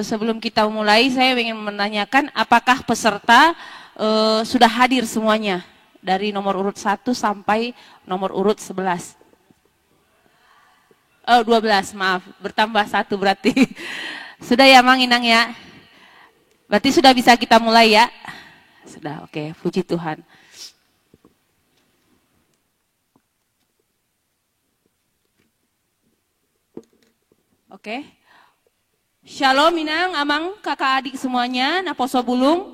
Sebelum kita mulai, saya ingin menanyakan apakah peserta sudah hadir semuanya dari nomor urut 1 sampai nomor urut 11. Oh, 12, maaf. Bertambah 1 berarti. Sudah ya, Mang Inang ya? Berarti sudah bisa kita mulai ya? Sudah, oke. Puji Tuhan. Oke. Shalom Inang, Amang, kakak adik semuanya, Naposo Bulung.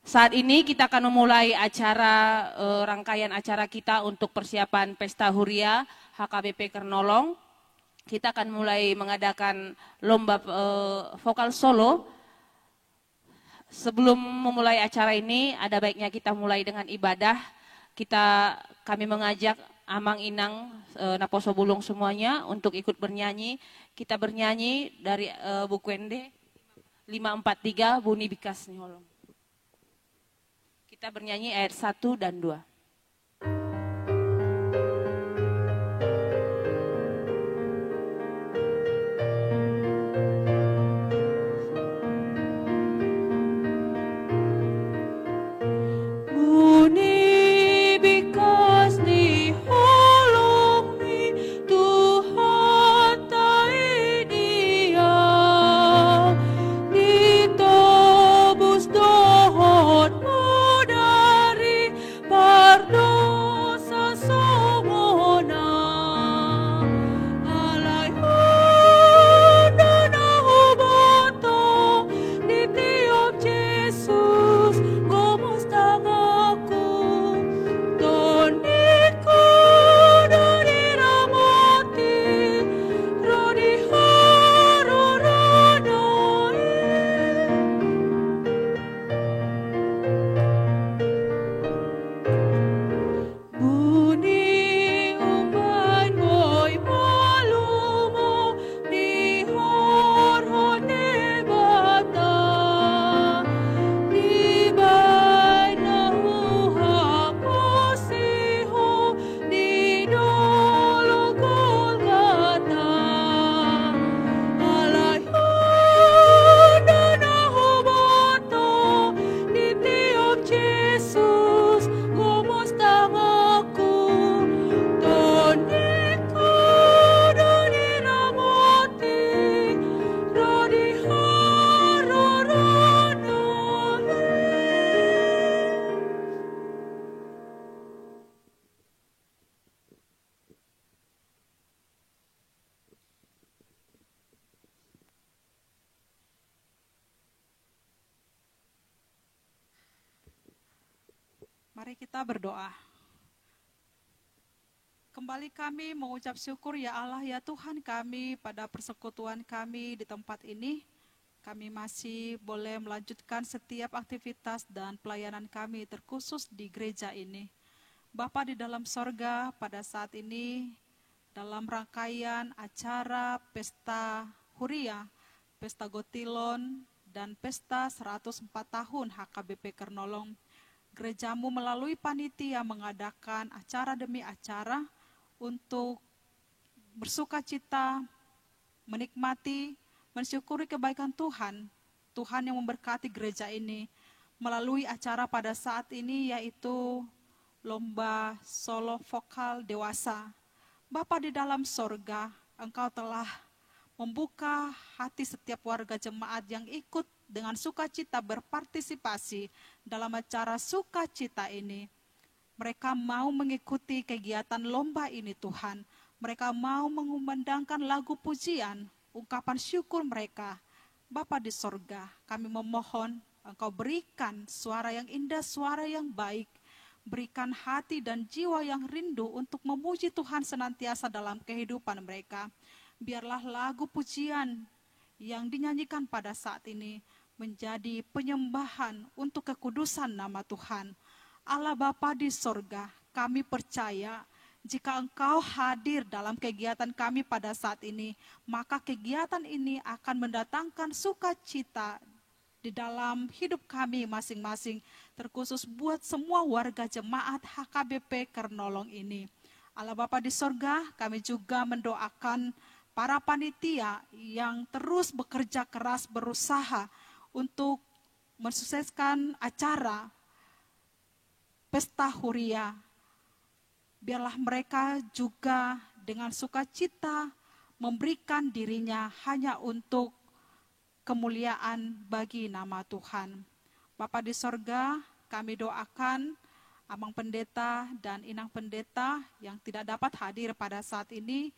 Saat ini kita akan memulai acara, rangkaian acara kita untuk persiapan Pesta Huria HKBP Kernolong. Kita akan mulai mengadakan lomba vokal solo. Sebelum memulai acara ini, ada baiknya kita mulai dengan ibadah. Kami mengajak Amang Inang, Naposo Bulung semuanya untuk ikut bernyanyi. Kita bernyanyi dari buku Ende 543 Buni Bikas Niholong. Kita bernyanyi ayat 1 dan 2. Mari kita berdoa. Kembali kami mengucap syukur ya Allah ya Tuhan kami pada persekutuan kami di tempat ini. Kami masih boleh melanjutkan setiap aktivitas dan pelayanan kami terkhusus di gereja ini. Bapa di dalam sorga pada saat ini dalam rangkaian acara Pesta Huria, Pesta Gotilon, dan Pesta 104 tahun HKBP Kernolong, gerejamu melalui panitia mengadakan acara demi acara untuk bersuka cita, menikmati, mensyukuri kebaikan Tuhan. Tuhan yang memberkati gereja ini melalui acara pada saat ini yaitu lomba solo vokal dewasa. Bapa di dalam sorga, Engkau telah membuka hati setiap warga jemaat yang ikut dengan sukacita berpartisipasi dalam acara sukacita ini. Mereka mau mengikuti kegiatan lomba ini Tuhan. Mereka mau mengumandangkan lagu pujian, ungkapan syukur mereka. Bapa di sorga, kami memohon Engkau berikan suara yang indah, suara yang baik. Berikan hati dan jiwa yang rindu untuk memuji Tuhan senantiasa dalam kehidupan mereka. Biarlah lagu pujian yang dinyanyikan pada saat ini menjadi penyembahan untuk kekudusan nama Tuhan. Allah Bapa di sorga, kami percaya jika Engkau hadir dalam kegiatan kami pada saat ini, maka kegiatan ini akan mendatangkan sukacita di dalam hidup kami masing-masing, terkhusus buat semua warga jemaat HKBP Kernolong ini. Allah Bapa di sorga, kami juga mendoakan para panitia yang terus bekerja keras berusaha untuk mensukseskan acara Pesta Huria. Biarlah mereka juga dengan sukacita memberikan dirinya hanya untuk kemuliaan bagi nama Tuhan. Bapa di sorga, kami doakan Amang Pendeta dan Inang Pendeta yang tidak dapat hadir pada saat ini.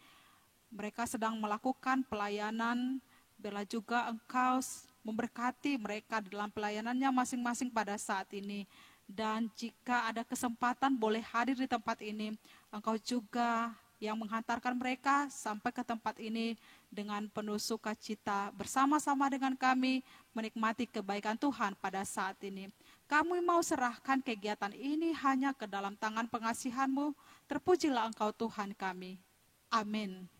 Mereka sedang melakukan pelayanan, biarlah juga Engkau memberkati mereka dalam pelayanannya masing-masing pada saat ini. Dan jika ada kesempatan boleh hadir di tempat ini, Engkau juga yang menghantarkan mereka sampai ke tempat ini dengan penuh sukacita bersama-sama dengan kami menikmati kebaikan Tuhan pada saat ini. Kami mau serahkan kegiatan ini hanya ke dalam tangan pengasihan-Mu. Terpujilah Engkau Tuhan kami. Amin.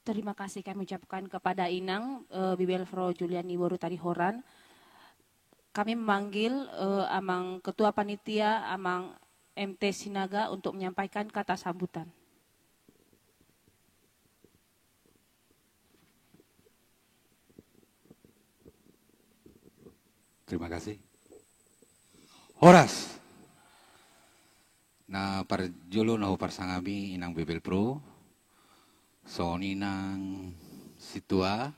Terima kasih kami ucapkan kepada Inang Bibel Fro Juliani Boru Tarihoran. Kami memanggil Amang Ketua Panitia, Amang MT Sinaga untuk menyampaikan kata sambutan. Terima kasih. Horas. Na parjulo na parsangami Inang Bibel Pro. So ninang situa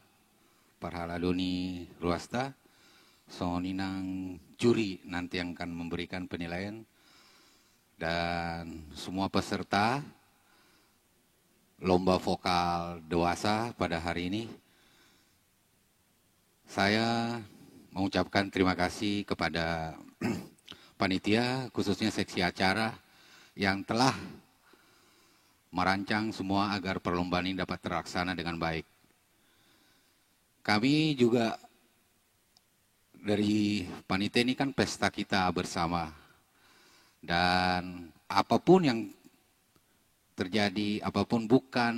parhaladoni ruasta. So ninang juri nanti yang akan memberikan penilaian. Dan semua peserta lomba vokal dewasa pada hari ini. Saya mengucapkan terima kasih kepada panitia, khususnya seksi acara yang telah merancang semua agar perlombaan ini dapat terlaksana dengan baik. Kami juga dari panitia ini kan pesta kita bersama. Dan apapun yang terjadi, apapun bukan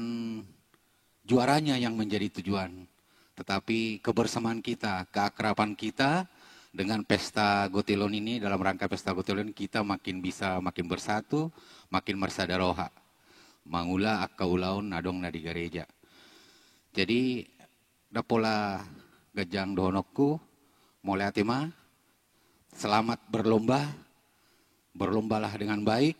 juaranya yang menjadi tujuan. Tetapi kebersamaan kita, keakraban kita dengan pesta Gotelon ini, dalam rangka pesta Gotelon kita makin bisa, makin bersatu, makin mersadaroha. Mangula akka ulaun nadong na di gereja. Jadi dapola gajang dohonokku mulai atima selamat berlomba, berlombalah dengan baik.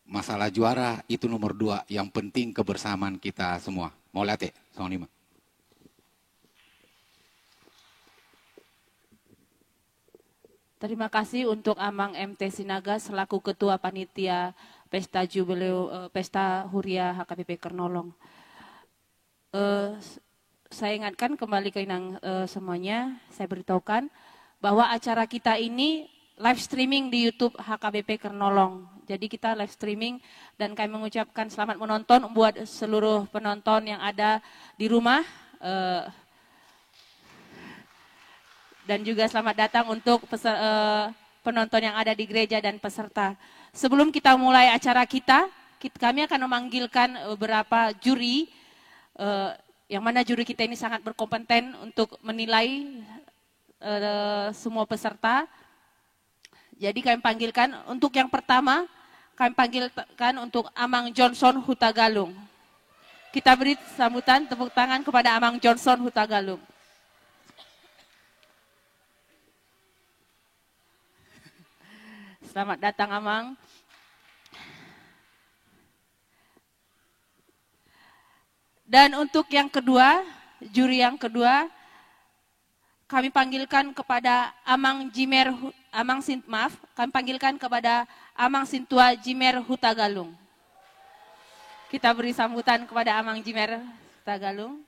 Masalah juara itu nomor 2, yang penting kebersamaan kita semua. Mulai ate, sonima. Terima kasih untuk Amang MT Sinaga selaku Ketua Panitia Pesta Jubileo Pesta Huria HKBP Kernolong. Saya ingatkan kembali ke Inang semuanya, saya beritahukan bahwa acara kita ini live streaming di YouTube HKBP Kernolong. Jadi kita live streaming dan kami mengucapkan selamat menonton buat seluruh penonton yang ada di rumah. Dan juga selamat datang untuk penonton yang ada di gereja dan peserta. Sebelum kita mulai acara kita, kami akan memanggilkan beberapa juri, yang mana juri kita ini sangat berkompeten untuk menilai semua peserta. Jadi kami panggilkan untuk yang pertama, kami panggilkan untuk Amang Johnson Hutagalung. Kita beri sambutan tepuk tangan kepada Amang Johnson Hutagalung. Selamat datang Amang. Dan untuk yang kedua, juri yang kedua, kami panggilkan kepada kami panggilkan kepada Amang Sintua Jimer Hutagalung. Kita beri sambutan kepada Amang Jimer Hutagalung.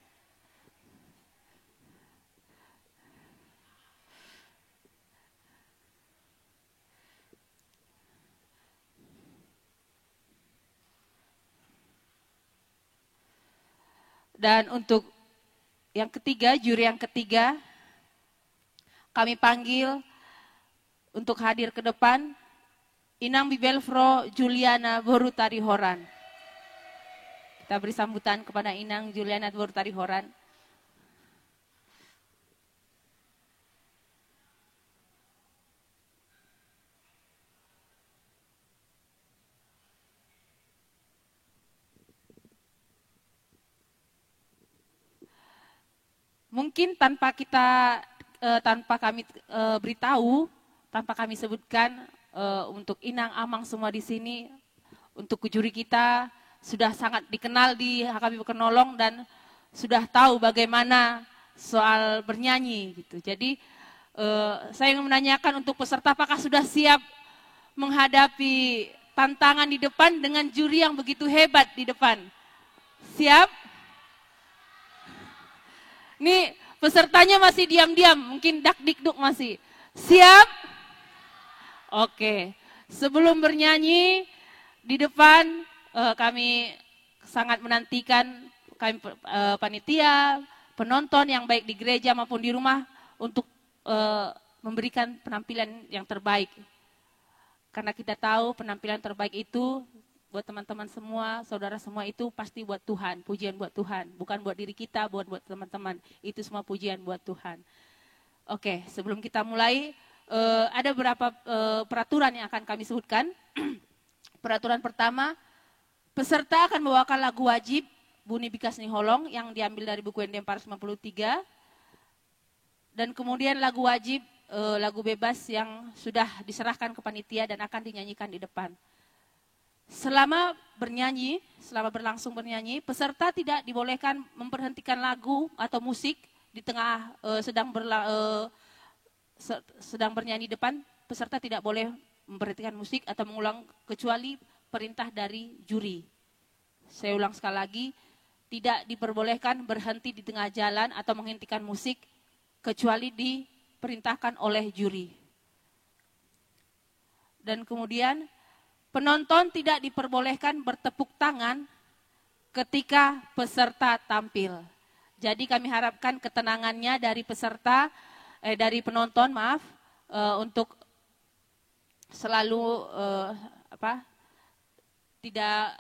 Dan untuk yang ketiga, juri yang ketiga, kami panggil untuk hadir ke depan, Inang Bibel Fro Juliana Boru Tarihoran. Kita beri sambutan kepada Inang Juliana Boru Tarihoran. Mungkin tanpa kami beritahu, tanpa kami sebutkan, untuk Inang, Amang semua di sini, untuk juri kita sudah sangat dikenal di HKBP Kernolong dan sudah tahu bagaimana soal bernyanyi gitu. Jadi saya ingin menanyakan untuk peserta, apakah sudah siap menghadapi tantangan di depan dengan juri yang begitu hebat di depan? Siap? Nih pesertanya masih diam-diam, mungkin dak-dikduk masih. Siap? Oke. Sebelum bernyanyi di depan, kami sangat menantikan kami panitia, penonton yang baik di gereja maupun di rumah untuk memberikan penampilan yang terbaik. Karena kita tahu penampilan terbaik itu buat teman-teman semua, saudara semua itu pasti buat Tuhan, pujian buat Tuhan. Bukan buat diri kita, buat teman-teman. Itu semua pujian buat Tuhan. Oke, sebelum kita mulai, ada beberapa peraturan yang akan kami sebutkan. Peraturan pertama, peserta akan membawakan lagu wajib Buni Bikas Niholong yang diambil dari buku ND 453. Dan kemudian lagu wajib, lagu bebas yang sudah diserahkan ke panitia dan akan dinyanyikan di depan. Selama berlangsung bernyanyi, peserta tidak dibolehkan memberhentikan lagu atau musik di tengah sedang bernyanyi depan. Peserta tidak boleh memberhentikan musik atau mengulang kecuali perintah dari juri. Saya ulang sekali lagi, tidak diperbolehkan berhenti di tengah jalan atau menghentikan musik kecuali diperintahkan oleh juri. Dan kemudian penonton tidak diperbolehkan bertepuk tangan ketika peserta tampil. Jadi kami harapkan ketenangannya dari penonton, untuk selalu tidak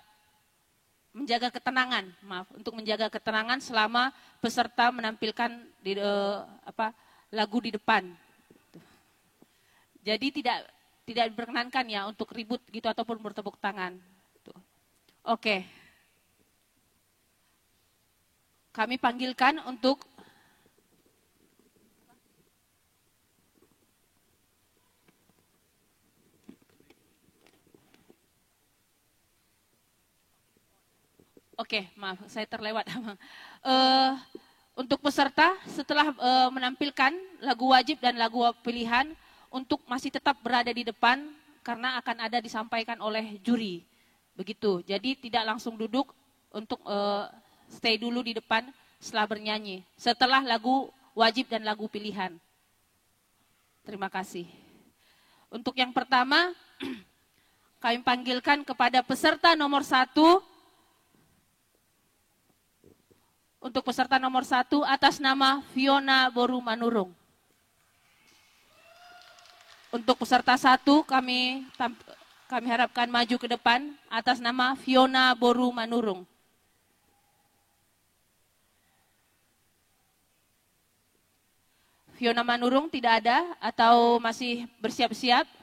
menjaga ketenangan, untuk menjaga ketenangan selama peserta menampilkan lagu di depan. Jadi tidak diperkenankan ya untuk ribut gitu ataupun bertepuk tangan. Oke. Kami panggilkan untuk maaf, saya terlewat. Untuk peserta setelah menampilkan lagu wajib dan lagu pilihan, untuk masih tetap berada di depan karena akan ada disampaikan oleh juri. Begitu. Jadi tidak langsung duduk, untuk stay dulu di depan setelah bernyanyi. Setelah lagu wajib dan lagu pilihan. Terima kasih. Untuk yang pertama, kami panggilkan kepada peserta nomor 1. Untuk peserta nomor 1 atas nama Fiona Boru Manurung. Untuk peserta 1 kami harapkan maju ke depan atas nama Fiona Boru Manurung. Fiona Manurung tidak ada atau masih bersiap-siap?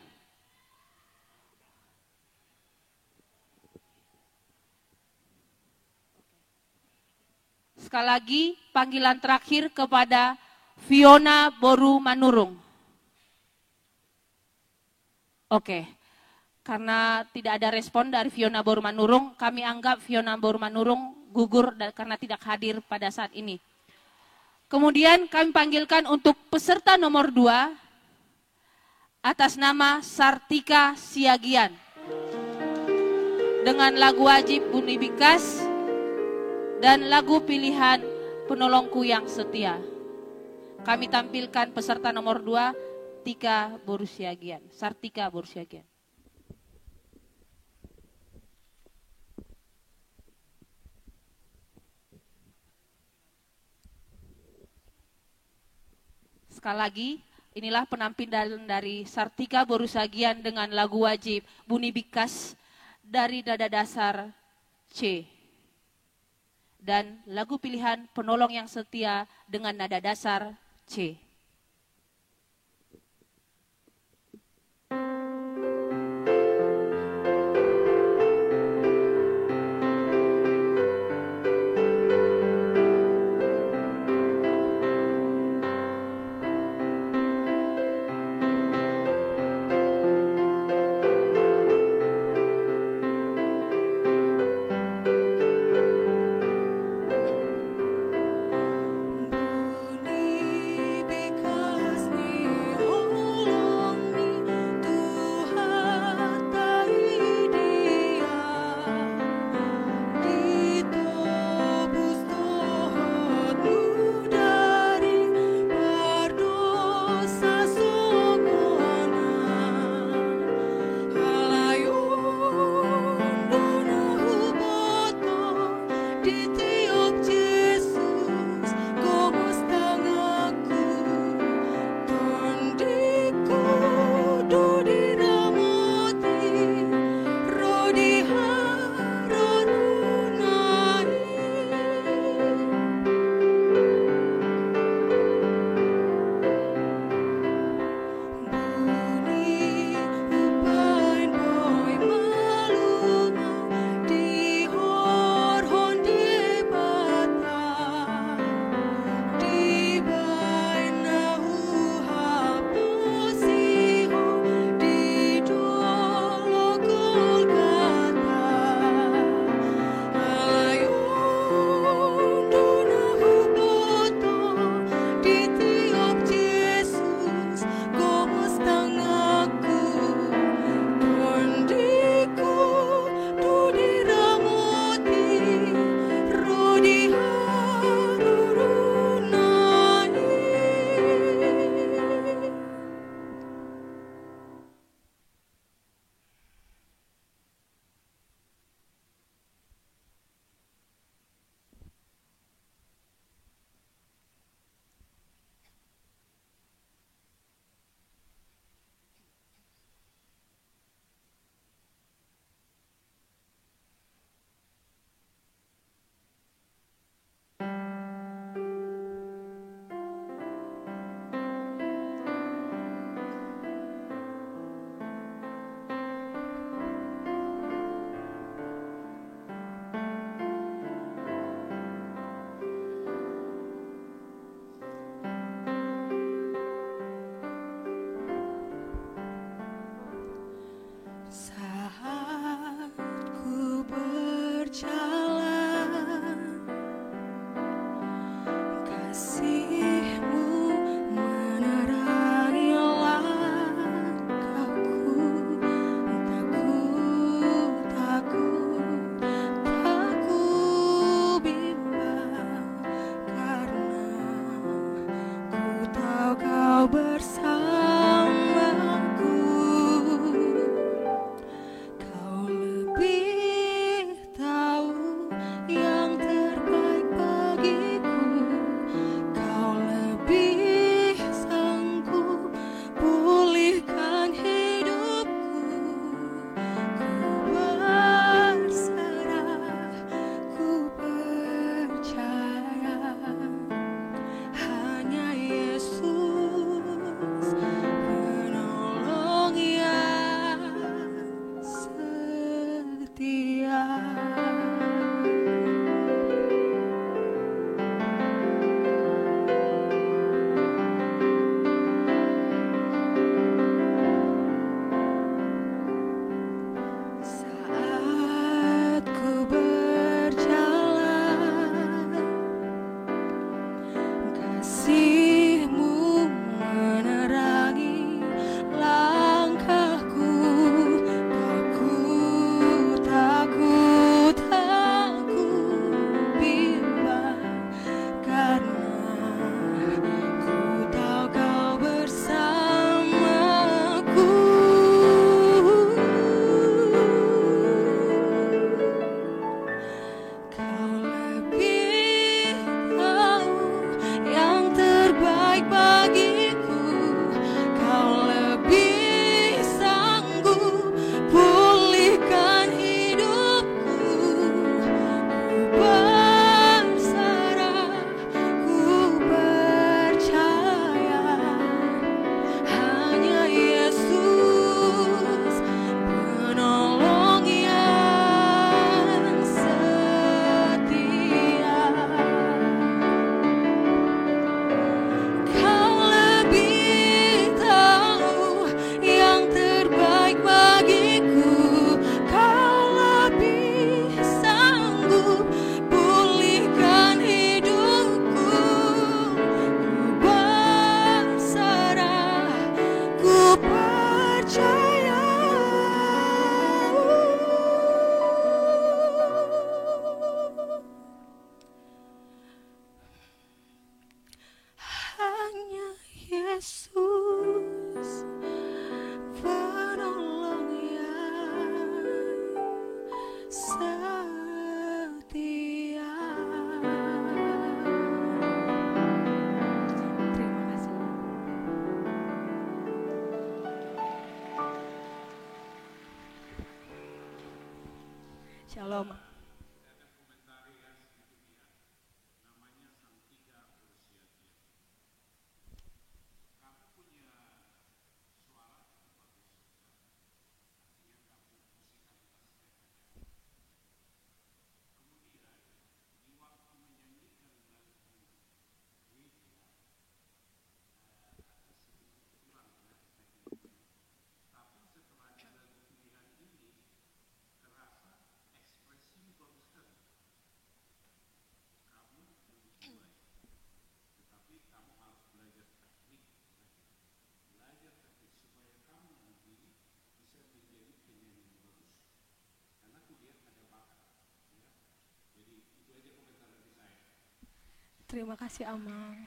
Sekali lagi panggilan terakhir kepada Fiona Boru Manurung. Oke, karena tidak ada respon dari Fiona Boru Manurung, kami anggap Fiona Boru Manurung gugur karena tidak hadir pada saat ini. Kemudian kami panggilkan untuk peserta nomor 2 atas nama Sartika Siagian dengan lagu wajib Buni Bikas dan lagu pilihan Penolongku yang Setia. Kami tampilkan peserta nomor 2, Sartika Boru Siagian. Sekali lagi, inilah penampilan dari Sartika Boru Siagian dengan lagu wajib Buni Bikas dari nada dasar C. Dan lagu pilihan Penolong yang Setia dengan nada dasar C. jaya. Hanya Yesus penolong yang setia. Terima kasih. Shalom. Terima kasih Amang.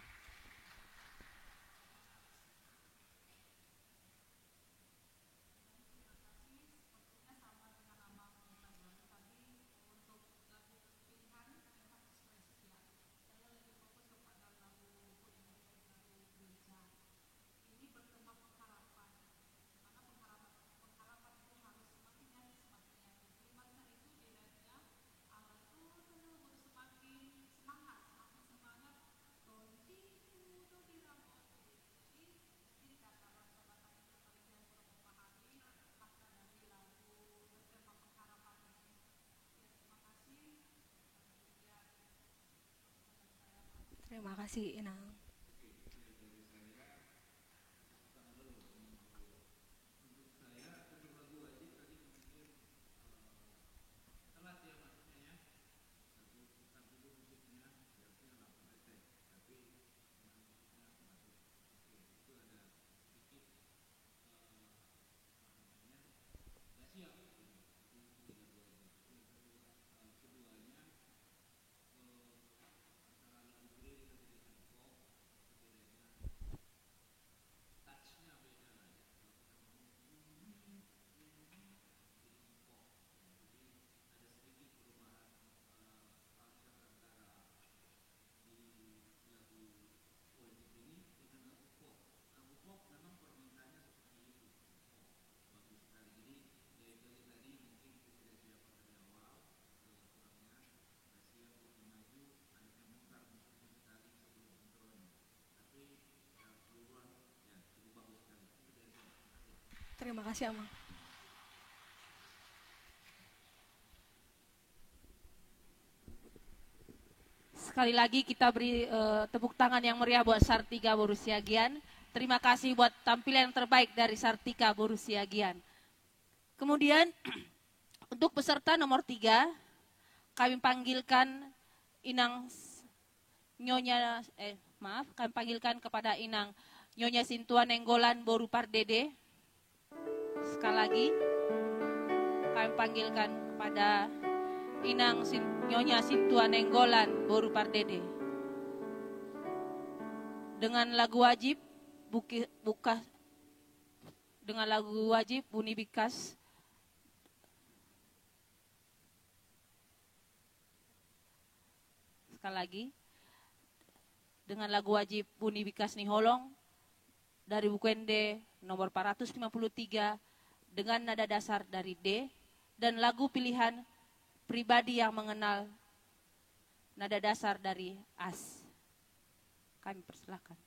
Terima kasih Inang. Terima kasih Amang. Sekali lagi kita beri tepuk tangan yang meriah buat Sartika Borussia Gian. Terima kasih buat tampilan yang terbaik dari Sartika Borussia Gian. Kemudian untuk peserta nomor 3 kami panggilkan kami panggilkan kepada Inang Nyonya Sintua Nenggolan Boru Pardede. Sekali lagi kami panggilkan kepada Inang Nyonya Sintua Nenggolan Boru Pardede. Dengan lagu wajib Buni Bikas. Sekali lagi dengan lagu wajib Buni Bikas Niholong dari buku ND nomor 453 dengan nada dasar dari D, dan lagu pilihan Pribadi yang Mengenal nada dasar dari As. Kami persilakan.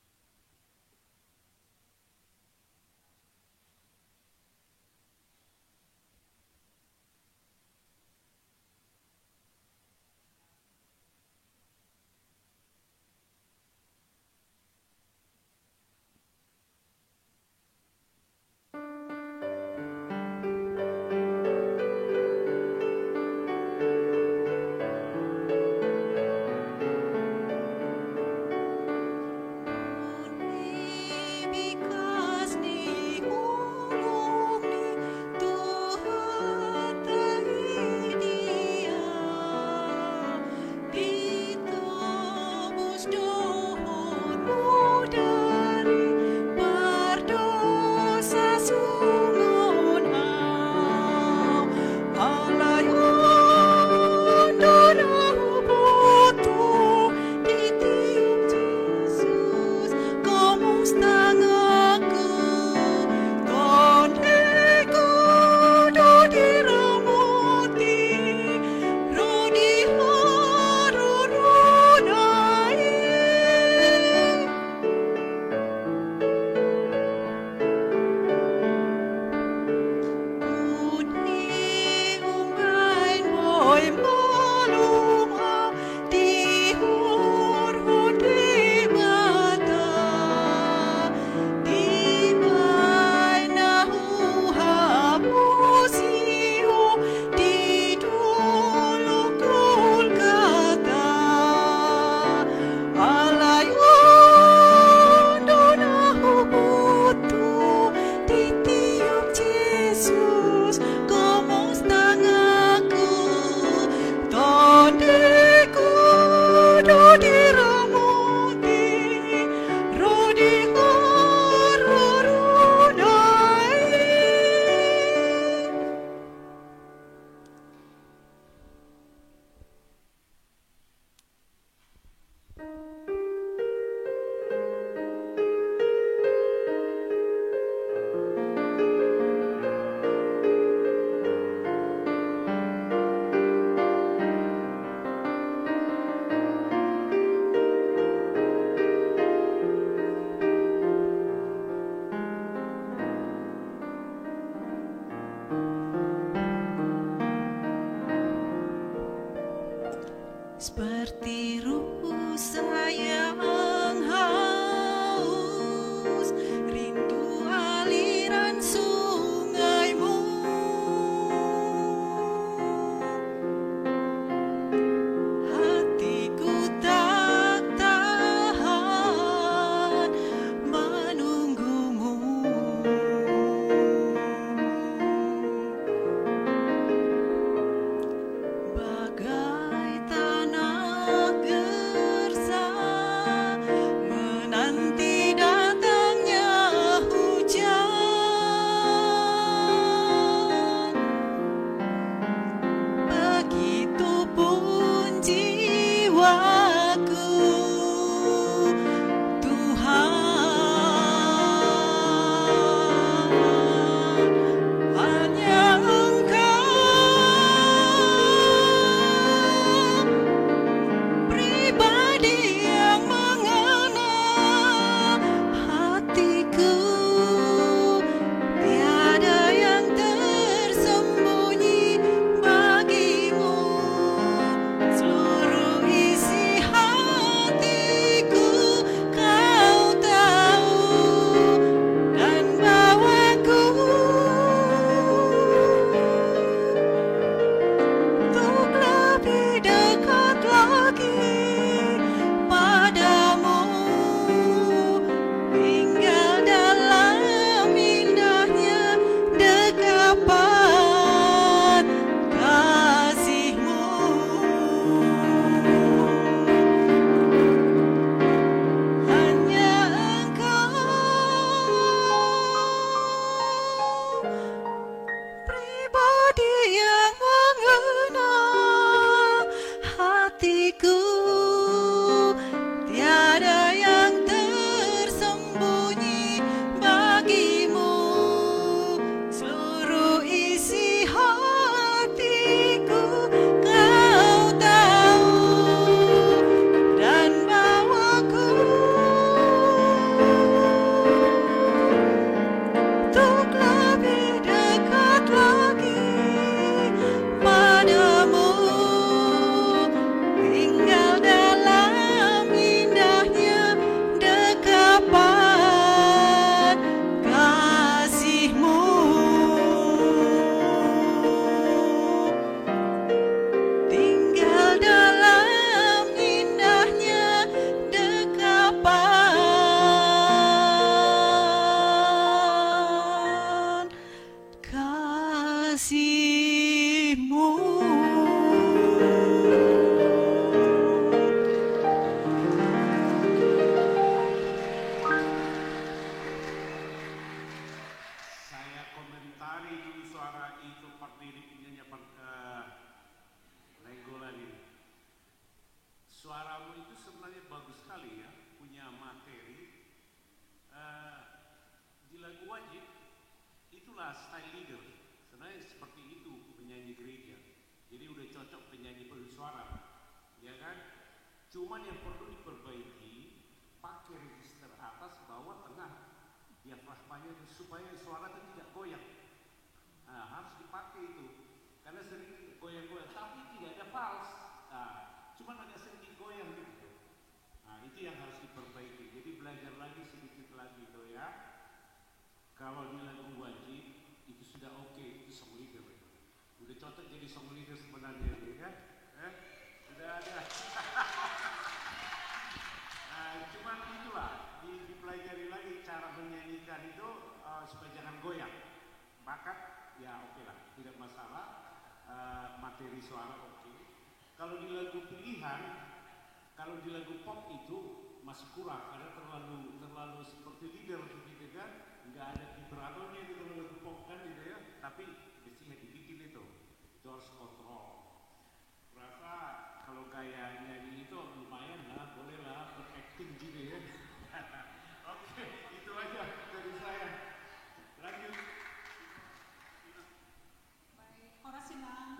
Seperti rusa yang haus, rindu aliran sungaimu. Hatiku tak tahan menunggumu. Bagai tanah gersang menanti datangnya hujan, begitupun jiwaku, Tuhan. Hanya Engkau, pribadi yang mengenal hatiku. Tiada yang tersembunyi bagimu. Seluruh isi hatiku Kau tahu, dan bawaku untuk lebih dekat lagi padamu, tinggal dalam indahnya dekapan kasih-Mu. Hanya Engkau, pribadi yang mengenal hatiku. Tiada yang tersembunyi bagimu. Seluruh isi hatiku Kau tahu, dan bawaku untuk lebih dekat lagi padamu, tinggal dalam indahnya dekapan kasih-Mu. Tinggal dalam indahnya dekapan kasih-Mu. Saya komentari dulu suara itu berdiri punyanya Nainggolan ini. Suaramu itu sebenarnya bagus sekali ya, punya materi. Di lagu wajib itulah style leader. Sebenarnya seperti itu penyanyi gereja. Jadi udah cocok penyanyi bersuara, ya kan? Cuman yang perlu diperbaiki, pakai register atas, bawah, tengah, diafragmanya supaya suara itu tidak goyang. Nah, harus dipakai itu, karena sering goyang-goyang, tapi tidak ada fals. Nah, cuman agak sedikit goyang gitu. Nah, itu yang harus diperbaiki. Jadi belajar lagi sedikit lagi tuh ya. Kalau di lagu wajib itu sudah oke, itu song leader. Udah cocok jadi song leader sebenarnya ini kan? Sudah ada. Nah, cuman itulah dipelajari lagi cara menyanyikan itu supaya jangan goyang. Bakat ya oke lah, tidak masalah. Materi suara oke. Kalau di lagu pilihan, kalau di lagu pop itu masih kurang, karena terlalu seperti leader gitu kan, nggak ada vibratonya gitu kalau lagu pop kan gitu ya. Tapi mestinya dibikin itu harus kontrol. Rasa kalau gaya nyanyi itu lumayan lah, boleh lah berakting gitu ya. Oke, itu aja dari saya. Lanjut.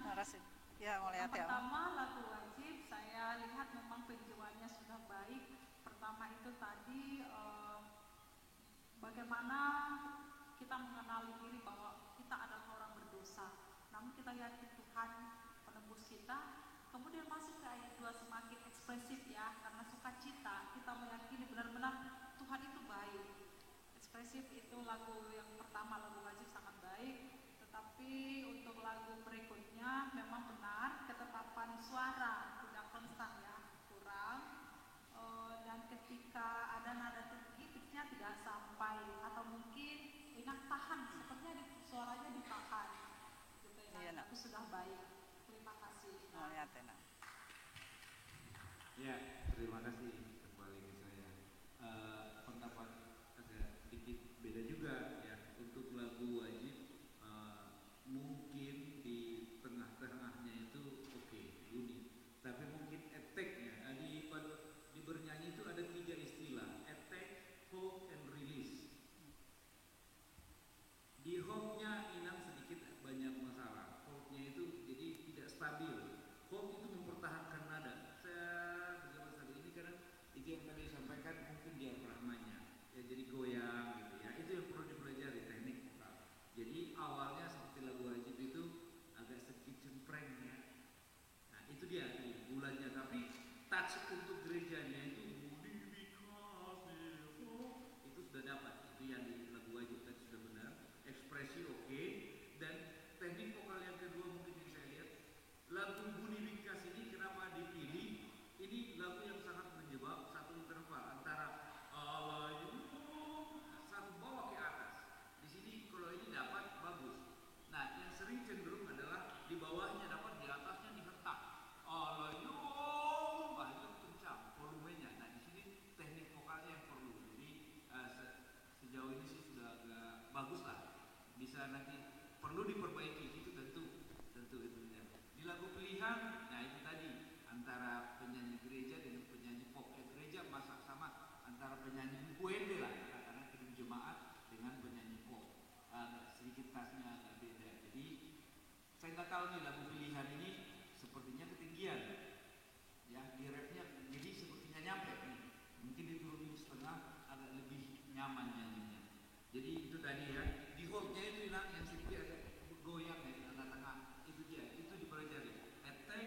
Narasi. Ya, mulai Yang hati. pertama lagu wajib, saya lihat memang penjiwaannya sudah baik. Pertama itu tadi bagaimana kita mengenali diri bahwa kita adalah orang berdosa. Namun kita yakin Tuhan penebus kita Kemudian masuk ke ayat 2 semakin ekspresif ya, karena sukacita kita meyakini benar-benar Tuhan itu baik. Ekspresif itu lagu yang pertama, lagu wajib sangat baik, tetapi untuk lagu berikutnya memang benar ketetapan suara tidak konstan ya, kurang. Dan ketika ada nada tinggi, pitchnya tidak sampai, atau mungkin Inak tahan, sepertinya suaranya ditahan gitu ya. Iya, Nak. Tapi sudah baik. Terima kasih. Melihatnya, Nak. Ya, terima kasih kembali ke saya. Pendapat agak sedikit beda juga ya. Untuk lagu wajib mungkin di tengah-tengahnya itu oke, unik. Tapi mungkin attack-nya di bernyanyi itu ada 3 istilah: attack, hope, and release. Di hope-nya Inang sedikit banyak masalah. Hope-nya itu jadi tidak stabil. Hope itu mempertahankan nada. Saya bersama tadi ini karena itu yang tadi disampaikan mungkin diafragmanya ya, jadi goyang gitu ya. Itu yang perlu dipelajari, teknik vokal. Jadi awalnya seperti lagu wajib itu agak sedikit cempreng ya. Nah itu dia bulannya, tapi touch untuk gerejanya itu itu sudah dapat. Itu yang di lagu wajib tadi sudah benar. Ekspresi oke. Dan teknik vokal yang kedua mungkin yang saya lihat, lagu Buni Bingkas ini kenapa dipilih? Ini lagu yang sangat menjebak, satu interval antara satu bawah ke atas. Di sini kalau ini dapat bagus. Nah yang sering cenderung adalah di bawahnya dapat, di atasnya dihentak. Itu kencang volumenya. Nah di sini teknik vokalnya yang perlu. Jadi sejauh ini sih sudah agak bagus lah. Bisa nanti perlu diperbaiki, itu tentu itunya. Di lagu pilihan, nah itu tadi antara penyanyi gereja dengan penyanyi pop. Gereja masa sama antara penyanyi buende lah, karena kirim jemaat dengan penyanyi pop. Sedikit tasnya agak beda. Jadi saya nggak tahu nih lagu pilihan ini sepertinya ketinggian. Ya di rapnya jadi sepertinya nyampe nih. Mungkin diturunin setengah agak lebih nyaman nyanyinya. Jadi itu tadi ya. Di hope-nya itu yang sedikit agak goyang ya di tengah-tengah. Itu dia, itu dipelajari. Attack,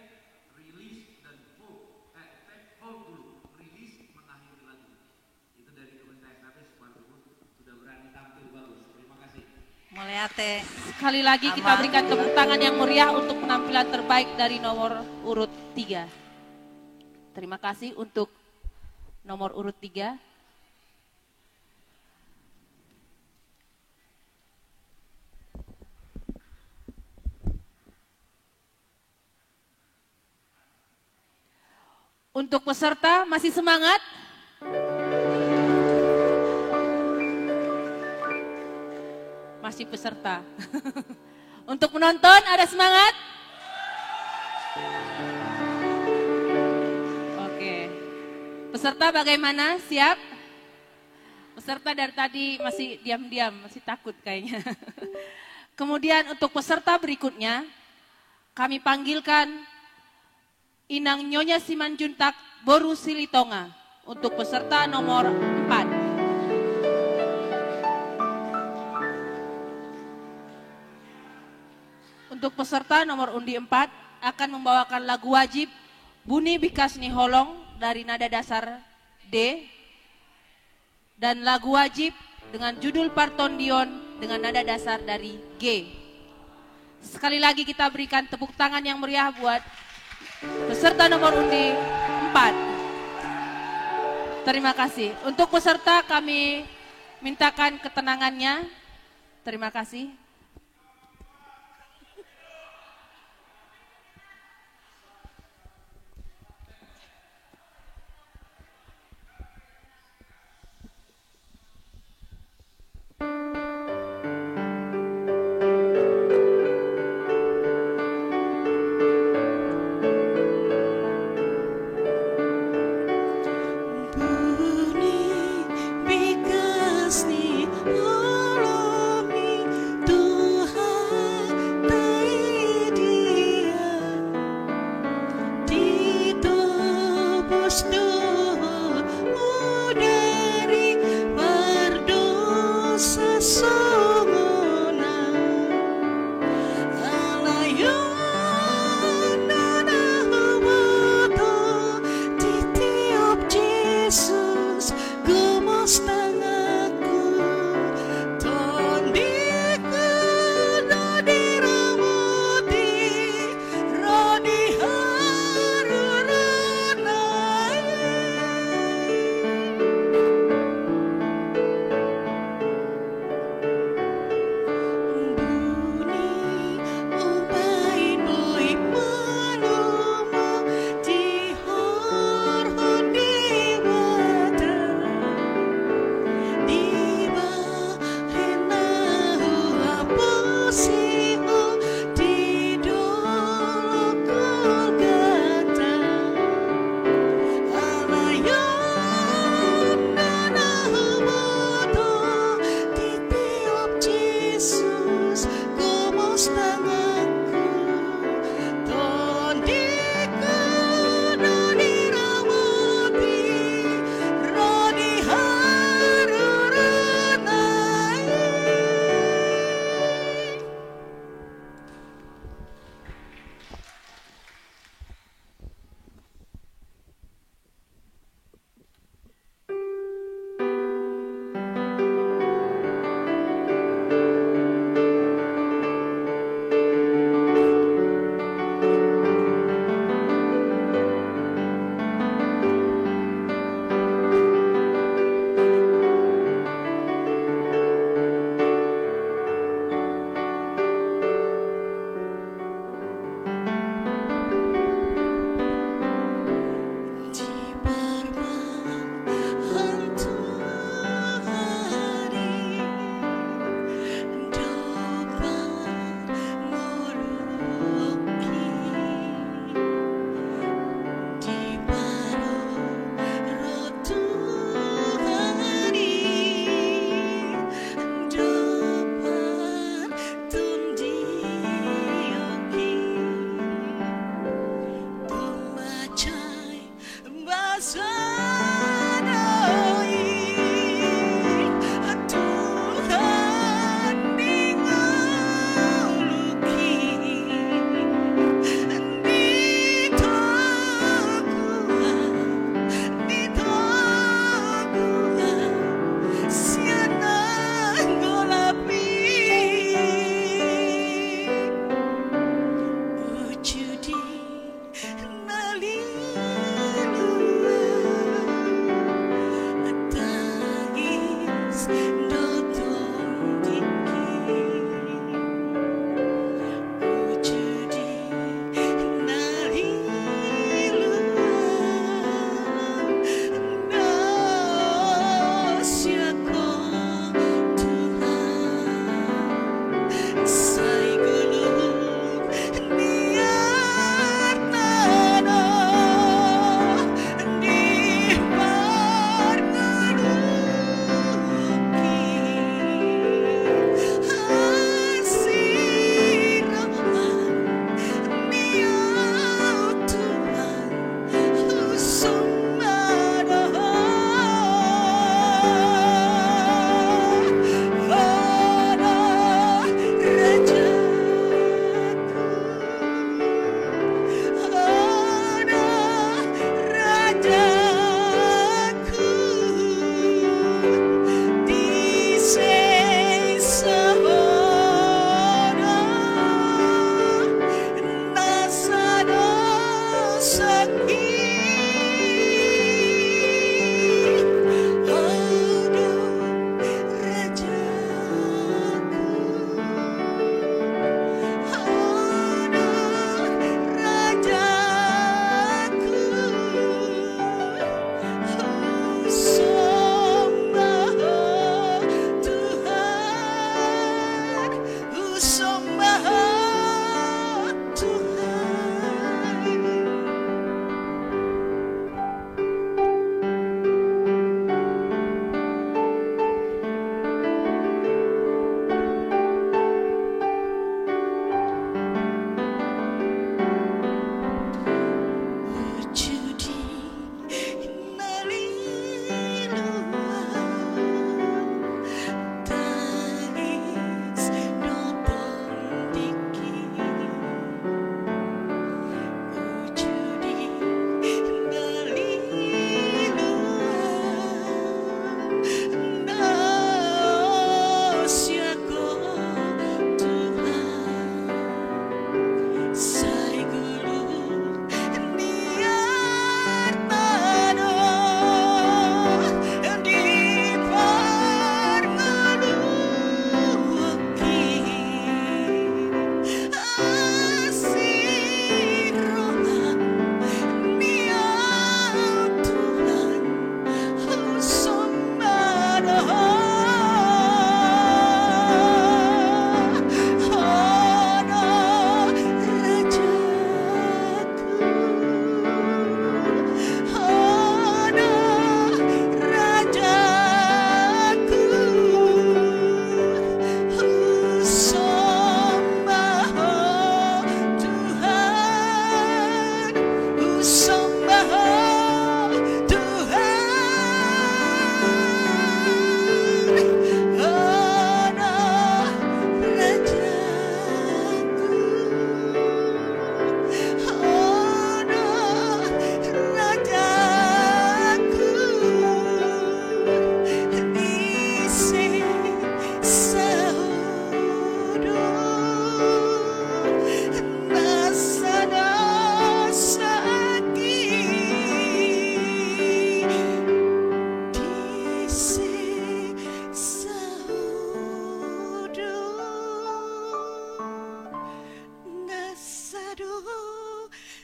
release, dan hope. Attack, hope dulu, release, mengakhiri lagi. Itu dari Kementerian Tapi Suparto sudah berani tampil bagus. Terima kasih. Melihatnya. Sekali lagi kita Aman. berikan tepuk tangan yang meriah untuk penampilan terbaik dari nomor urut 3. Terima kasih untuk nomor urut 3. Untuk peserta masih semangat? Masih peserta. Untuk penonton ada semangat? Oke. Peserta bagaimana? Siap? Peserta dari tadi masih diam-diam, masih takut kayaknya. Kemudian untuk peserta berikutnya, kami panggilkan Inang Nyonya Simanjuntak Boru Silitonga untuk peserta nomor 4. Untuk peserta nomor undi 4 akan membawakan lagu wajib Buni Bikasni Holong dari nada dasar D dan lagu wajib dengan judul Partondion dengan nada dasar dari G. Sekali lagi kita berikan tepuk tangan yang meriah buat peserta nomor undi 4. Terima kasih. Untuk peserta kami mintakan ketenangannya. Terima kasih. Buni Bikasni Holongi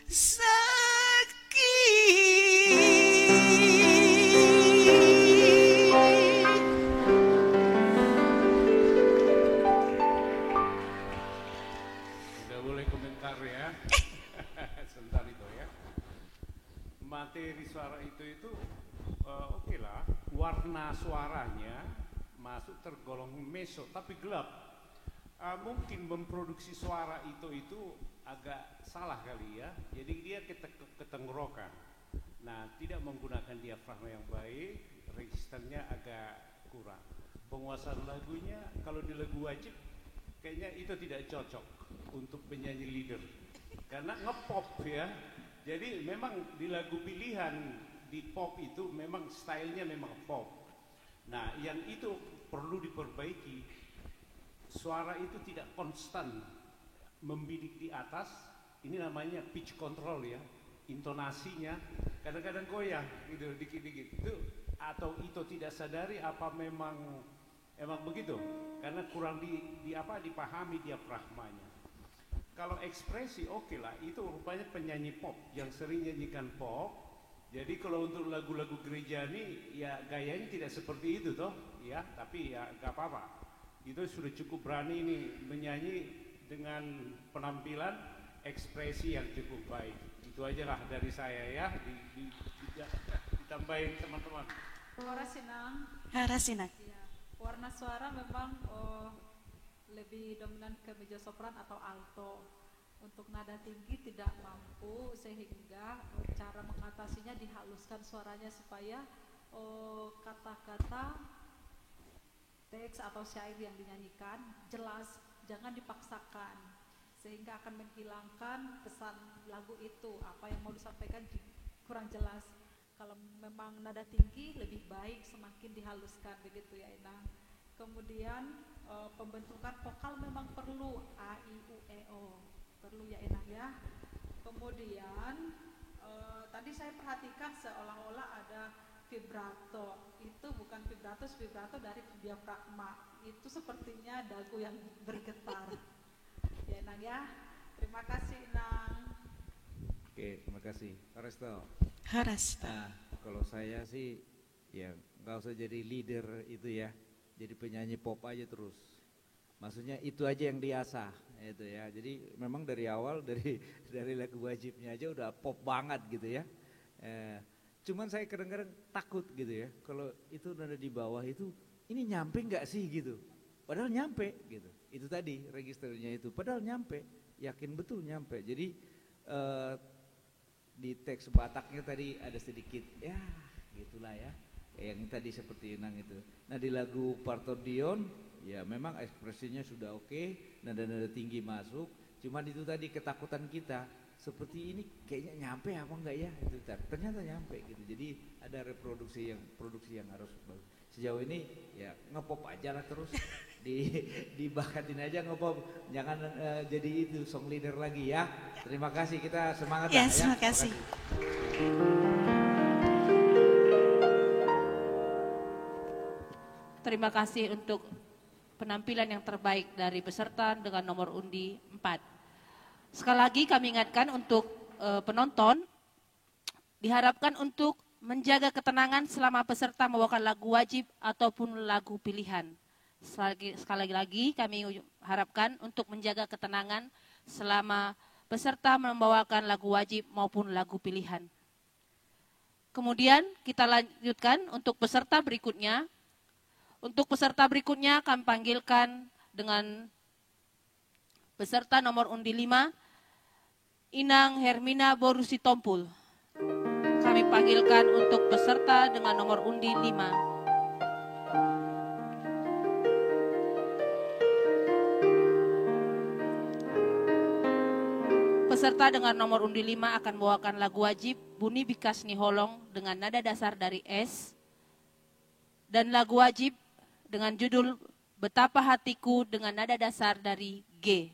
sakit. Tidak boleh komentar ya. Sebentar itu ya. Materi suara itu oke lah. Warna suaranya masuk tergolong meso tapi gelap. Mungkin memproduksi suara itu agak salah kali ya. Jadi dia ketenggorokan. Nah, tidak menggunakan diafragma yang baik, registernya agak kurang. Penguasaan lagunya kalau di lagu wajib kayaknya itu tidak cocok untuk penyanyi leader karena ngepop ya. Jadi memang di lagu pilihan di pop itu memang stylenya memang pop. Nah, yang itu perlu diperbaiki. Suara itu tidak konstan membidik di atas. Ini namanya pitch control ya. Intonasinya kadang-kadang goyah gitu dikit-dikit itu, atau itu tidak sadari apa memang begitu karena kurang dipahami diafragmanya. Kalau ekspresi oke lah, itu rupanya penyanyi pop yang sering nyanyikan pop. Jadi kalau untuk lagu-lagu gereja ini ya gayanya tidak seperti itu toh ya, tapi ya gak apa-apa. Itu sudah cukup berani ini menyanyi dengan penampilan ekspresi yang cukup baik. Itu aja lah dari saya ya, ditambahin teman-teman. Harasinang. Ya, warna suara memang lebih dominan ke mezzo-sopran atau alto. Untuk nada tinggi tidak mampu sehingga cara mengatasinya dihaluskan suaranya supaya kata-kata teks atau syair yang dinyanyikan jelas, jangan dipaksakan sehingga akan menghilangkan pesan lagu itu, apa yang mau disampaikan kurang jelas. Kalau memang nada tinggi lebih baik semakin dihaluskan begitu ya Inang. Kemudian pembentukan vokal memang perlu a, i, u, e, o, perlu ya Inang ya. Kemudian tadi saya perhatikan seolah-olah ada vibrato. Itu bukan vibrato dari diafragma. Itu sepertinya dagu yang bergetar. Ya Inang ya. Terima kasih Inang. Oke, terima kasih. Resto. Harasta. Nah, kalau saya sih ya nggak usah jadi leader itu ya. Jadi penyanyi pop aja terus. Maksudnya itu aja yang diasah itu ya. Jadi memang dari awal dari lagu wajibnya aja udah pop banget gitu ya. Cuman saya kadang-kadang takut gitu ya. Kalau itu nada di bawah itu ini nyampe nggak sih gitu. Padahal nyampe gitu. Itu tadi registernya itu. Padahal nyampe, yakin betul nyampe. Jadi di teks Bataknya tadi ada sedikit ya gitulah ya. Yang tadi seperti Inang itu. Nah di lagu Partordion ya memang ekspresinya sudah oke, nada-nada tinggi masuk. Cuman itu tadi ketakutan kita seperti ini kayaknya nyampe apa enggak ya itu ternyata nyampe gitu. Jadi ada produksi yang harus bagus. Sejauh ini ya ngepop aja lah terus dibakatin aja ngepop, jangan jadi itu song leader lagi ya. Terima kasih, kita semangat Ya, lah, terima kasih. Terima kasih untuk penampilan yang terbaik dari peserta dengan nomor undi 4. Sekali lagi kami ingatkan untuk penonton, diharapkan untuk menjaga ketenangan selama peserta membawakan lagu wajib ataupun lagu pilihan. Sekali lagi kami harapkan untuk menjaga ketenangan selama peserta membawakan lagu wajib maupun lagu pilihan. Kemudian kita lanjutkan untuk peserta berikutnya. Untuk peserta berikutnya kami panggilkan dengan peserta nomor undi 5, Inang Hermina Borusitompul. Kami panggilkan untuk peserta dengan nomor undi 5. Peserta dengan nomor undi 5 akan membawakan lagu wajib Buni Bikas Niholong dengan nada dasar dari S. Dan lagu wajib dengan judul Betapa Hatiku dengan nada dasar dari G.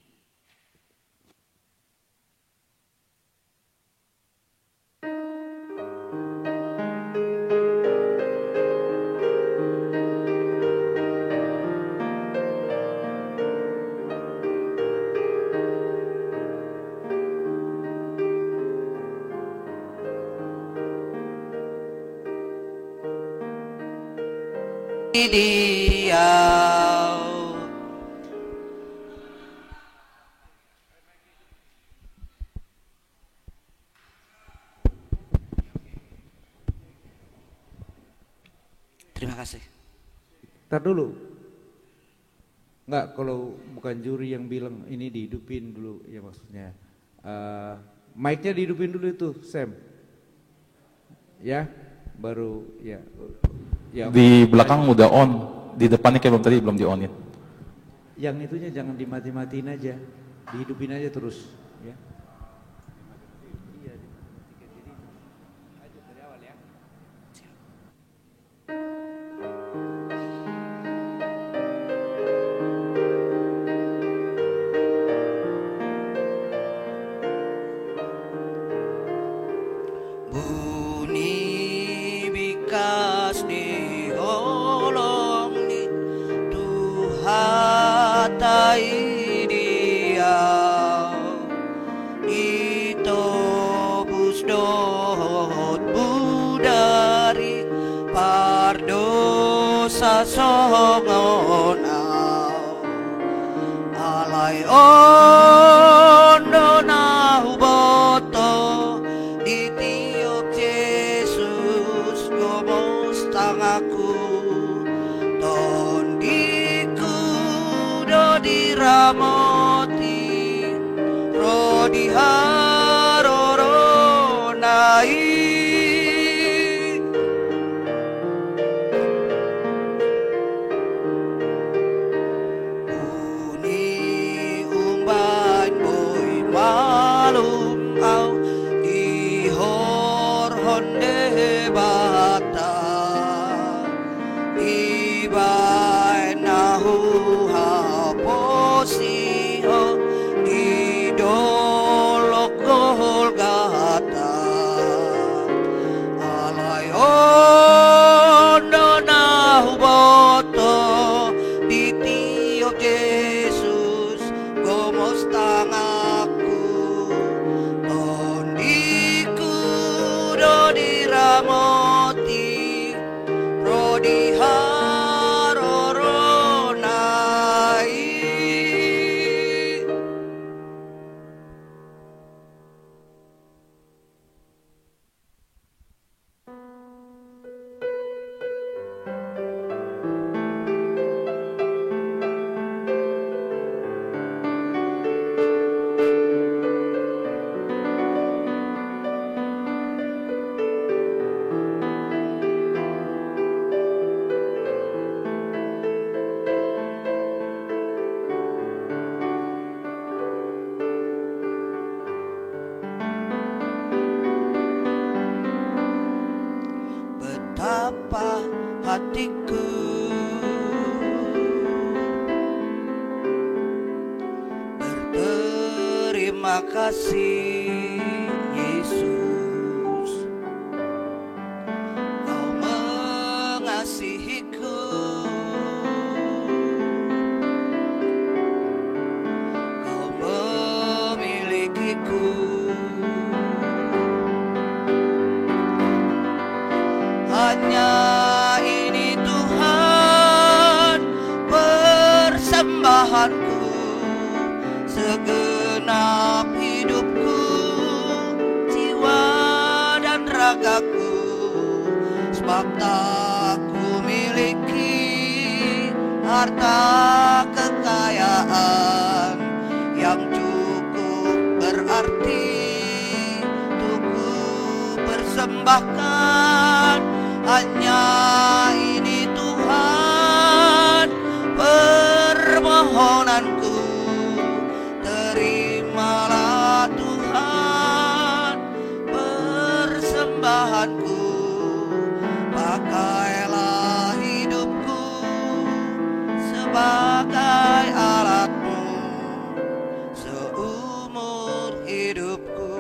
Dia. Terima kasih. Ntar dulu. Enggak, kalau bukan juri yang bilang ini dihidupin dulu ya maksudnya. Mic-nya dihidupin dulu itu, Sam. Ya, baru ya. Di belakang udah on, di depannya kayak belum tadi belum di onin. Yang itunya jangan dimati-matiin aja, dihidupin aja terus. Ya. Bunyi bikas di holong ni Tuhan tai dia ditebus dohot budari pardosa songon alai ondo nahu boto ditiup Yesus gomos tangaku tondiku do diramoti rodi haroronai bunyi umban boy malum au di hor honde bata di bai nahu haposio di dolok Golgata alai ondo nahu boto ditiup Yesus gomos tangaku tondiku do diramoti rodi haroronai. Betapa hatiku berterima kasih Yesus, Kau mengasihiku, Kau memilikiku. Hanya ini Tuhan persembahanku, segenap hidupku, jiwa dan ragaku, sebab tak ku miliki harta kekayaan yang cukup berarti untuk ku persembahkan. Hanya ini Tuhan permohonanku, terimalah Tuhan persembahanku, pakailah hidupku sebagai alatmu seumur hidupku.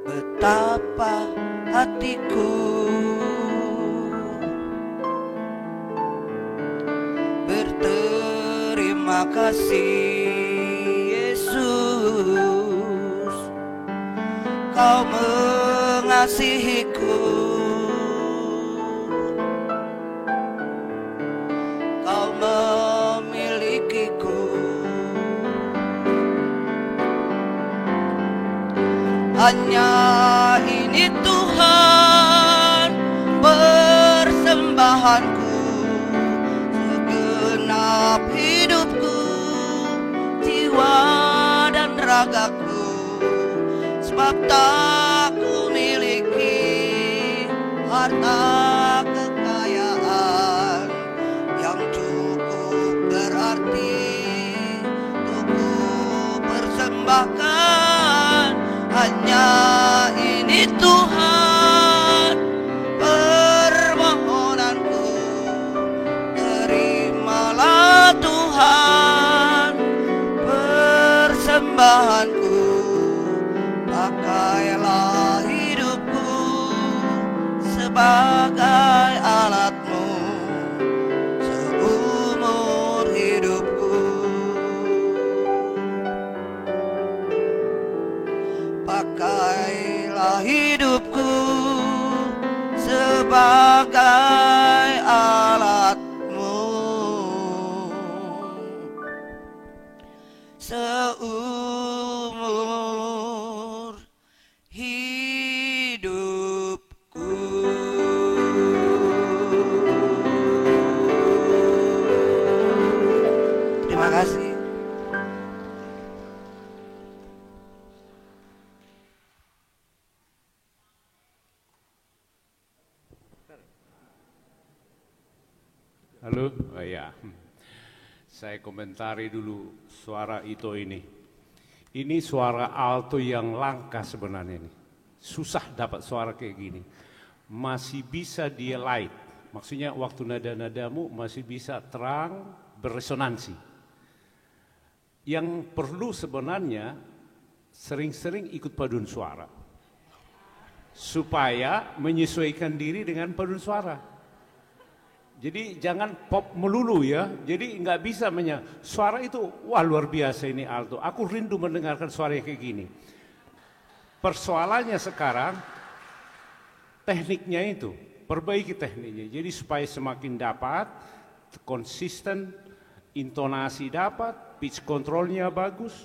Betapa hatiku Terima kasih Yesus, Kau mengasihiku, Kau memilikiku. Hanya ini Tuhan persembahanku, segenap hidupku, jiwa dan ragaku. Sebab tak ku miliki harta kekayaan yang cukup berarti untuk ku persembahkan. Hanya ini Tuhan permohonanku, terimalah Tuhan persembahanku. Pakailah hidupku sebagai alat-Mu seumur hidupku. Pakailah hidupku sebagai alat-Mu seumur hidupku. Terima kasih. Halo, oh ya, saya komentari dulu suara Ito ini. Ini suara alto yang langka sebenarnya ini. Susah dapat suara kayak gini. Masih bisa dia light, maksudnya waktu nada-nadamu masih bisa terang, beresonansi. Yang perlu sebenarnya sering-sering ikut paduan suara, supaya menyesuaikan diri dengan paduan suara. Jadi jangan pop melulu ya. Jadi nggak bisa suara itu wah luar biasa ini alto. Aku rindu mendengarkan suara yang kayak gini. Persoalannya sekarang tekniknya itu, perbaiki tekniknya. Jadi supaya semakin dapat konsisten, intonasi dapat, pitch controlnya bagus.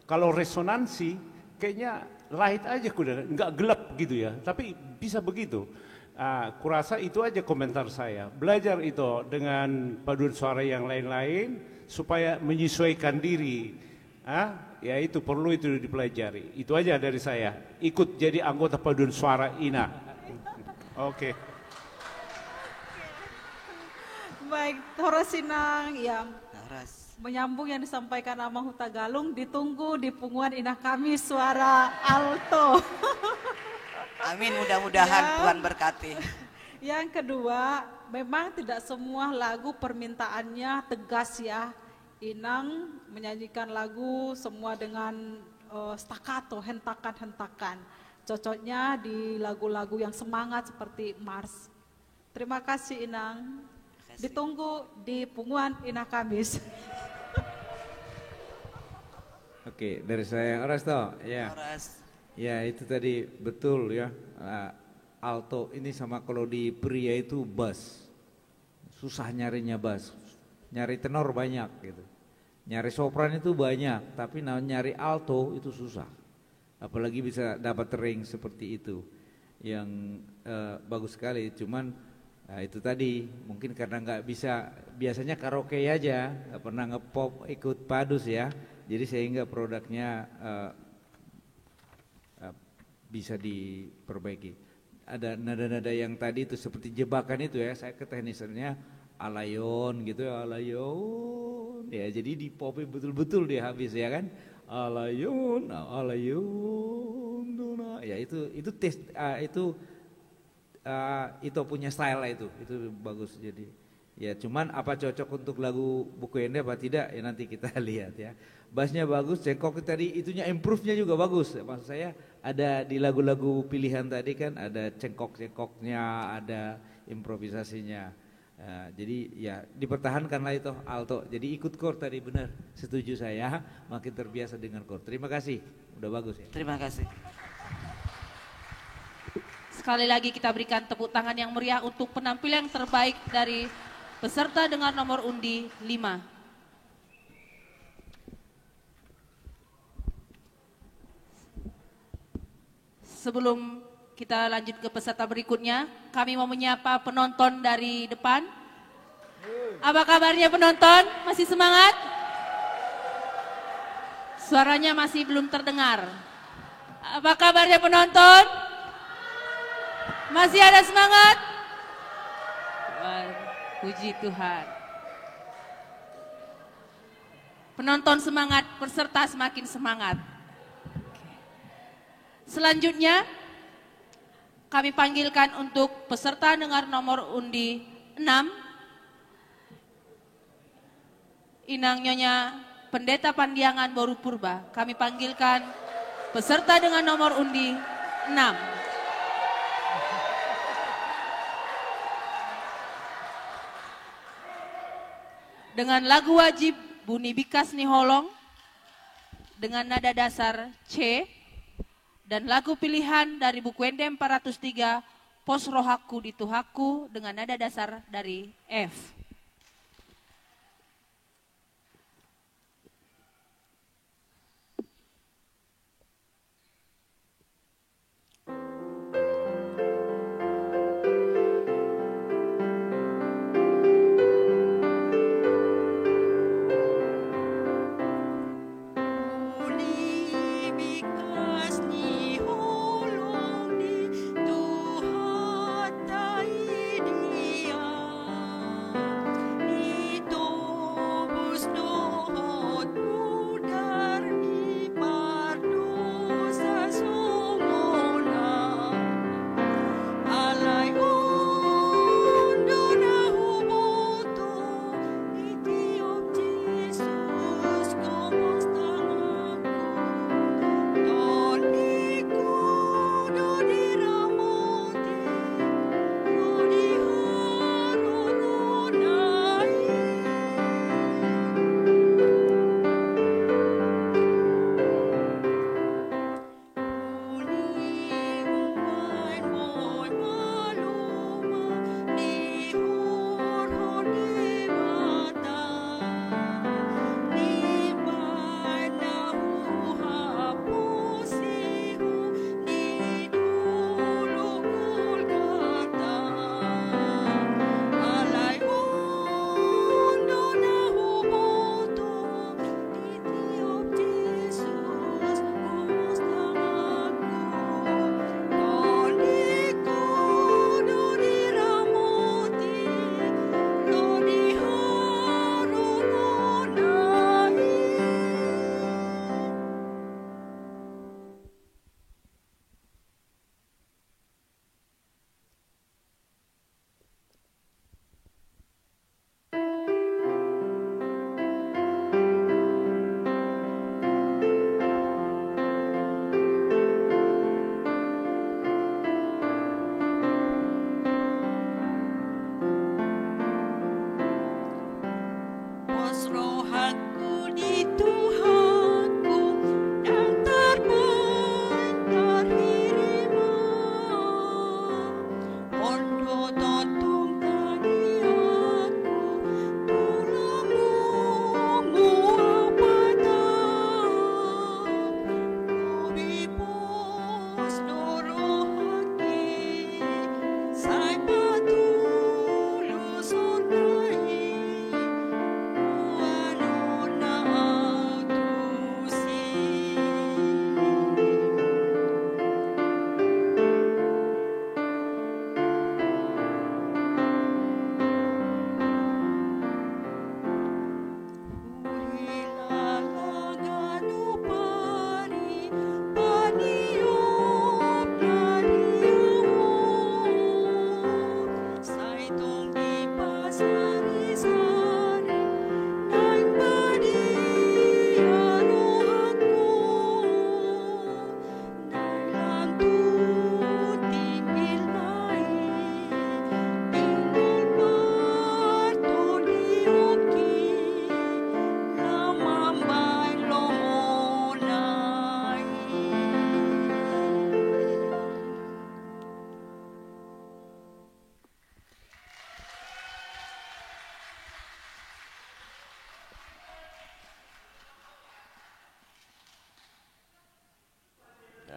Kalau resonansi kayaknya light aja kuda, nggak gelap gitu ya. Tapi bisa begitu. Kurasa itu aja komentar saya. Belajar itu dengan paduan suara yang lain-lain supaya menyesuaikan diri. Ya itu perlu itu dipelajari. Itu aja dari saya. Ikut jadi anggota paduan suara INA. Oke. Baik, Toro Sinang yang menyambung yang disampaikan Ama Huta Galung, ditunggu di punggungan INA kami suara alto. Amin, mudah-mudahan Tuhan berkati. Yang kedua, memang tidak semua lagu permintaannya tegas ya. Inang menyanyikan lagu semua dengan staccato, hentakan-hentakan. Cocoknya di lagu-lagu yang semangat seperti Mars. Terima kasih Inang. Ditunggu di punggungan INA Kamis. Oke, dari saya Orasto, ya. Ya itu tadi betul ya, alto ini sama kalau di pria itu bass, susah nyarinya bass, nyari tenor banyak gitu, nyari sopran itu banyak, tapi nyari alto itu susah, apalagi bisa dapat ring seperti itu, yang bagus sekali. Cuman itu tadi mungkin karena nggak bisa, biasanya karaoke aja, nggak pernah ngepop ikut padus ya, jadi sehingga produknya bisa diperbaiki. Ada nada-nada yang tadi itu seperti jebakan itu ya, saya ke teknisiannya alayon gitu ya, alayon ya, jadi di popnya betul-betul dia habis ya kan, alayon ya, itu tes itu punya style itu bagus. Jadi ya cuman apa cocok untuk lagu buku Ende apa tidak ya nanti kita lihat ya. Bassnya bagus, cengkok tadi itunya improve-nya juga bagus. Maksud saya ada di lagu-lagu pilihan tadi kan ada cengkok-cengkoknya, ada improvisasinya. Jadi ya dipertahankanlah itu alto. Jadi ikut kor tadi benar, setuju saya. Makin terbiasa dengan kor. Terima kasih, udah bagus ya. Terima kasih. Sekali lagi kita berikan tepuk tangan yang meriah untuk penampilan terbaik dari peserta dengan nomor undi 5. Sebelum kita lanjut ke peserta berikutnya, kami mau menyapa penonton dari depan. Apa kabarnya penonton? Masih semangat? Suaranya masih belum terdengar. Apa kabarnya penonton? Masih ada semangat? Wah, puji Tuhan. Penonton semangat, peserta semakin semangat. Selanjutnya, kami panggilkan untuk peserta dengan nomor undi 6, Inang Nyonya Pendeta Pandiangan Boru Purba. Kami panggilkan peserta dengan nomor undi 6. Dengan lagu wajib Buni Bikas Niholong dengan nada dasar C dan lagu pilihan dari buku Endem 403 Pos Rohaku di Tuhaku dengan nada dasar dari F. Tuhan tai dia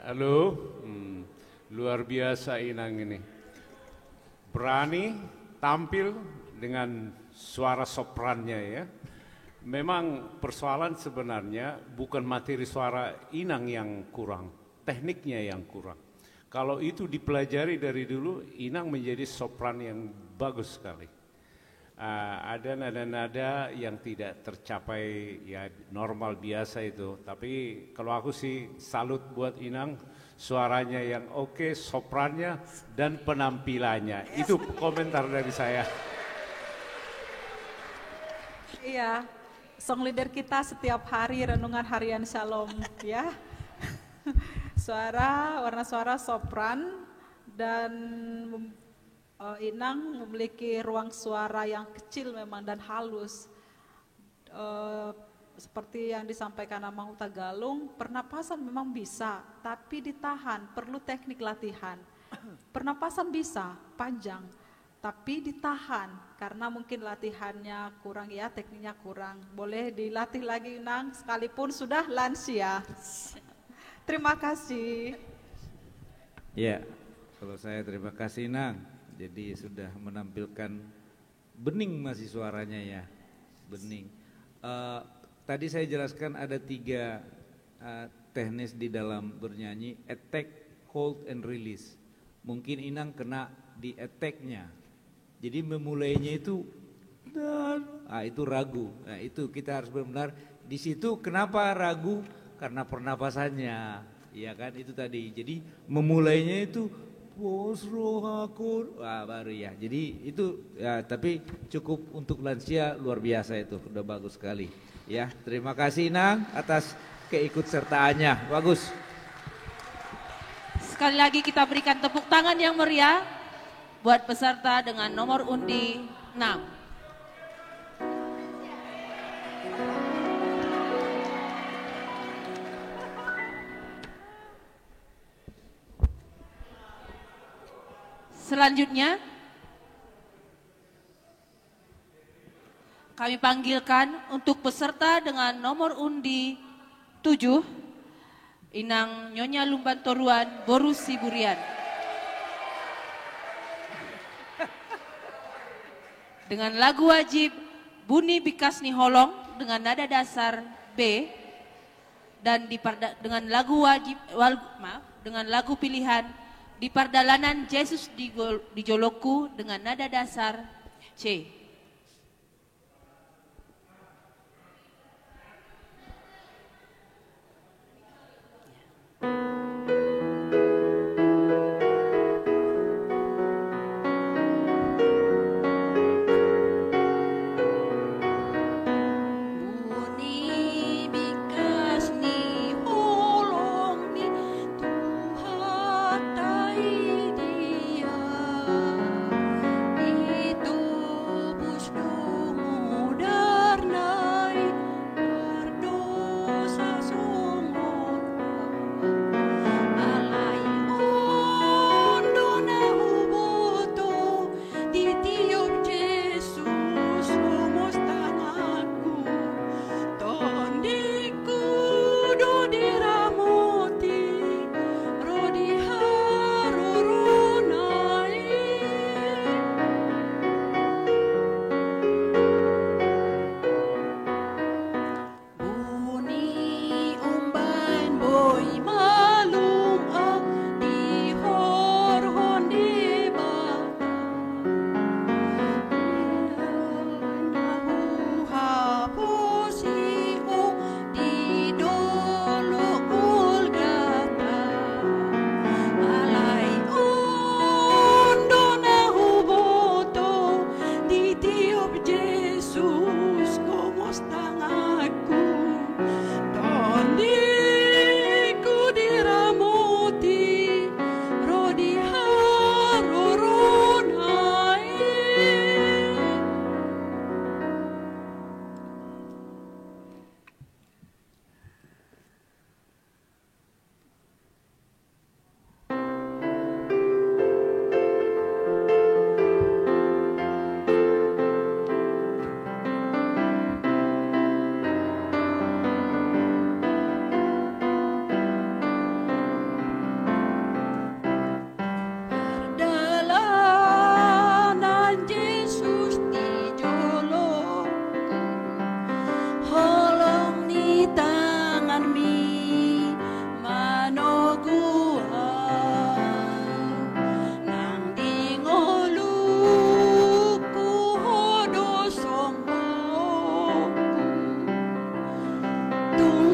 Halo, luar biasa Inang ini. Berani tampil dengan suara soprannya ya. Memang persoalan sebenarnya bukan materi suara Inang yang kurang, tekniknya yang kurang. Kalau itu dipelajari dari dulu, Inang menjadi sopran yang bagus sekali. Ada nada-nada yang tidak tercapai ya normal biasa itu. Tapi kalau aku sih salut buat Inang, suaranya yang oke, soprannya dan penampilannya. Itu komentar dari saya. Iya, song leader kita setiap hari renungan harian Shalom ya. Warna suara sopran dan Inang memiliki ruang suara yang kecil memang dan halus. Seperti yang disampaikan Amang Huta Galung, pernapasan memang bisa, tapi ditahan, perlu teknik latihan. Pernapasan bisa, panjang, tapi ditahan, karena mungkin latihannya kurang ya, tekniknya kurang. Boleh dilatih lagi Inang, sekalipun sudah lansia. Terima kasih. Ya, kalau saya terima kasih Nang. Jadi sudah menampilkan bening masih suaranya ya, bening. Tadi saya jelaskan ada 3 teknis di dalam bernyanyi, attack, hold, and release. Mungkin Inang kena di attack-nya. Jadi memulainya itu itu ragu. Nah, itu kita harus benar-benar di situ. Kenapa ragu? Karena pernapasannya, ya kan itu tadi. Jadi memulainya itu bos rohakur, baru ya. Jadi itu ya, tapi cukup untuk lansia luar biasa itu, udah bagus sekali. Ya, terima kasih Inang atas keikutsertaannya, bagus. Sekali lagi kita berikan tepuk tangan yang meriah buat peserta dengan nomor undi 6. Selanjutnya kami panggilkan untuk peserta dengan nomor undi 7, Inang Nyonya Lumbantoruan Borus Siburian. Dengan lagu wajib Buni Bikasni Holong dengan nada dasar B dan dengan lagu pilihan Di Pardalanan Yesus di Joloku dengan nada dasar C. Itu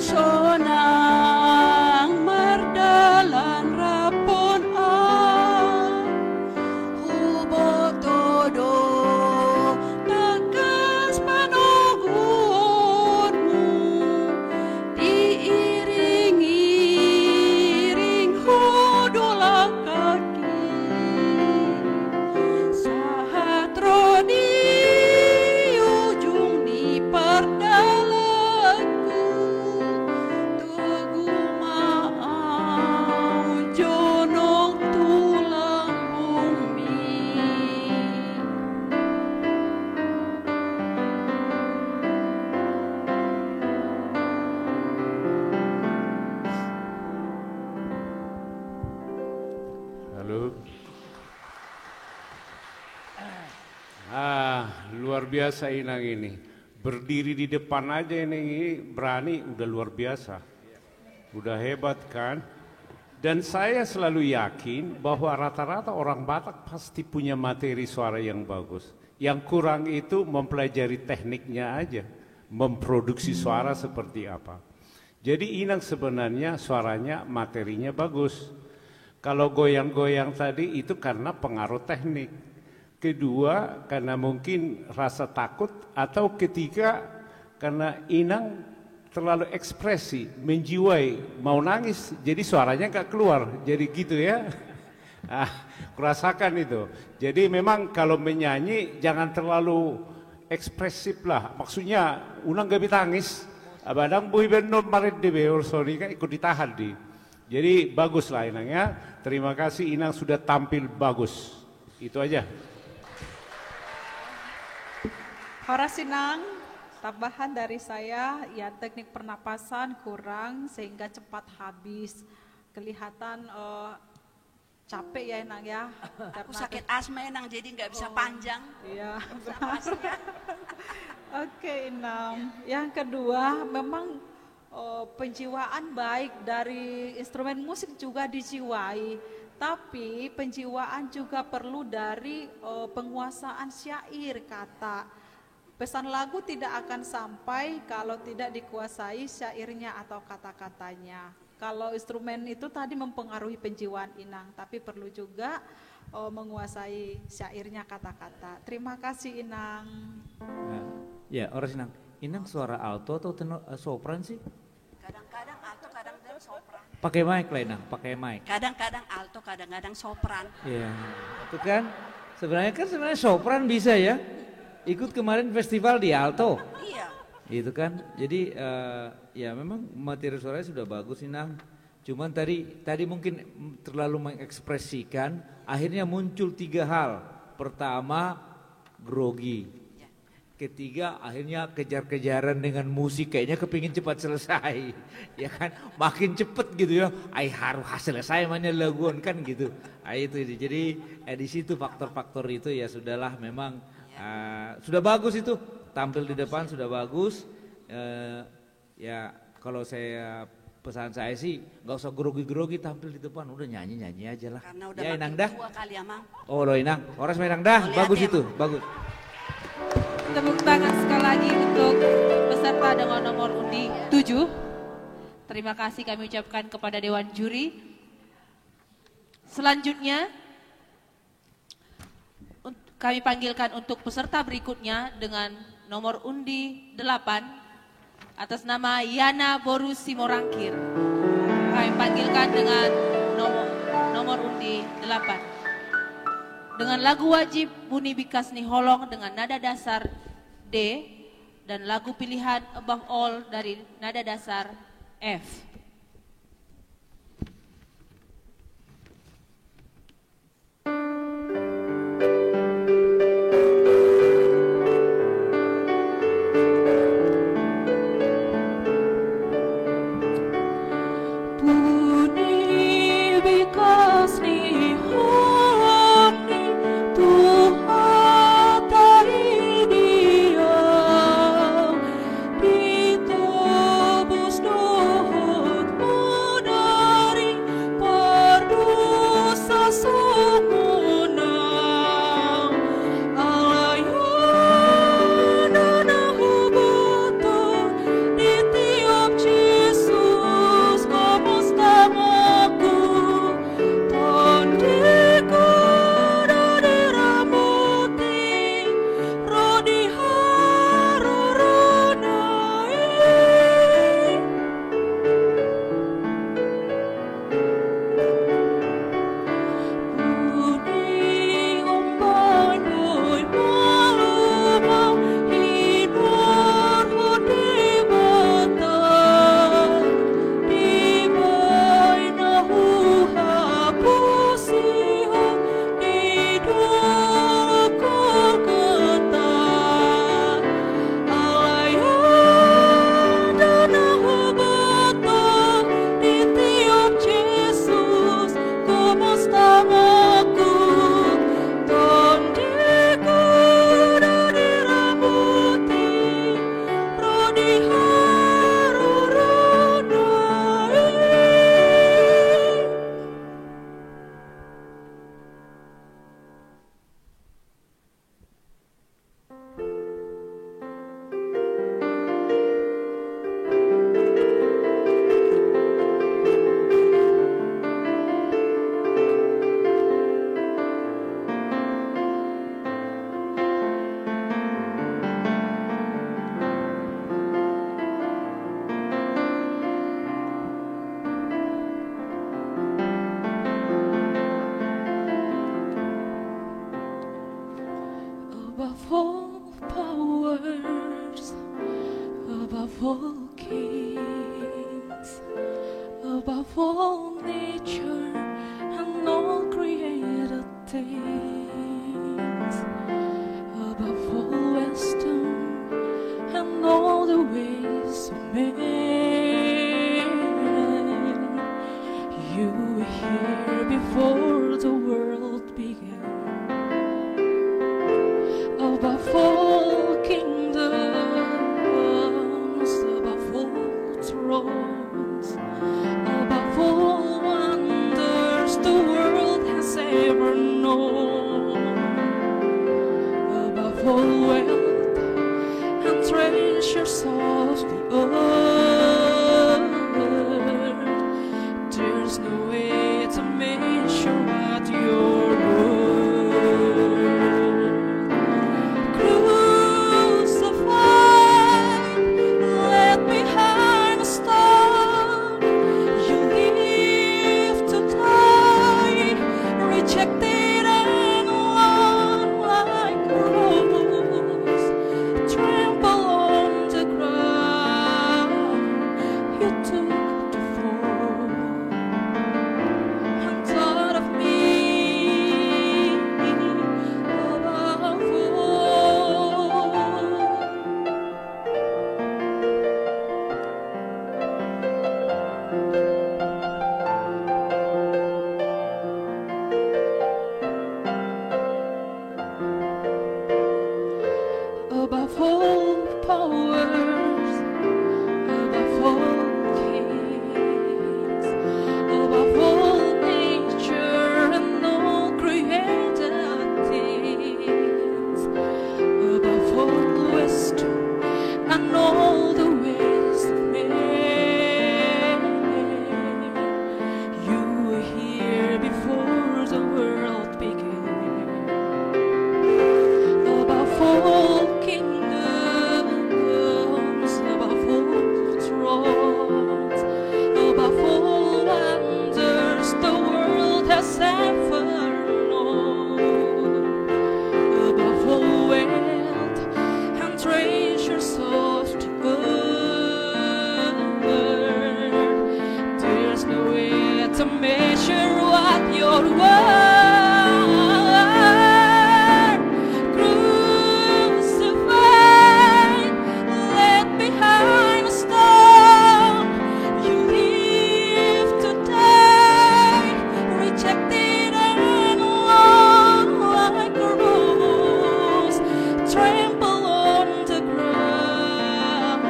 sonang mardalan rapon hubo todo takas panoguonmu diiringi ring hodola kaki sahatro di ujung di perdalaku tugu mau jonong tulang bumi. Halo. Luar biasa Inang ini. Berdiri di depan aja ini berani, udah luar biasa. Udah hebat kan? Dan saya selalu yakin bahwa rata-rata orang Batak pasti punya materi suara yang bagus. Yang kurang itu mempelajari tekniknya aja, memproduksi suara seperti apa. Jadi Inang sebenarnya suaranya, materinya bagus. Kalau goyang-goyang tadi itu karena pengaruh teknik. Kedua, karena mungkin rasa takut, atau ketiga, karena Inang terlalu ekspresi, menjiwai, mau nangis, jadi suaranya gak keluar, jadi gitu ya. Kurasakan itu. Jadi memang kalau menyanyi jangan terlalu ekspresif lah. Maksudnya, unang gak bisa nangis, abadang bui benar marit di sorry kan ikut ditahan di. Jadi bagus lah Inang ya. Terima kasih Inang sudah tampil bagus. Itu aja. Horas Inang, tambahan dari saya, ya teknik pernapasan kurang sehingga cepat habis. Kelihatan capek ya Inang ya. Aku sakit asma Inang, jadi nggak bisa panjang. Iya. Napasnya. Oke Inang. Yang kedua, memang penjiwaan baik dari instrumen musik juga dijiwai. Tapi penjiwaan juga perlu dari penguasaan syair kata. Pesan lagu tidak akan sampai kalau tidak dikuasai syairnya atau kata-katanya. Kalau instrumen itu tadi mempengaruhi penjiwaan Inang, tapi perlu juga menguasai syairnya kata-kata. Terima kasih Inang. Ya, orang Inang. Inang suara alto atau tenor, sopran sih? Kadang-kadang alto, kadang-kadang sopran. Pakai mic lah Inang, pakai mic. Kadang-kadang alto, kadang-kadang sopran. Iya, itu kan sebenarnya sopran bisa ya. Ikut kemarin festival di alto. Iya. Itu kan. Jadi ya memang materi suaranya sudah bagus Inang. Cuman tadi mungkin terlalu mengekspresikan, akhirnya muncul 3 hal. Pertama, grogi. Ketiga, akhirnya kejar-kejaran dengan musik, kayaknya kepingin cepat selesai. Ya kan, makin cepet gitu ya. Harus selesai mana laguan kan gitu. Itu jadi di situ faktor-faktor itu ya sudahlah memang sudah bagus itu. Tampil di depan sudah bagus. Ya kalau saya pesan saya sih nggak usah grogi-grogi, tampil di depan, udah nyanyi aja lah. Karena udah ya makin Inang dah. tua kali ya Mang. Oh lo Inang, orang Inang dah, Lihat bagus ya, itu, Mang. bagus. Tepuk tangan sekali lagi untuk peserta dengan nomor undi 7. Terima kasih kami ucapkan kepada Dewan Juri. Selanjutnya kami panggilkan untuk peserta berikutnya dengan nomor undi 8 atas nama Yana Boru Simorangkir. Kami panggilkan dengan nomor undi 8. Dengan lagu wajib Buni Bikas Niholong dengan nada dasar D dan lagu pilihan Above All dari nada dasar F. Buni Bikas Niholong ni Tuhan tari dia ditebus dosa all kings, above all nature and all created things, above all wisdom and all the ways of man. You were here before the world began, above all kingdoms, above all thrones, above all wonders the world has ever known, above all wealth and treasures of the earth. There's no way to measure what you're worth. Crucified, left behind a stone, you live to die, rejected and alone like a rose, trample on the ground. You took the fall and thought of me above all. Above all powers, above all kings, above all nature and all created things, above all wisdom and all the ways of man. You were here before the world began, above all kingdoms, above all thrones, above all wonders the world has ever known, above all wealth and treasures of the earth. There's no way to measure what you're worth. Crucified, left behind a stone, you live to die, rejected and alone like a rose, trample on the ground.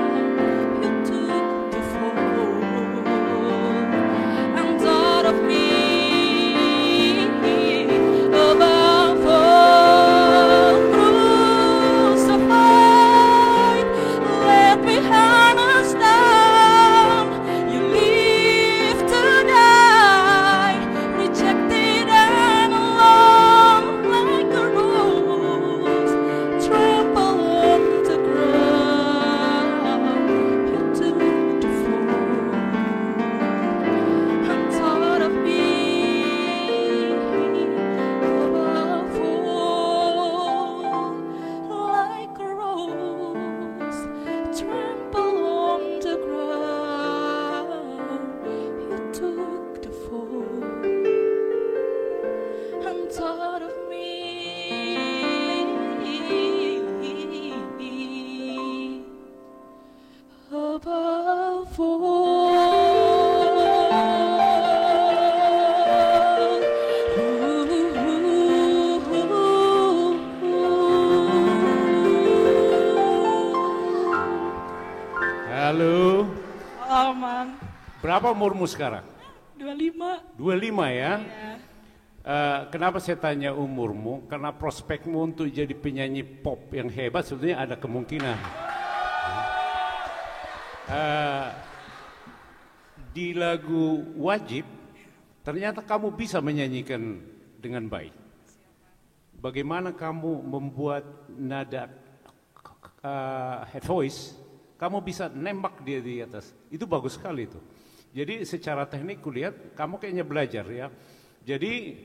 You took the fall and thought of me above all. Crucified, left behind a stone, you live to die, rejected and alone like a rose, trample on the ground. You took the fall and thought of me above all, like a rose, trample on the ground. You took the fall and thought of me above Halo, Aman. berapa umurmu sekarang? 25. 25 ya? Ya. Kenapa saya tanya umurmu? Karena prospekmu untuk jadi penyanyi pop yang hebat sebetulnya ada kemungkinan. Di lagu Wajib, ternyata kamu bisa menyanyikan dengan baik. Bagaimana kamu membuat nada head voice, kamu bisa nembak dia di atas. Itu bagus sekali itu. Jadi secara teknik kulihat kamu kayaknya belajar ya. Jadi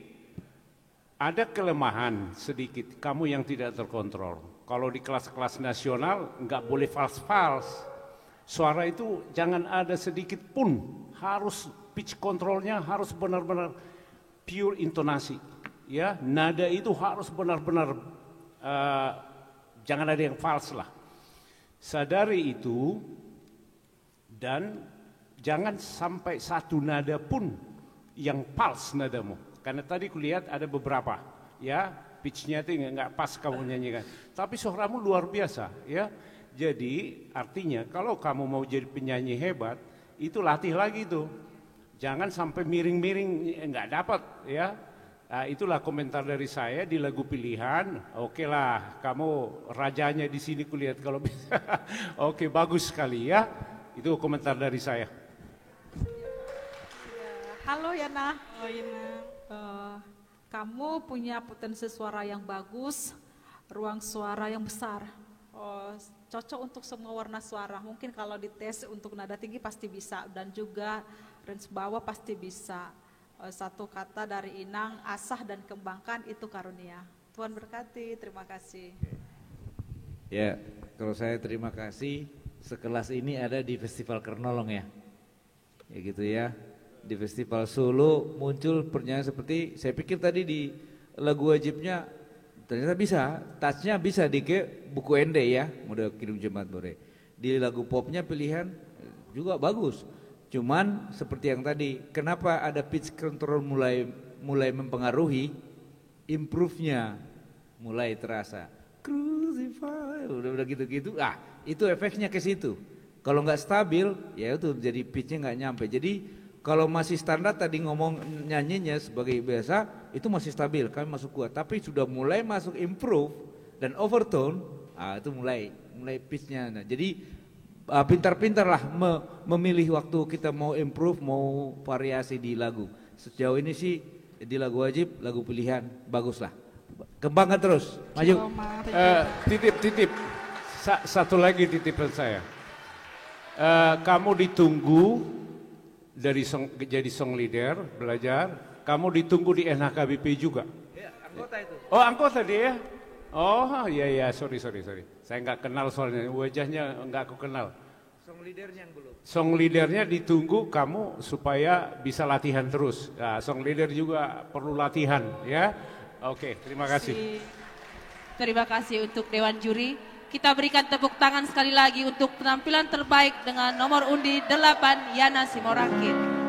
ada kelemahan sedikit kamu yang tidak terkontrol. Kalau di kelas-kelas nasional nggak boleh fals-fals. Suara itu jangan ada sedikit pun, harus pitch controlnya harus benar-benar pure intonasi. Ya, nada itu harus benar-benar jangan ada yang false lah. Sadari itu dan jangan sampai satu nada pun yang false nadamu. Karena tadi kulihat ada beberapa, ya pitchnya itu nggak pas kamu nyanyikan. Tapi suaramu luar biasa, ya. Jadi artinya kalau kamu mau jadi penyanyi hebat, itu latih lagi tuh. Jangan sampai miring-miring nggak dapat, ya. Nah, itulah komentar dari saya di lagu pilihan. Oke lah, kamu rajanya di sini kulihat kalau bisa. Oke, bagus sekali ya. Itu komentar dari saya. Halo Yana. Oh Yana. Kamu punya potensi suara yang bagus, ruang suara yang besar. Cocok untuk semua warna suara. Mungkin kalau dites untuk nada tinggi pasti bisa, dan juga range bawah pasti bisa. Satu kata dari Inang, asah dan kembangkan itu karunia. Tuhan berkati, terima kasih. Ya, kalau saya terima kasih, sekelas ini ada di Festival Kernolong ya. Ya gitu ya. Di Festival Solo muncul pernyanyi seperti, saya pikir tadi di lagu wajibnya ternyata bisa, touchnya bisa di buku ende ya, model Kirim Jemaat Bore. Di lagu popnya pilihan juga bagus. Cuman seperti yang tadi, kenapa ada pitch control mulai mempengaruhi, improve-nya mulai terasa. Crucify, udah gitu-gitu. Itu efeknya ke situ. Kalau nggak stabil, ya itu jadi pitch-nya nggak nyampe. Jadi kalau masih standar tadi ngomong nyanyinya sebagai biasa, itu masih stabil, kami masuk kuat. Tapi sudah mulai masuk improve dan overtone, itu mulai pitch-nya. Nah, jadi pintar-pintarlah memilih waktu kita mau improve, mau variasi di lagu. Sejauh ini sih di lagu wajib, lagu pilihan, baguslah. Kembangkan terus, maju. Titip. Satu lagi titipan saya. Kamu ditunggu jadi song leader, belajar. Kamu ditunggu di NHKBP juga. Ya, anggota itu. Oh, anggota dia. Oh, iya, sorry. Saya nggak kenal soalnya, wajahnya nggak aku kenal. Song leadernya yang belum. Song leadernya ditunggu kamu supaya bisa latihan terus. Nah, song leader juga perlu latihan, ya. Oke, terima kasih. Terima kasih untuk Dewan Juri. Kita berikan tepuk tangan sekali lagi untuk penampilan terbaik dengan nomor undi 8, Yana Simorakit.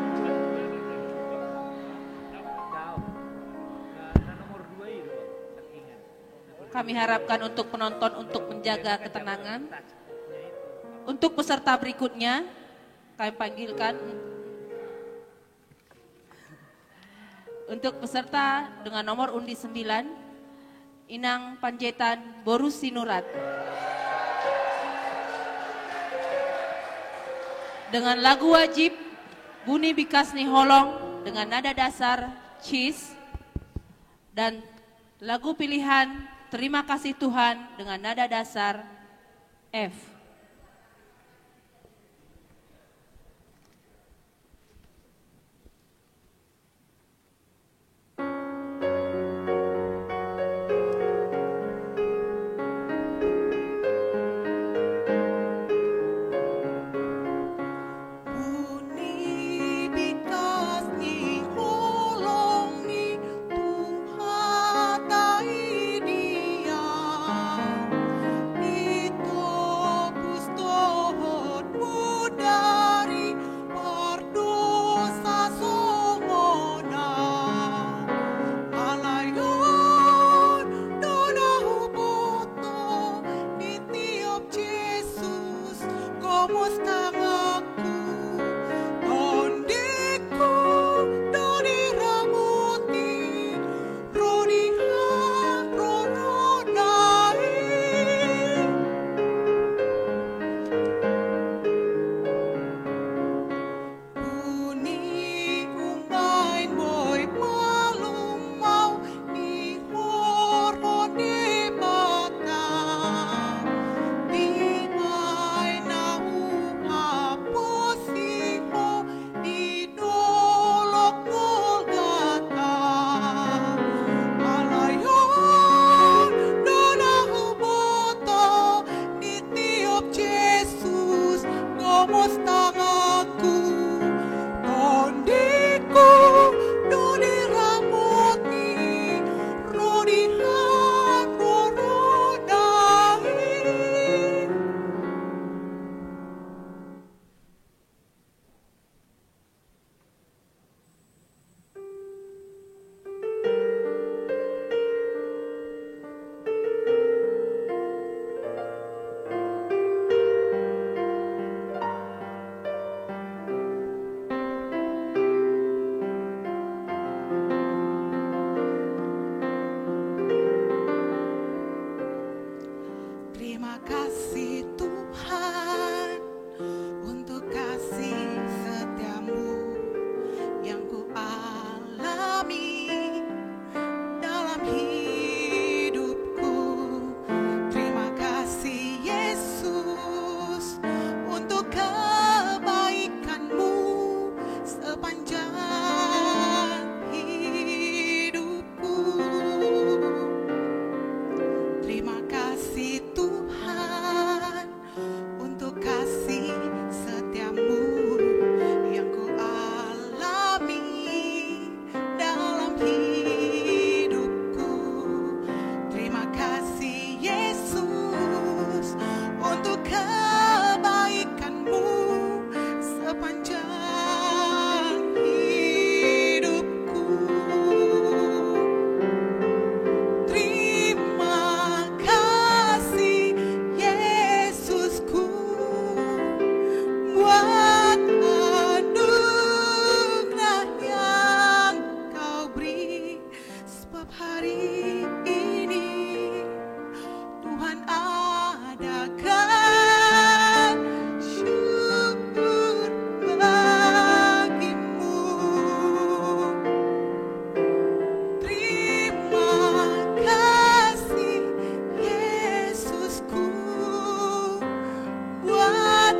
Kami harapkan untuk penonton untuk menjaga ketenangan. Untuk peserta berikutnya, kami panggilkan. Untuk peserta dengan nomor undi 9, Inang Panjaitan Borusinurat. Dengan lagu wajib Buni Bikasni Holong dengan nada dasar Cheese, dan lagu pilihan Terima Kasih Tuhan dengan nada dasar F. tanganku, kondiku, doni ramoti, rodi hak rorodai. Terima kasih Tuhan untuk kasih setiamu yang ku alami dalam hidupku. Terima kasih Yesus untuk kebaikanmu sepanjang hidupku. Terima kasih Tuhan untuk kasih setiamu yang ku alami dalam hidupku. Terima kasih Yesus untuk kebaikanmu sepanjang hidupku. Terima kasih Yesusku buat anugerah yang kau beri, sebab hari ini Tuhan adakan syukur bagimu. Terima kasih Yesusku buat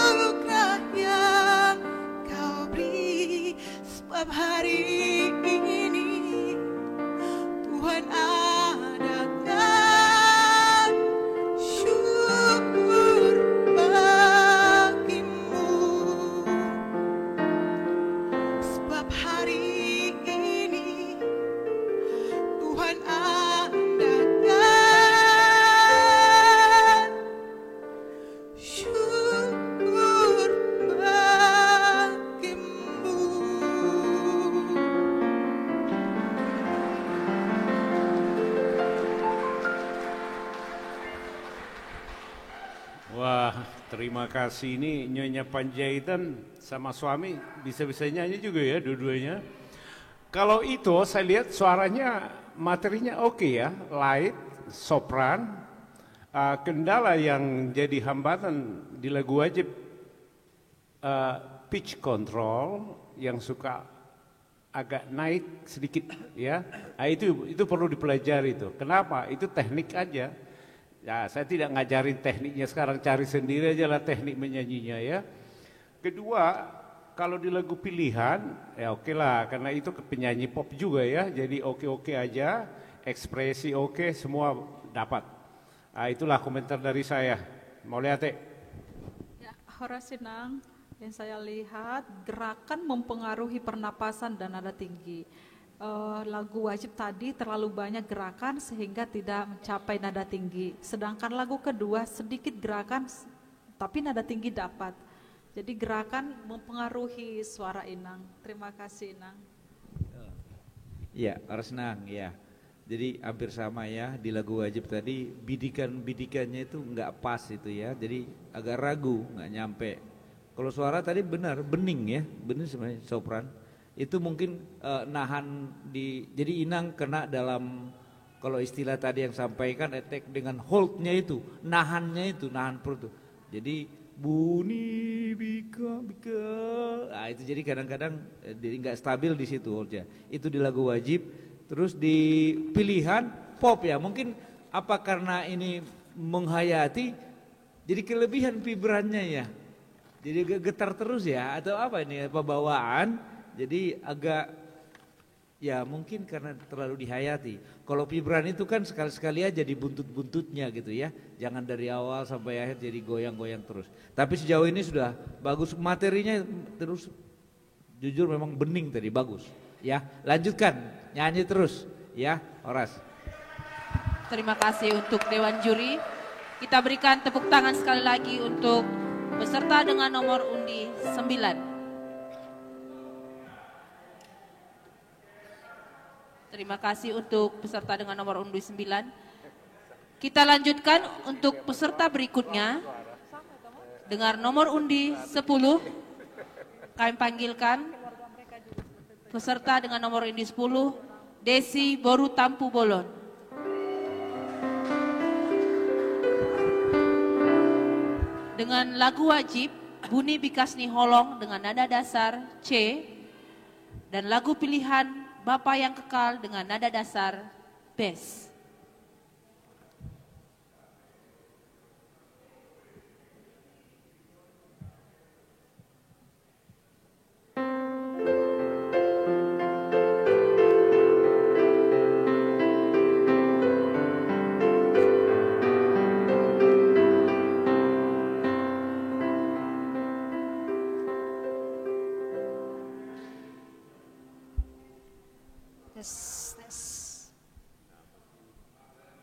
anugerah yang kau beri, sebab hari ini Tuhan adakan syukur bagimu. Sebab hari ini Tuhan adakan syukur bagimu. Wah, terima kasih. Ini Nyonya Panjaitan sama suami bisa-bisa nyanyi juga ya dua-duanya. Kalau itu saya lihat suaranya materinya oke ya, light, sopran. Kendala yang jadi hambatan di lagu wajib pitch control yang suka agak naik sedikit ya. Nah, itu perlu dipelajari itu. Kenapa? Itu teknik aja. Ya, saya tidak ngajarin tekniknya sekarang, cari sendiri aja lah teknik menyanyinya ya. Kedua, kalau di lagu pilihan, ya oke lah, karena itu penyanyi pop juga ya, jadi oke-oke aja, ekspresi oke, semua dapat. Nah, itulah komentar dari saya. Mau lihat Ya, Horasinang, yang saya lihat gerakan mempengaruhi pernapasan dan nada tinggi. Lagu wajib tadi terlalu banyak gerakan sehingga tidak mencapai nada tinggi. Sedangkan lagu kedua sedikit gerakan tapi nada tinggi dapat. Jadi gerakan mempengaruhi suara Inang. Terima kasih Inang. Ya, Arsnang ya. Jadi hampir sama ya di lagu wajib tadi bidikannya itu nggak pas itu ya. Jadi agak ragu, nggak nyampe. Kalau suara tadi benar, bening ya, benar sebenarnya sopran. Itu mungkin nahan jadi Inang kena dalam, kalau istilah tadi yang sampaikan attack dengan holdnya itu, nahan perut tuh. Jadi bunyi bika, nah itu jadi kadang-kadang jadi nggak stabil di situ holdnya. Itu di lagu wajib. Terus di pilihan pop ya, mungkin apa karena ini menghayati, jadi kelebihan vibrannya ya. Jadi getar terus ya, atau apa ini, apa bawaan. Jadi agak ya mungkin karena terlalu dihayati. Kalau Fibran itu kan sekali-sekali aja di buntut-buntutnya gitu ya. Jangan dari awal sampai akhir jadi goyang-goyang terus. Tapi sejauh ini sudah bagus, materinya terus jujur memang bening tadi, bagus. Ya, lanjutkan, nyanyi terus ya, Horas. Terima kasih untuk Dewan Juri. Kita berikan tepuk tangan sekali lagi untuk peserta dengan nomor undi 9. Terima kasih untuk peserta dengan nomor undi 9. Kita lanjutkan untuk peserta berikutnya dengan nomor undi 10. Kami panggilkan peserta dengan nomor undi 10, Desi Boru Tampu Bolon. Dengan lagu wajib Buni Bikasni Holong dengan nada dasar C, dan lagu pilihan Bapa yang Kekal dengan nada dasar Bes.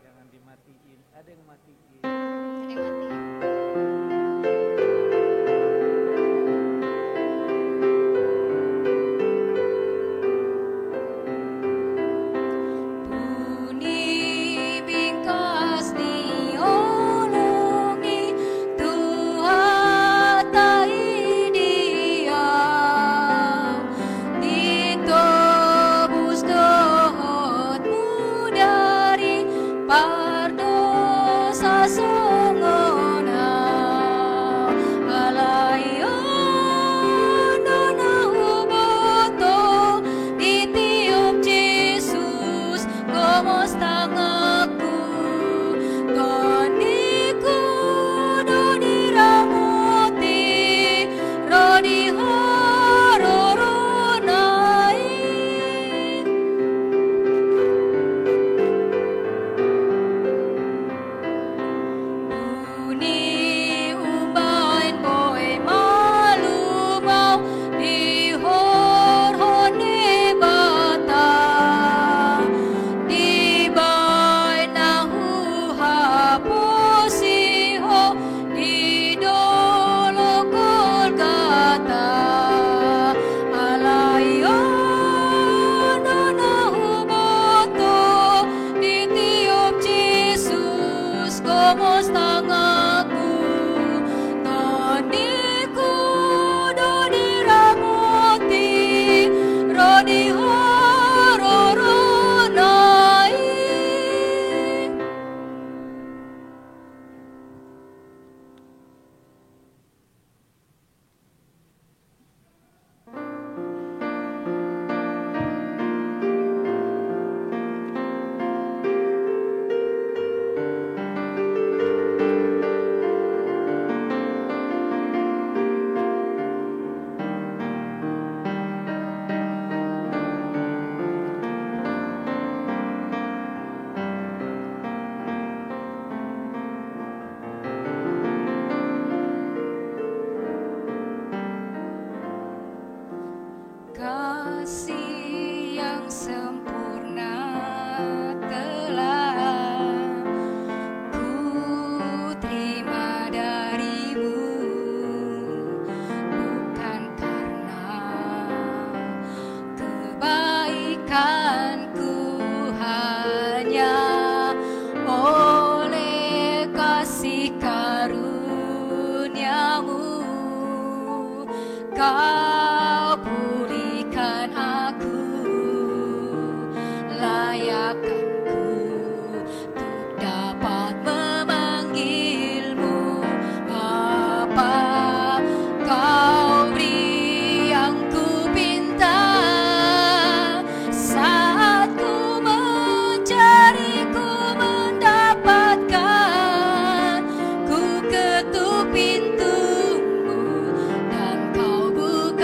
Jangan dimatiin, ada yang matiin. Buni Bikasni Holongi Tuhan tai dia ditebus dohotmu dari pardosa songona alayon dona huboto ditiup Yesus gomos tangaku doniku doni ramoti rodi hororonai Buni umbain boy malu mau dihorhone bata dibain nahu haposiho didolo Golgata alayon donahu boto ditiup Yesus gomos tangaku toniku doni ramoti rodi hororonai kasih yang sempurna telah ku terima darimu bukan karena kebaikanku, hanya oleh kasih karuniamu Kau pulihkan aku, layakkanku untuk dapat memanggilmu Bapa. Kau beri yang ku pinta saat ku mencari, ku mendapatkan. Ku ketuk pintumu dan kau buka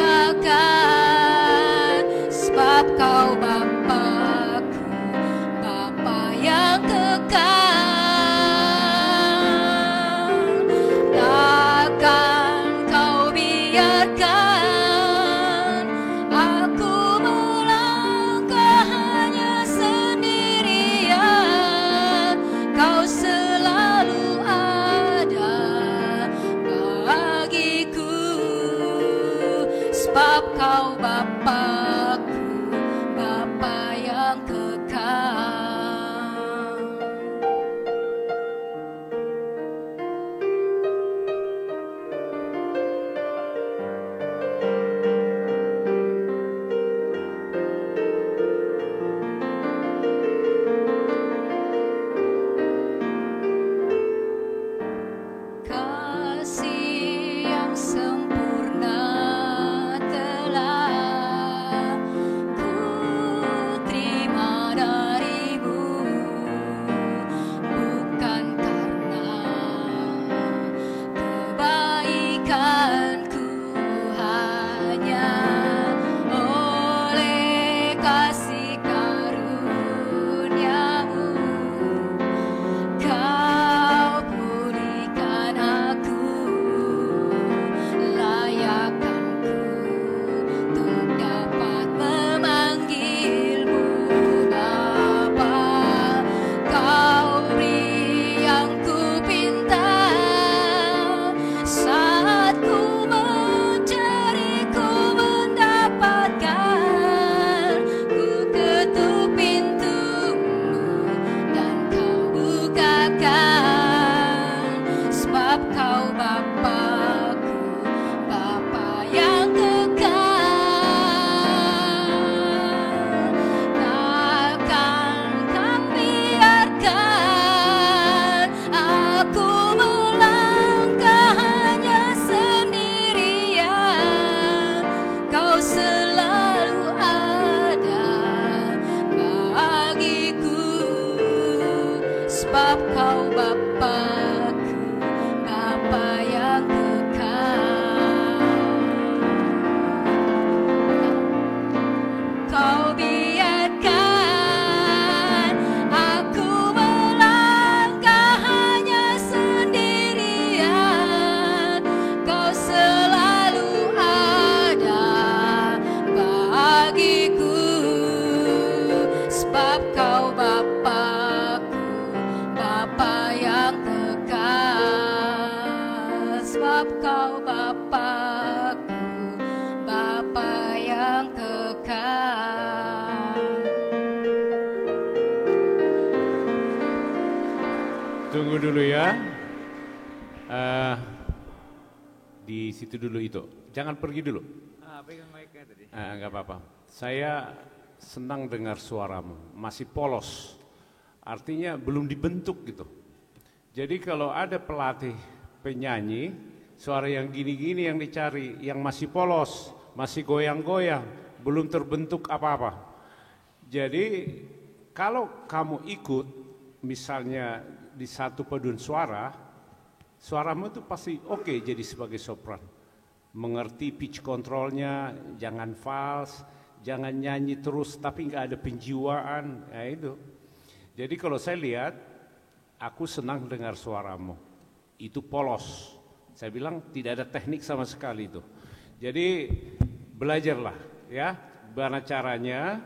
Kau Bapa-Ku, Bapa yang kekal. Kasih yang sempurna telah ku terima darimu, bukan karena kebaikanku, hanya oleh kasih karuniamu Kau pulihkan aku, layakkanku untuk dapat memanggilmu Bapa. Kau beri yang ku pinta, saat ku mencari ku mendapatkan. Ku ketuk pintumu dan kau bukakan, sebab kau Bapa-Ku, Bapa yang kekal. Takkan kau biarkan aku melangkah hanya sendirian. Kau selalu ada bagiku, sebab kau Bapa-Ku, Bapa yang kekal. Kau biarkan aku melangkah hanya sendirian. Kau selalu ada bagiku, sebab kau Bapa-Ku, Bapa yang kekal. Sebab kau Bapa-Ku, Bapa yang kekal. Tunggu dulu ya. Di situ dulu itu. Jangan pergi dulu. Pegang mic-nya tadi. Enggak apa-apa. Saya senang dengar suaramu. Masih polos. Artinya belum dibentuk gitu. Jadi kalau ada pelatih penyanyi, suara yang gini-gini yang dicari, yang masih polos, masih goyang-goyang, belum terbentuk apa-apa. Jadi kalau kamu ikut misalnya di satu paduan suara, suaramu itu pasti oke jadi sebagai sopran. Mengerti pitch controlnya, jangan false, jangan nyanyi terus tapi nggak ada penjiwaan, ya itu. Jadi kalau saya lihat, aku senang dengar suaramu. Itu polos. Saya bilang tidak ada teknik sama sekali itu. Jadi belajarlah ya, bagaimana caranya.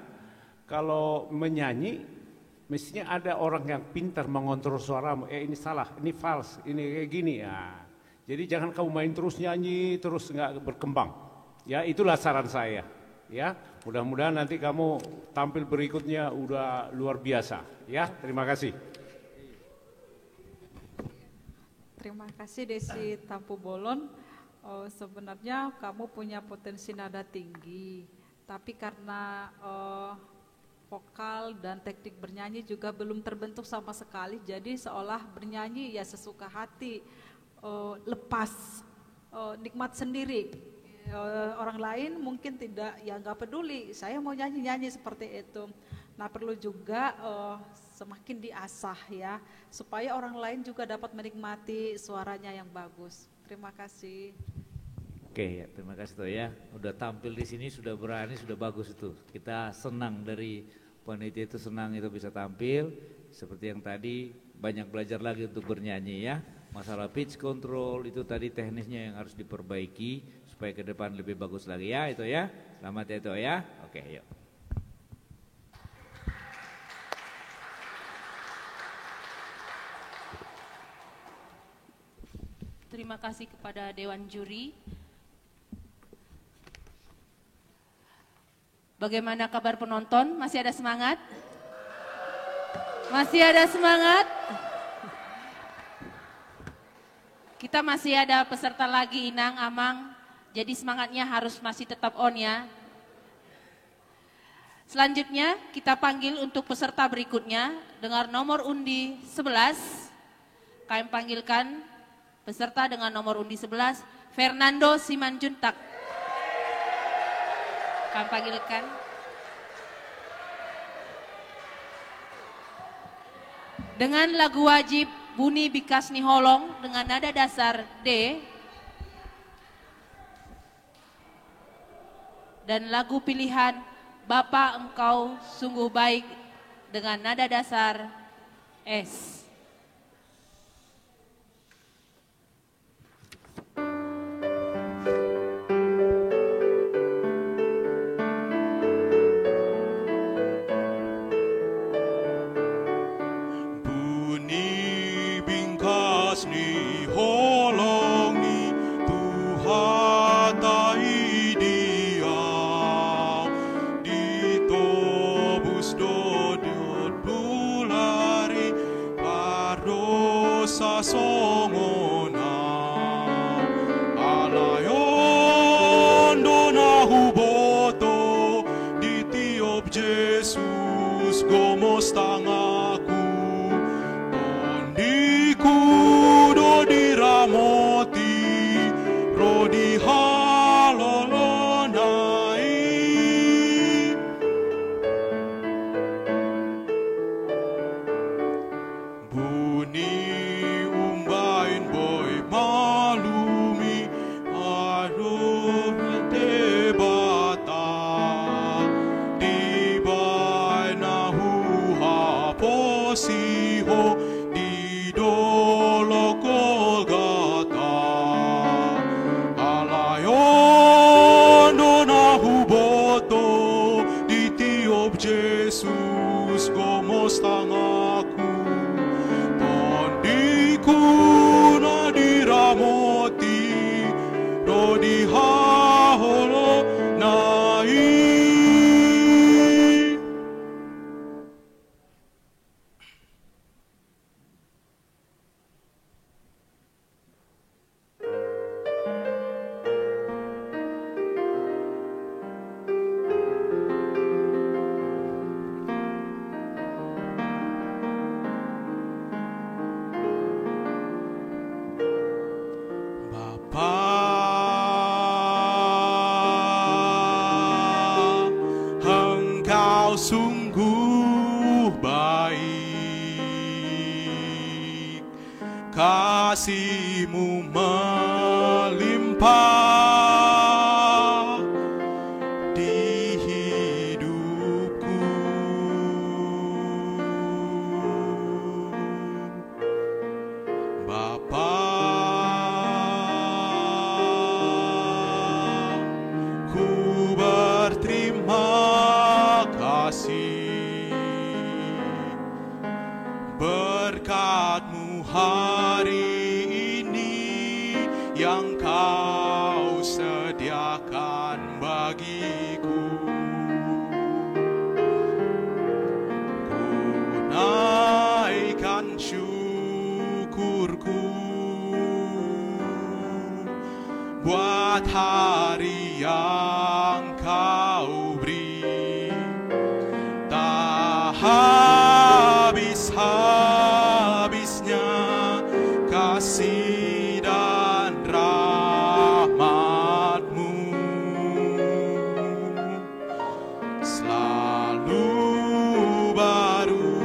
Kalau menyanyi, mestinya ada orang yang pintar mengontrol suaramu. Ini salah, ini false, ini kayak gini ya. Jadi jangan kamu main terus nyanyi, terus nggak berkembang. Ya itulah saran saya. Ya, mudah-mudahan nanti kamu tampil berikutnya udah luar biasa. Ya, terima kasih. Terima kasih Desi Tampu Bolon. Sebenarnya kamu punya potensi nada tinggi, tapi karena vokal dan teknik bernyanyi juga belum terbentuk sama sekali, jadi seolah bernyanyi ya sesuka hati, lepas, nikmat sendiri. Orang lain mungkin tidak, ya nggak peduli, saya mau nyanyi-nyanyi seperti itu. Nah perlu juga semakin diasah ya, supaya orang lain juga dapat menikmati suaranya yang bagus. Terima kasih. Oke, ya, terima kasih toh ya. Udah tampil di sini sudah berani, sudah bagus itu. Kita senang dari panitia itu, senang itu bisa tampil. Seperti yang tadi banyak belajar lagi untuk bernyanyi ya. Masalah pitch control itu tadi teknisnya yang harus diperbaiki supaya ke depan lebih bagus lagi ya itu ya. Selamat ya itu ya. Oke, yuk. Terima kasih kepada Dewan Juri. Bagaimana kabar penonton? Masih ada semangat? Masih ada semangat? Kita masih ada peserta lagi, Inang, Amang. Jadi semangatnya harus masih tetap on ya. Selanjutnya kita panggil untuk peserta berikutnya dengan nomor undi 11. Kami panggilkan peserta dengan nomor undi 11, Fernando Simanjuntak. Kami panggilkan. Dengan lagu wajib Buni Bikas Niholong dengan nada dasar D. Dan lagu pilihan Bapa Engkau Sungguh Baik dengan nada dasar S. Ni holong ni tuhatai dia ditobus dodiot bulari pardosa songona alayon dona huboto ditiop Jesus gomos tangaku kudo diramoti rodi halolonai buni umbain boy malumi aduh debata di bai nahu haposiho dolo Golgata alayon dona huboto ditiop Jesus gomos tangaku tondiku na diramoti rodi haholo nai. Engkau sungguh baik, kasih-Mu melimpah di hidupku. Bapa, ku berterima kasih berkat-Mu hari ini yang Kau sediakan bagiku. Ku naikkan syukurku buat hari yang Kau beri. Tak habis-habisnya kasih dan rahmat-Mu, selalu baru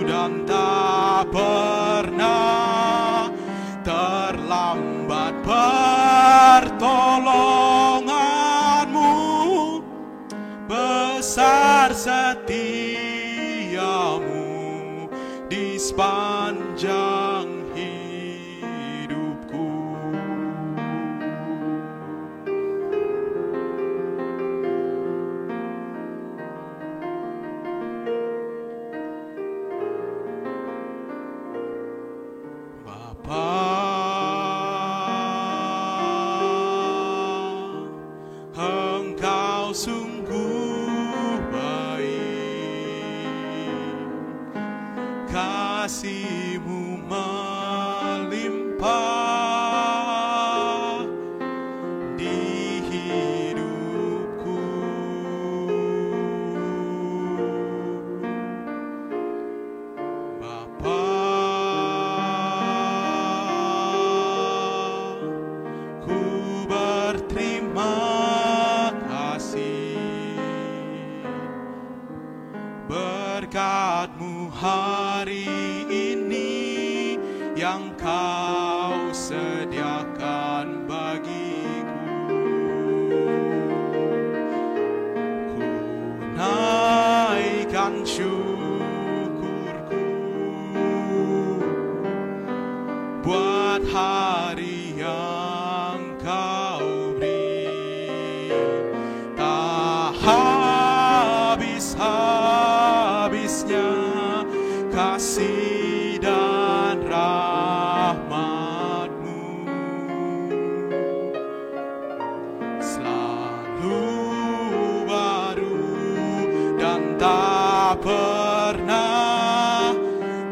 dan tak pernah terlambat pertolongan-Mu, besar setia-Mu di sepanjang hidupku. Bapa, Engkau sungguh kasih-Mu melimpah di hidupku. Bapa, ku berterima kasih berkat-Mu hari ini yang Kau sediakan bagiku. Ku naikkan syukurku buat hari yang Kau beri. Tak habis-habisnya kasih dan rahmat-Mu, selalu baru dan tak pernah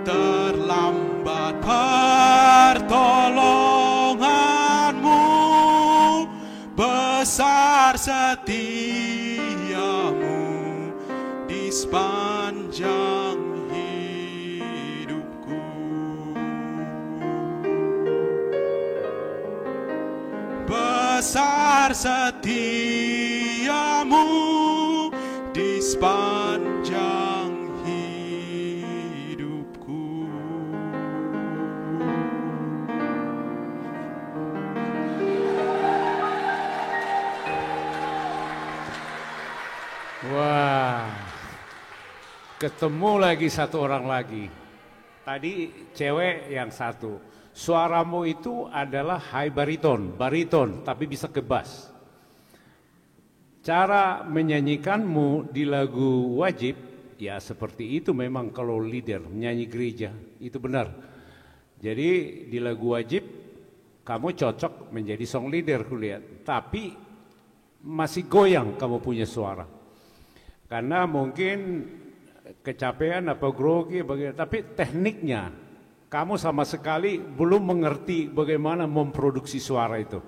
terlambat pertolongan-Mu, besar setia-Mu di sepanjang hidupku. Besar setia-Mu di sepanjang hidupku. Wah, ketemu lagi satu orang lagi. Tadi cewek yang satu. Suaramu itu adalah high bariton, tapi bisa ke bass. Cara menyanyikanmu di lagu wajib, ya seperti itu memang kalau leader, menyanyi gereja, itu benar. Jadi di lagu wajib, kamu cocok menjadi song leader kulihat. Tapi masih goyang kamu punya suara. Karena mungkin kecapean apa grogi, tapi tekniknya kamu sama sekali belum mengerti bagaimana memproduksi suara itu.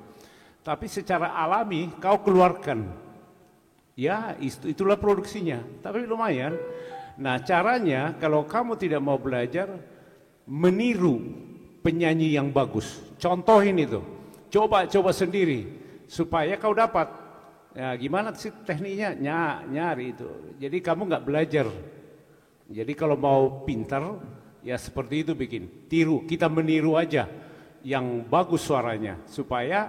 Tapi secara alami kau keluarkan. Ya, itulah produksinya. Tapi lumayan. Nah, caranya kalau kamu tidak mau belajar meniru penyanyi yang bagus. Contohin itu. Coba sendiri supaya kau dapat. Ya, gimana sih tekniknya? Nyari itu. Jadi kamu nggak belajar. Jadi kalau mau pintar, ya seperti itu bikin. Tiru, kita meniru aja yang bagus suaranya. Supaya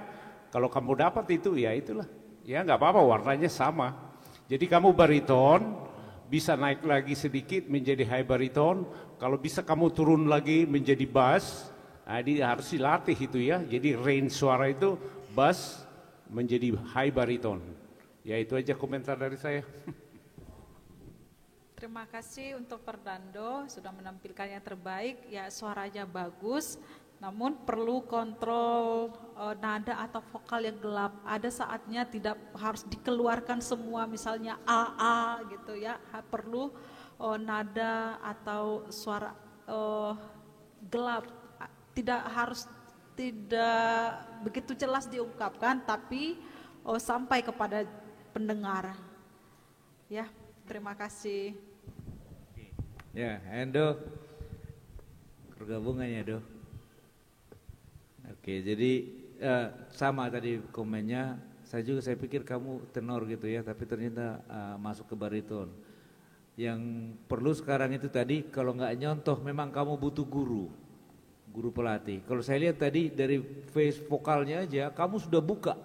kalau kamu dapat itu, ya itulah. Ya nggak apa-apa, warnanya sama. Jadi kamu bariton, bisa naik lagi sedikit menjadi high bariton. Kalau bisa kamu turun lagi menjadi bass, harus dilatih itu ya. Jadi range suara itu bass menjadi high bariton. Ya itu aja komentar dari saya. Terima kasih untuk Fernando sudah menampilkan yang terbaik. Ya suaranya bagus, namun perlu kontrol nada atau vokal yang gelap. Ada saatnya tidak harus dikeluarkan semua, misalnya A gitu ya. Perlu nada atau suara gelap. Tidak begitu jelas diungkapkan, tapi sampai kepada pendengar. Ya, terima kasih. Ya, Endo, pergabungannya Do. Oke, jadi sama tadi komennya. Saya pikir kamu tenor gitu ya, tapi ternyata masuk ke bariton. Yang perlu sekarang itu tadi, kalau nggak nyontoh, memang kamu butuh guru pelatih. Kalau saya lihat tadi dari face vokalnya aja, kamu sudah buka.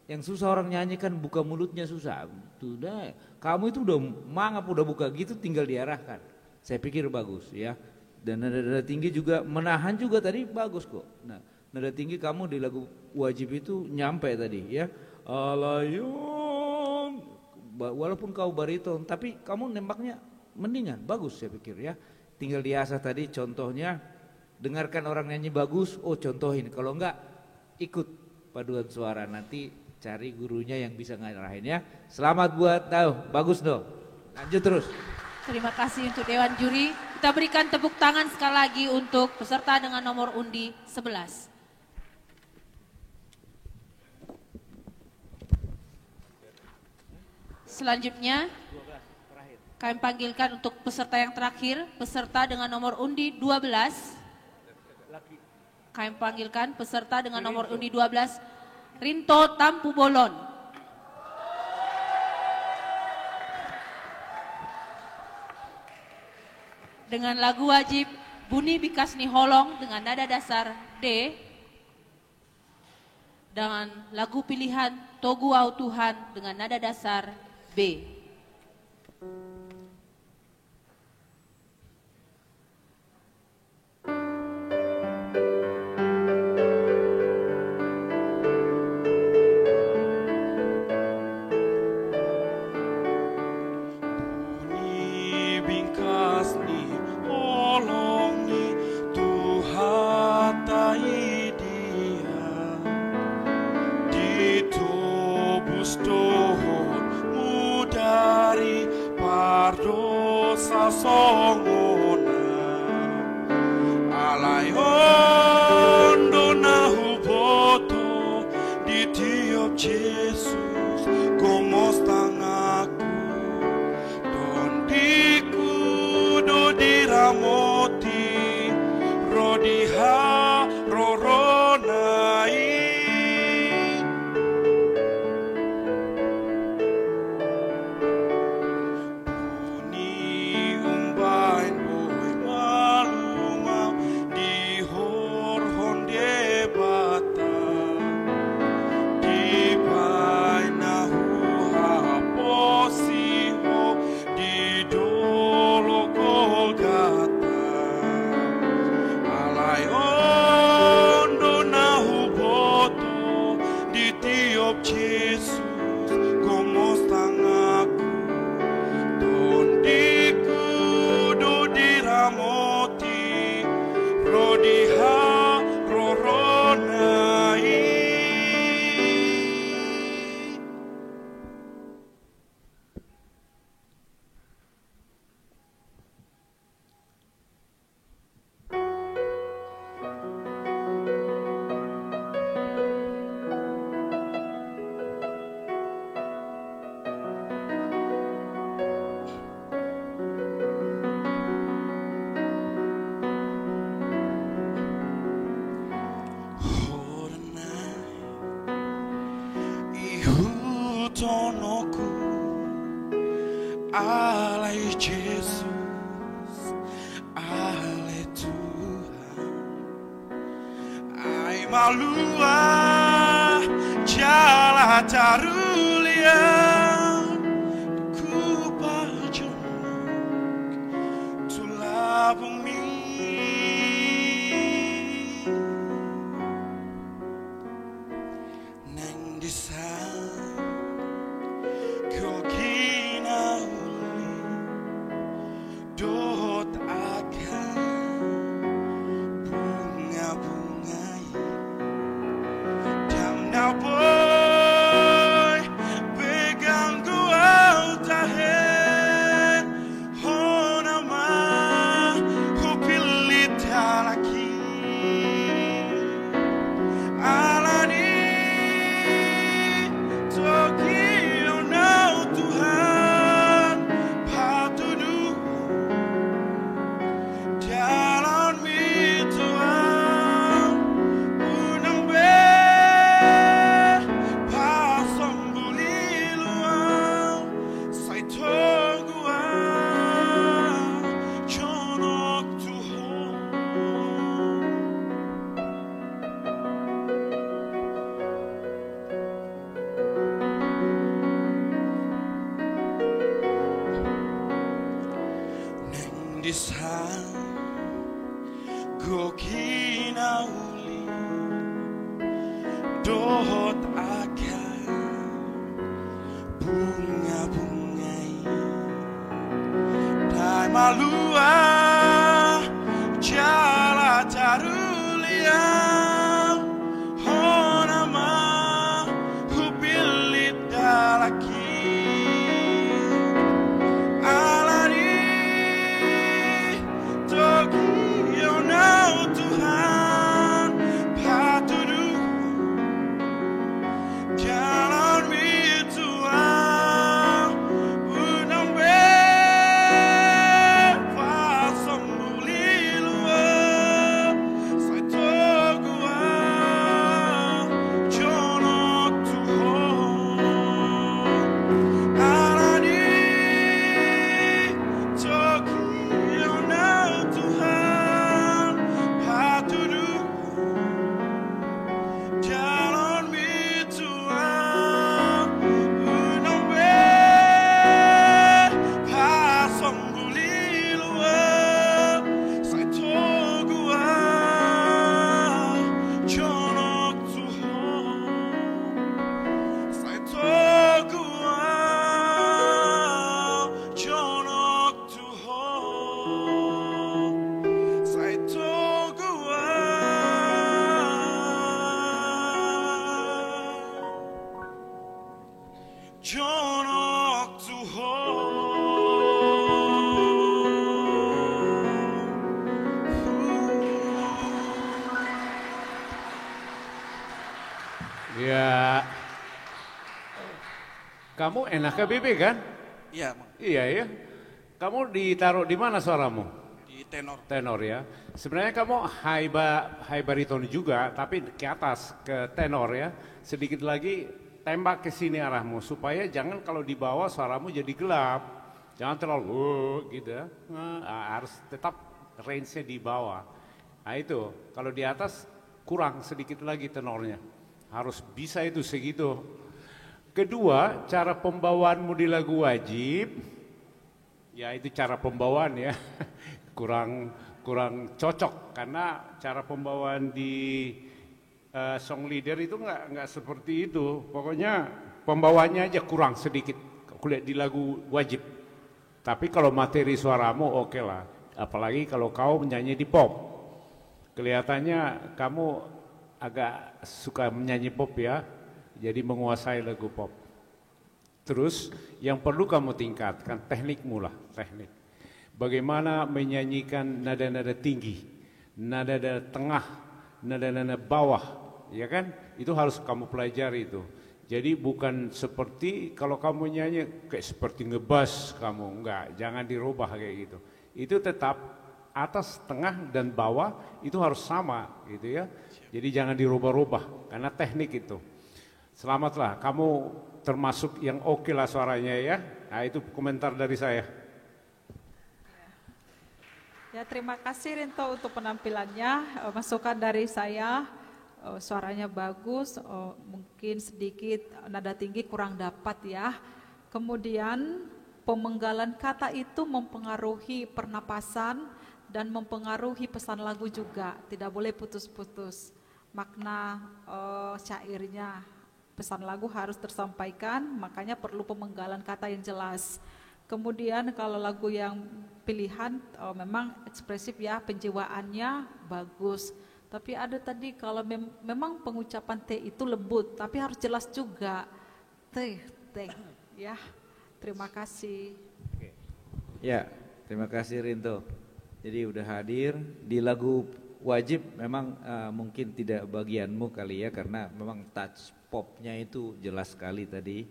Yang susah orang nyanyi kan buka mulutnya susah. Sudah, kamu itu udah mangap, udah buka gitu, tinggal diarahkan. Saya pikir bagus ya. Dan nada tinggi juga, menahan juga tadi bagus kok. Nah, nada tinggi kamu di lagu wajib itu nyampe tadi ya. Alayum, walaupun kau bariton, tapi kamu nembaknya mendingan, bagus saya pikir ya. Tinggal diasah tadi contohnya, dengarkan orang nyanyi bagus, contohin. Kalau enggak, ikut paduan suara, nanti cari gurunya yang bisa ngarahin ya. Selamat buat bagus dong. Lanjut terus. Terima kasih untuk Dewan Juri. Kita berikan tepuk tangan sekali lagi untuk peserta dengan nomor undi 11. Selanjutnya, kami panggilkan untuk peserta yang terakhir, peserta dengan nomor undi 12. Kami panggilkan peserta dengan nomor undi 12, Rinto Tampu Bolon. Dengan lagu wajib Buni Bikasni Holong dengan nada dasar D. Dengan lagu pilihan Togu Au Tuhan dengan nada dasar B. Songona alai ondo na huboto di tiop Jesus como están aku dondiku do diramoti rodiha roronai tonoku alai Jesus alai Tuhan ai malua jala tarulia ku pajonok tulabung mi nang disa dot akan bunga-bungai dan now boy pegang gua tahe honama hupilita lagi alani Tokyo now Tuhan patudu jalan mi Tuhan unang be pasang buliluan sai togua chonok Tuhan neng disang Gokina uli dot akan bunga-bungai dan malua jala tarulia honama hupilit dalaki alani Jonok Ya, kamu enaknya Bibi kan? Iya, Mang. Iya ya. Kamu ditaruh di mana suaramu? Di tenor. Tenor ya. Sebenarnya kamu high bariton juga, tapi ke atas ke tenor ya. Sedikit lagi tembak ke sini arahmu supaya jangan kalau di bawah suaramu jadi gelap. Jangan terlalu gitu ya. Harus tetap range-nya di bawah. Nah itu, kalau di atas kurang sedikit lagi tenornya. Harus bisa itu segitu. Kedua, cara pembawaanmu di lagu wajib, ya itu cara pembawaan ya, kurang cocok karena cara pembawaan di song leader itu nggak seperti itu. Pokoknya pembawaannya aja kurang sedikit. Kulihat di lagu wajib. Tapi kalau materi suaramu oke lah. Apalagi kalau kau menyanyi di pop, kelihatannya kamu agak suka menyanyi pop ya, jadi menguasai lagu pop. Terus yang perlu kamu tingkatkan teknikmu lah, teknik. Bagaimana menyanyikan nada-nada tinggi, nada-nada tengah, nada-nada bawah, ya kan? Itu harus kamu pelajari itu. Jadi bukan seperti kalau kamu nyanyi kayak seperti ngebas kamu, enggak, jangan dirubah kayak gitu. Itu tetap atas, tengah, dan bawah itu harus sama gitu ya. Jadi jangan dirubah-rubah karena teknik itu. Selamatlah, kamu termasuk yang oke lah suaranya ya. Nah itu komentar dari saya. Ya, terima kasih Rinto untuk penampilannya. Masukan dari saya, suaranya bagus, mungkin sedikit nada tinggi kurang dapat ya. Kemudian pemenggalan kata itu mempengaruhi pernapasan dan mempengaruhi pesan lagu juga. Tidak boleh putus-putus. Makna syairnya, pesan lagu harus tersampaikan, makanya perlu pemenggalan kata yang jelas. Kemudian kalau lagu yang pilihan memang ekspresif ya, penjiwaannya bagus. Tapi ada tadi kalau memang pengucapan T itu lembut, tapi harus jelas juga. T ya. Terima kasih. Ya, terima kasih Rinto. Jadi udah hadir di lagu wajib memang mungkin tidak bagianmu kali ya, karena memang touch popnya itu jelas sekali tadi.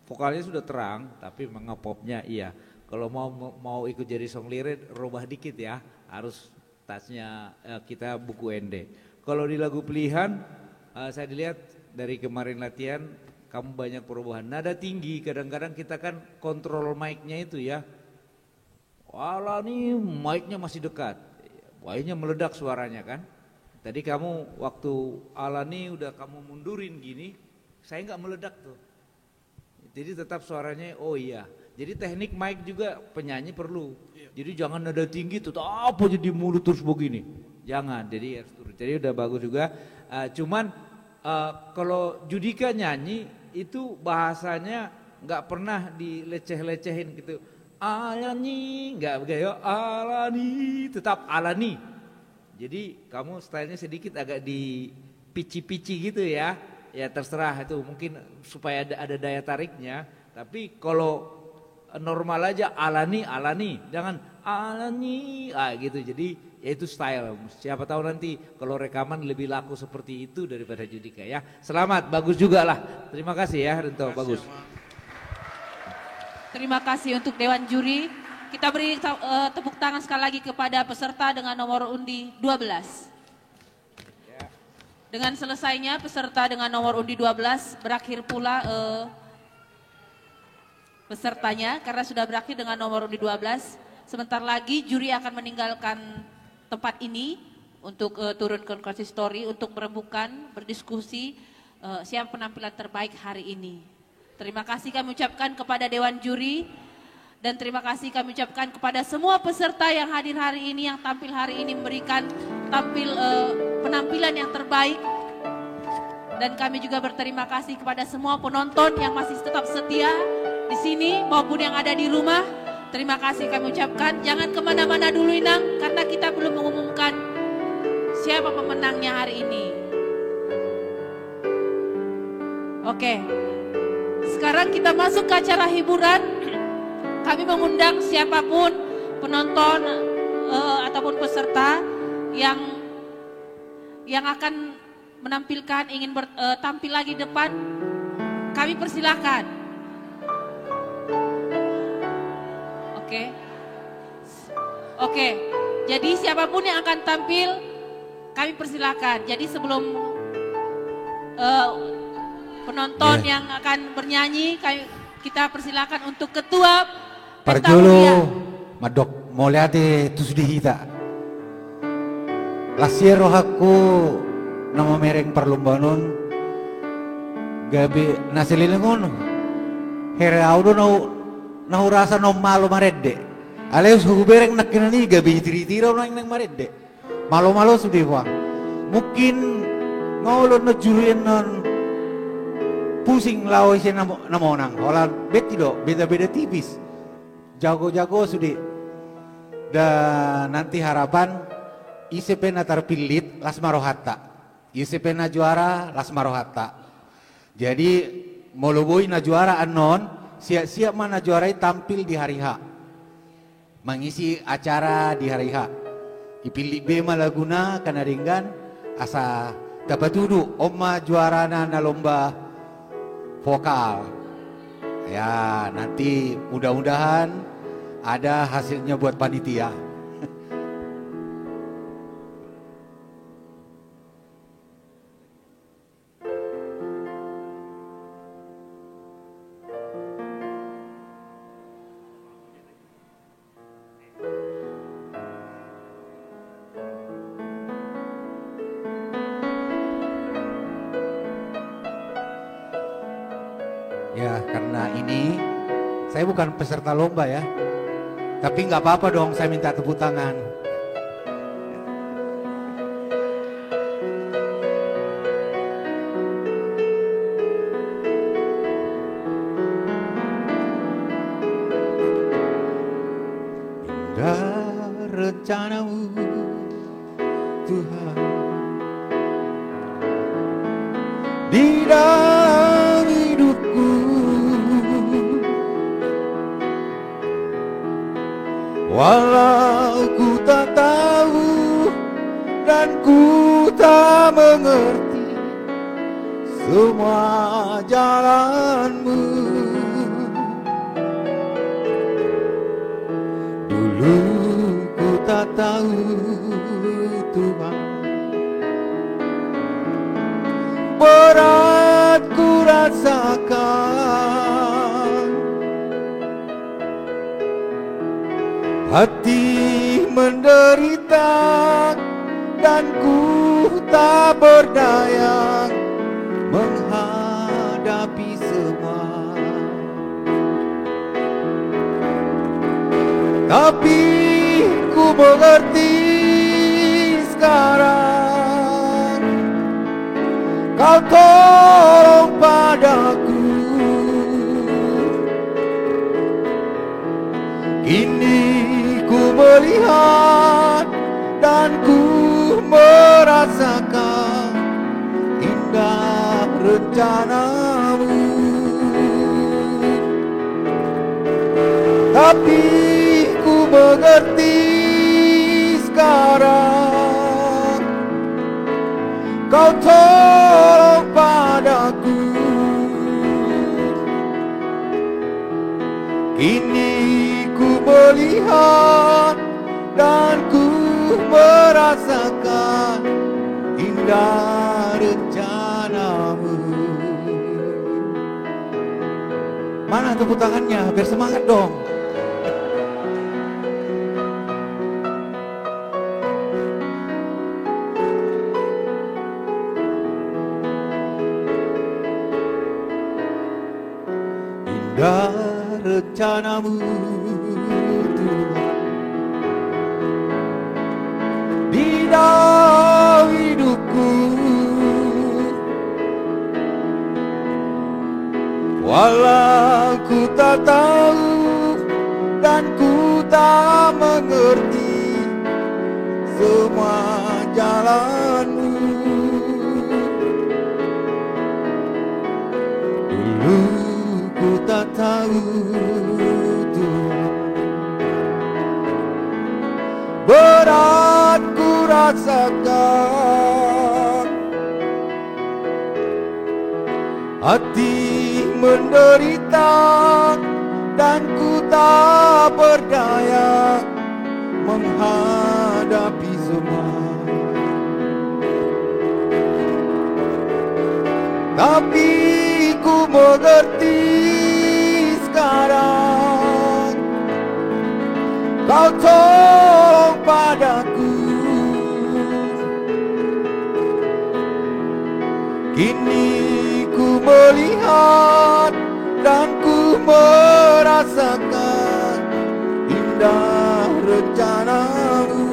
Vokalnya sudah terang tapi memang popnya iya. Kalau mau ikut jadi song lyric rubah dikit ya, harus touchnya kita buku ND. Kalau di lagu pilihan saya dilihat dari kemarin latihan kamu banyak perubahan. Nada tinggi kadang-kadang kita kan kontrol mic-nya itu ya. Walah nih mic-nya masih dekat. Wahnya meledak suaranya kan. Tadi kamu waktu Alani udah kamu mundurin gini, saya nggak meledak tuh. Jadi tetap suaranya oh iya. Jadi teknik mic juga penyanyi perlu. Jadi jangan nada tinggi tuh apa jadi mulut terus begini. Jangan. Jadi harus turun. Jadi udah bagus juga. Cuman kalau Judika nyanyi itu bahasanya nggak pernah dileceh-lecehin gitu. Alani nggak begitu. Alani tetap Alani. Jadi kamu stylenya sedikit agak di pici-pici gitu ya. Ya terserah itu mungkin supaya ada daya tariknya. Tapi kalau normal aja Alani, jangan Alani, gitu. Jadi ya itu style. Siapa tahu nanti kalau rekaman lebih laku seperti itu daripada Judika ya. Selamat, bagus juga lah. Terima kasih ya Rinto, bagus. Terima kasih untuk Dewan Juri. Kita beri tepuk tangan sekali lagi kepada peserta dengan nomor undi 12. Dengan selesainya peserta dengan nomor undi 12 berakhir pula pesertanya karena sudah berakhir dengan nomor undi 12. Sebentar lagi juri akan meninggalkan tempat ini untuk turun ke konsistori untuk merembukan, berdiskusi siapa penampilan terbaik hari ini. Terima kasih kami ucapkan kepada Dewan Juri dan terima kasih kami ucapkan kepada semua peserta yang hadir hari ini, yang tampil hari ini memberikan penampilan yang terbaik. Dan kami juga berterima kasih kepada semua penonton yang masih tetap setia di sini maupun yang ada di rumah. Terima kasih kami ucapkan. Jangan kemana-mana dulu Inang, karena kita belum mengumumkan siapa pemenangnya hari ini. Oke, Sekarang kita masuk ke acara hiburan. Kami mengundang siapapun penonton ataupun peserta yang akan menampilkan, ingin tampil lagi depan, kami persilahkan. Oke. Jadi siapapun yang akan tampil, kami persilahkan. Jadi sebelum penonton yang akan bernyanyi, kita persilahkan untuk ketua Pesta Huria. Madok mau lihat itu sudah kita. Lasiero aku nama mereng perlombanon gabi nasililingon here audo nau rasa no malo maredde aleus hubereng nakkinani gabi tiri-tira nang maredde malo sudah wang mungkin ngolon na juruin non pusing lawa siya namonang wala beti do beda-beda tipis jago-jago sudah dan nanti harapan ICP na terpilit Las Marohata, ICP na juara Las Marohata. Jadi Moloboy na juara anon, siap-siap mana juarai tampil di hari H, mengisi acara di hari H. Ipilih bema laguna kanaringgan asa dapat duduk oma juara na lomba vokal. Ya nanti mudah-mudahan ada hasilnya buat panitia. Ya karena ini saya bukan peserta lomba ya, tapi nggak apa-apa dong saya minta tepuk tangan. Indah rencanamu Tuhan di dalam hidupku, walau ku tak tahu dan ku tak mengerti semua jalanmu. Dulu ku tak tahu Tuhan, berat ku rasakan, hati menderita dan ku tak berdaya menghadapi semua. Tapi ku mengerti sekarang, Kau tolong padaku. Kini ku melihat dan ku merasakan indah rencanamu. Tapi ku mengerti sekarang, Kau tolong padaku. Kini ku melihat dan ku merasakan indah rencanamu. Mana tepuk tangannya? Biar semangat dong. Indah rencanamu Tuhan di dalam hidupku, walau ku tak tahu dan ku tak mengerti semua jalanmu. Dulu utuh. Berat ku rasakan, hati menderita, dan ku tak berdaya menghadapi semua. Tapi ku mengerti sekarang, Kau tolong padaku. Kini ku melihat dan ku merasakan indah rencanamu.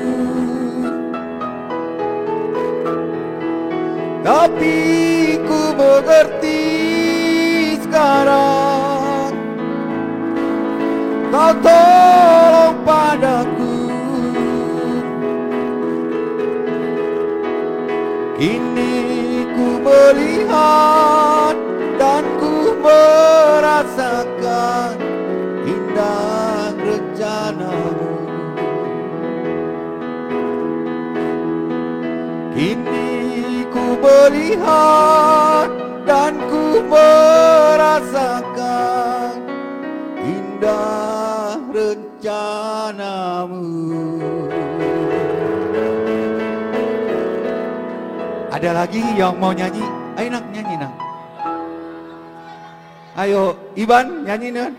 Tapi ku mengerti sekarang, Kau tolong padaku. Kini ku melihat dan ku merasakan indah rencanamu. Kini ku melihat dan ku merasakan indah rencanamu. Ada lagi yang mau nyanyi? Ayo nak nyanyi nak. Ayo Iban nyanyi nak.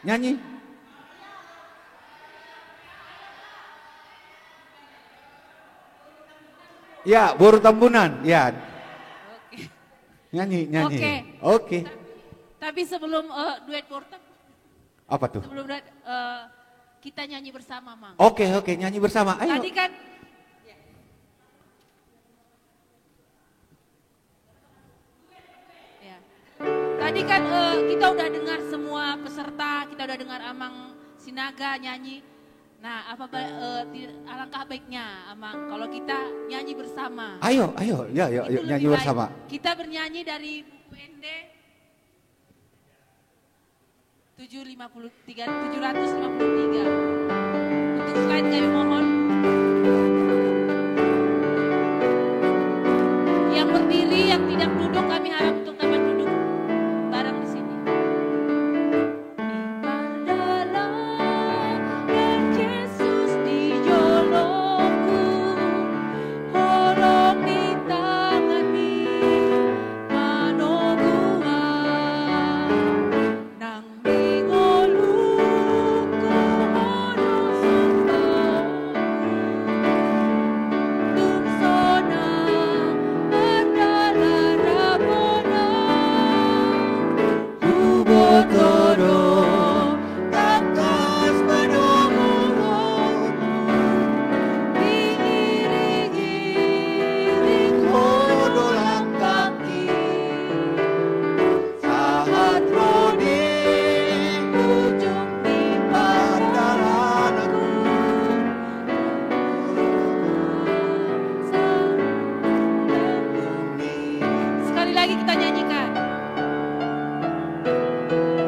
Nyanyi. Ya, Boru Tambunan. Ya. Nyanyi, nyanyi. Oke. Tapi sebelum duet Boru Apa tuh? sebelum kita nyanyi bersama, Mang. Oke, nyanyi bersama. Ayo. Tadi kan Tadi kan kita udah dengar semua peserta, kita udah dengar Amang Sinaga nyanyi. Nah, alangkah baiknya Amang kalau kita nyanyi bersama. Ayo, ya, Itu nyanyi lebih bersama. baik. Kita bernyanyi dari buku ND 753. Untuk slide kami mohon. Yang berdiri, yang tidak duduk kami harap untuk dapat duduk bareng di sini.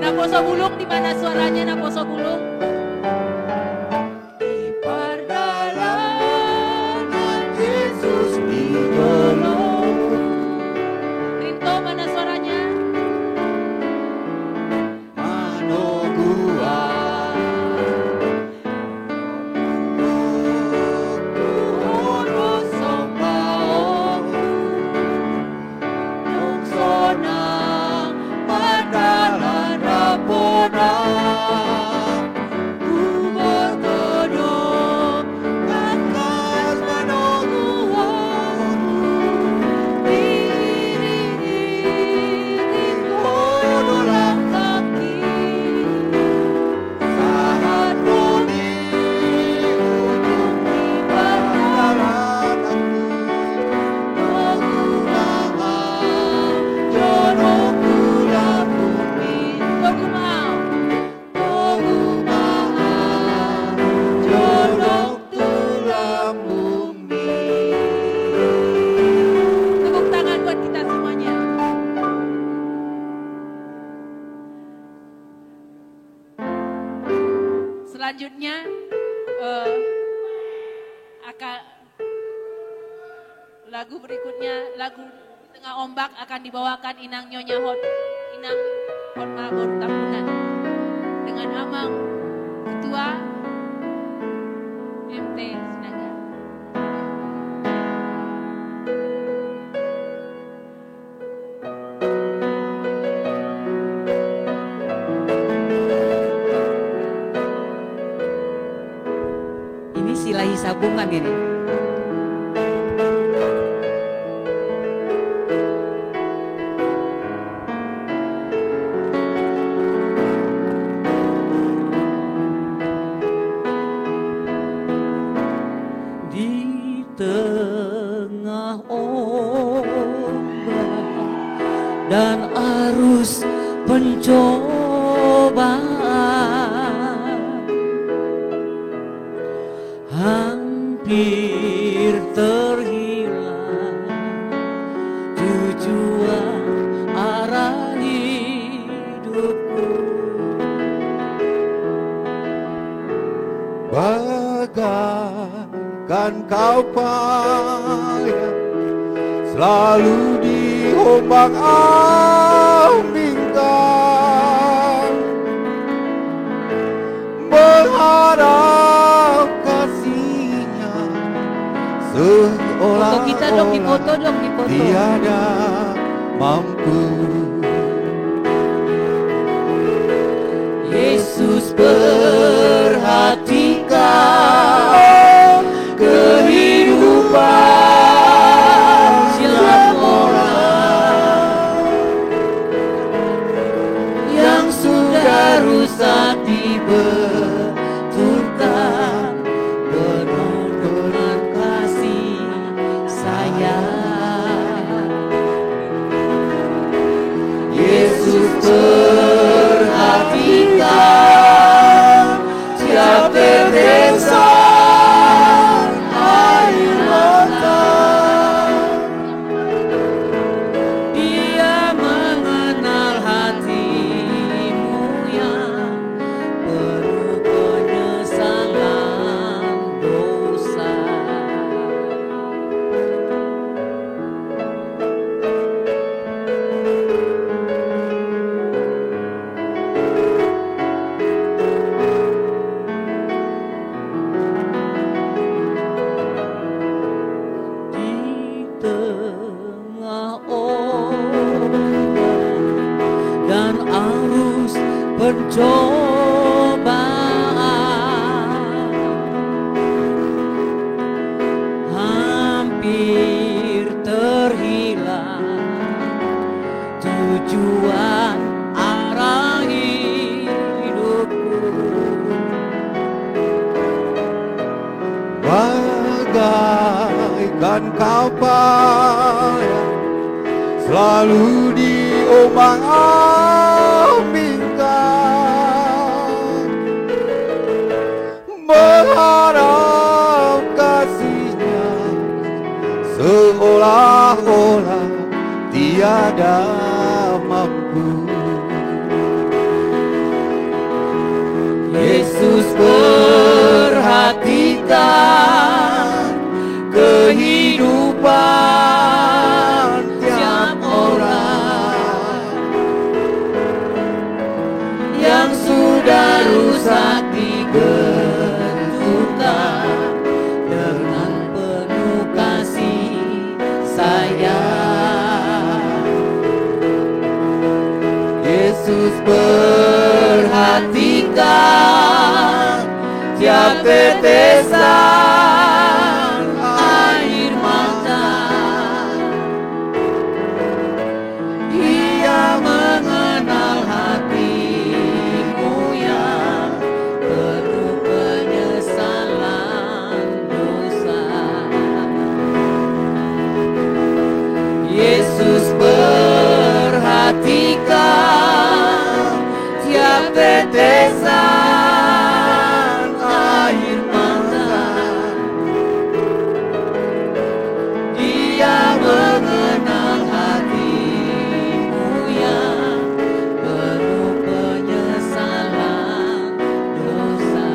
Naposo Bulung, di mana suaranya Naposo Bulung? Di perjalanan Yesus ditolong. Rinto, mana suaranya? Mano gua. Selanjutnya lagu berikutnya, lagu Tengah Ombak akan dibawakan Inang Nyonya Inang Hotmagor Tambunan dengan Amang Ketua MT Sinaga. Ini Silahi Sabungan ini. Dan arus pencobaan hampir terhilang tujuan arah hidupku. Bagaikan kau payah selalu diombang-ambingkan, berharap kasihnya seolah-olah tiada mampu. Yesus perhatikan kehidupan rusak dibetulkan penuh dengan kasih sayang. Yesus perhatikan tiap tetesan air mata. Dia mengenal hati dan arus pencobaan hampir terhilang tujuan arah hidupku. Bagaikan kau payah selalu diombang-ambingkan, berharap kasihnya seolah-olah tiada mampu. Yesus perhatikan kehidupan tiap orang yang sudah rusak dibetulkan dengan penuh kasih sayang. Yesus perhatikan tiap tetesan air mata. Dia mengenal hatimu yang penuh penyesalan dosa. Yesus perhatikan tiap tetesan air mata. Dia mengenal hatimu yang penuh penyesalan dosa.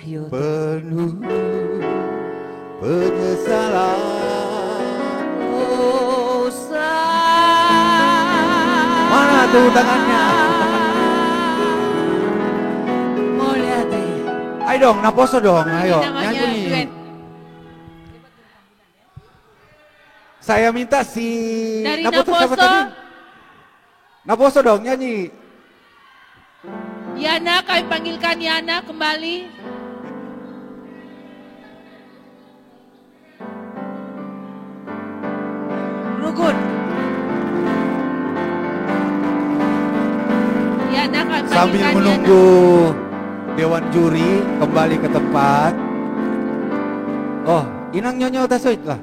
Ayo. penuh penyesalan. Mana tuh tangannya? Mau lihat Ayo dong, naposo dong, ayo Namanya nyanyi. duet. Saya minta si Dari Naposo siapa Naposo. tadi? Naposo dong nyanyi. Yana, kami panggilkan Yana kembali. Rukun. Yana, kami Sambil panggilkan menunggu Dewan Juri kembali ke tempat. Oh, Inang nyonya tasoit lah.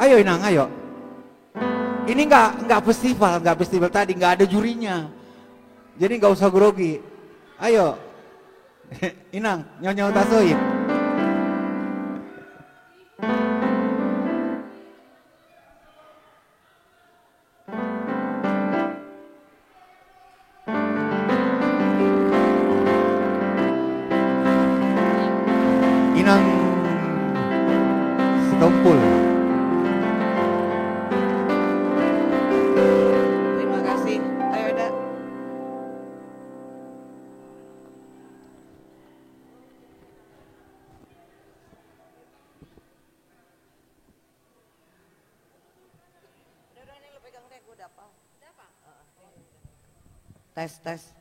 Ayo Inang, ayo. Ini nggak festival tadi nggak ada jurinya. Jadi nggak usah grogi. Ayo, Inang, nyonya tasoit. Inang Setompul. Terima kasih. Ayo dah. Tes.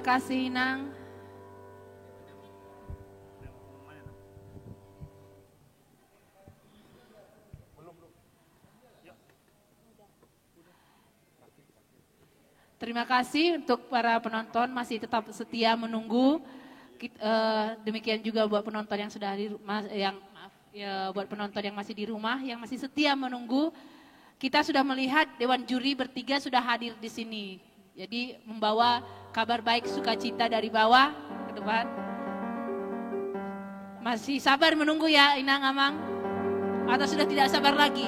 kasih Inang. Terima kasih untuk para penonton masih tetap setia menunggu. Demikian juga buat penonton yang sudah buat penonton yang masih di rumah yang masih setia menunggu. Kita sudah melihat Dewan Juri bertiga sudah hadir di sini. Jadi membawa kabar baik sukacita dari bawah ke depan. Masih sabar menunggu ya Inang Amang? Atau sudah tidak sabar lagi?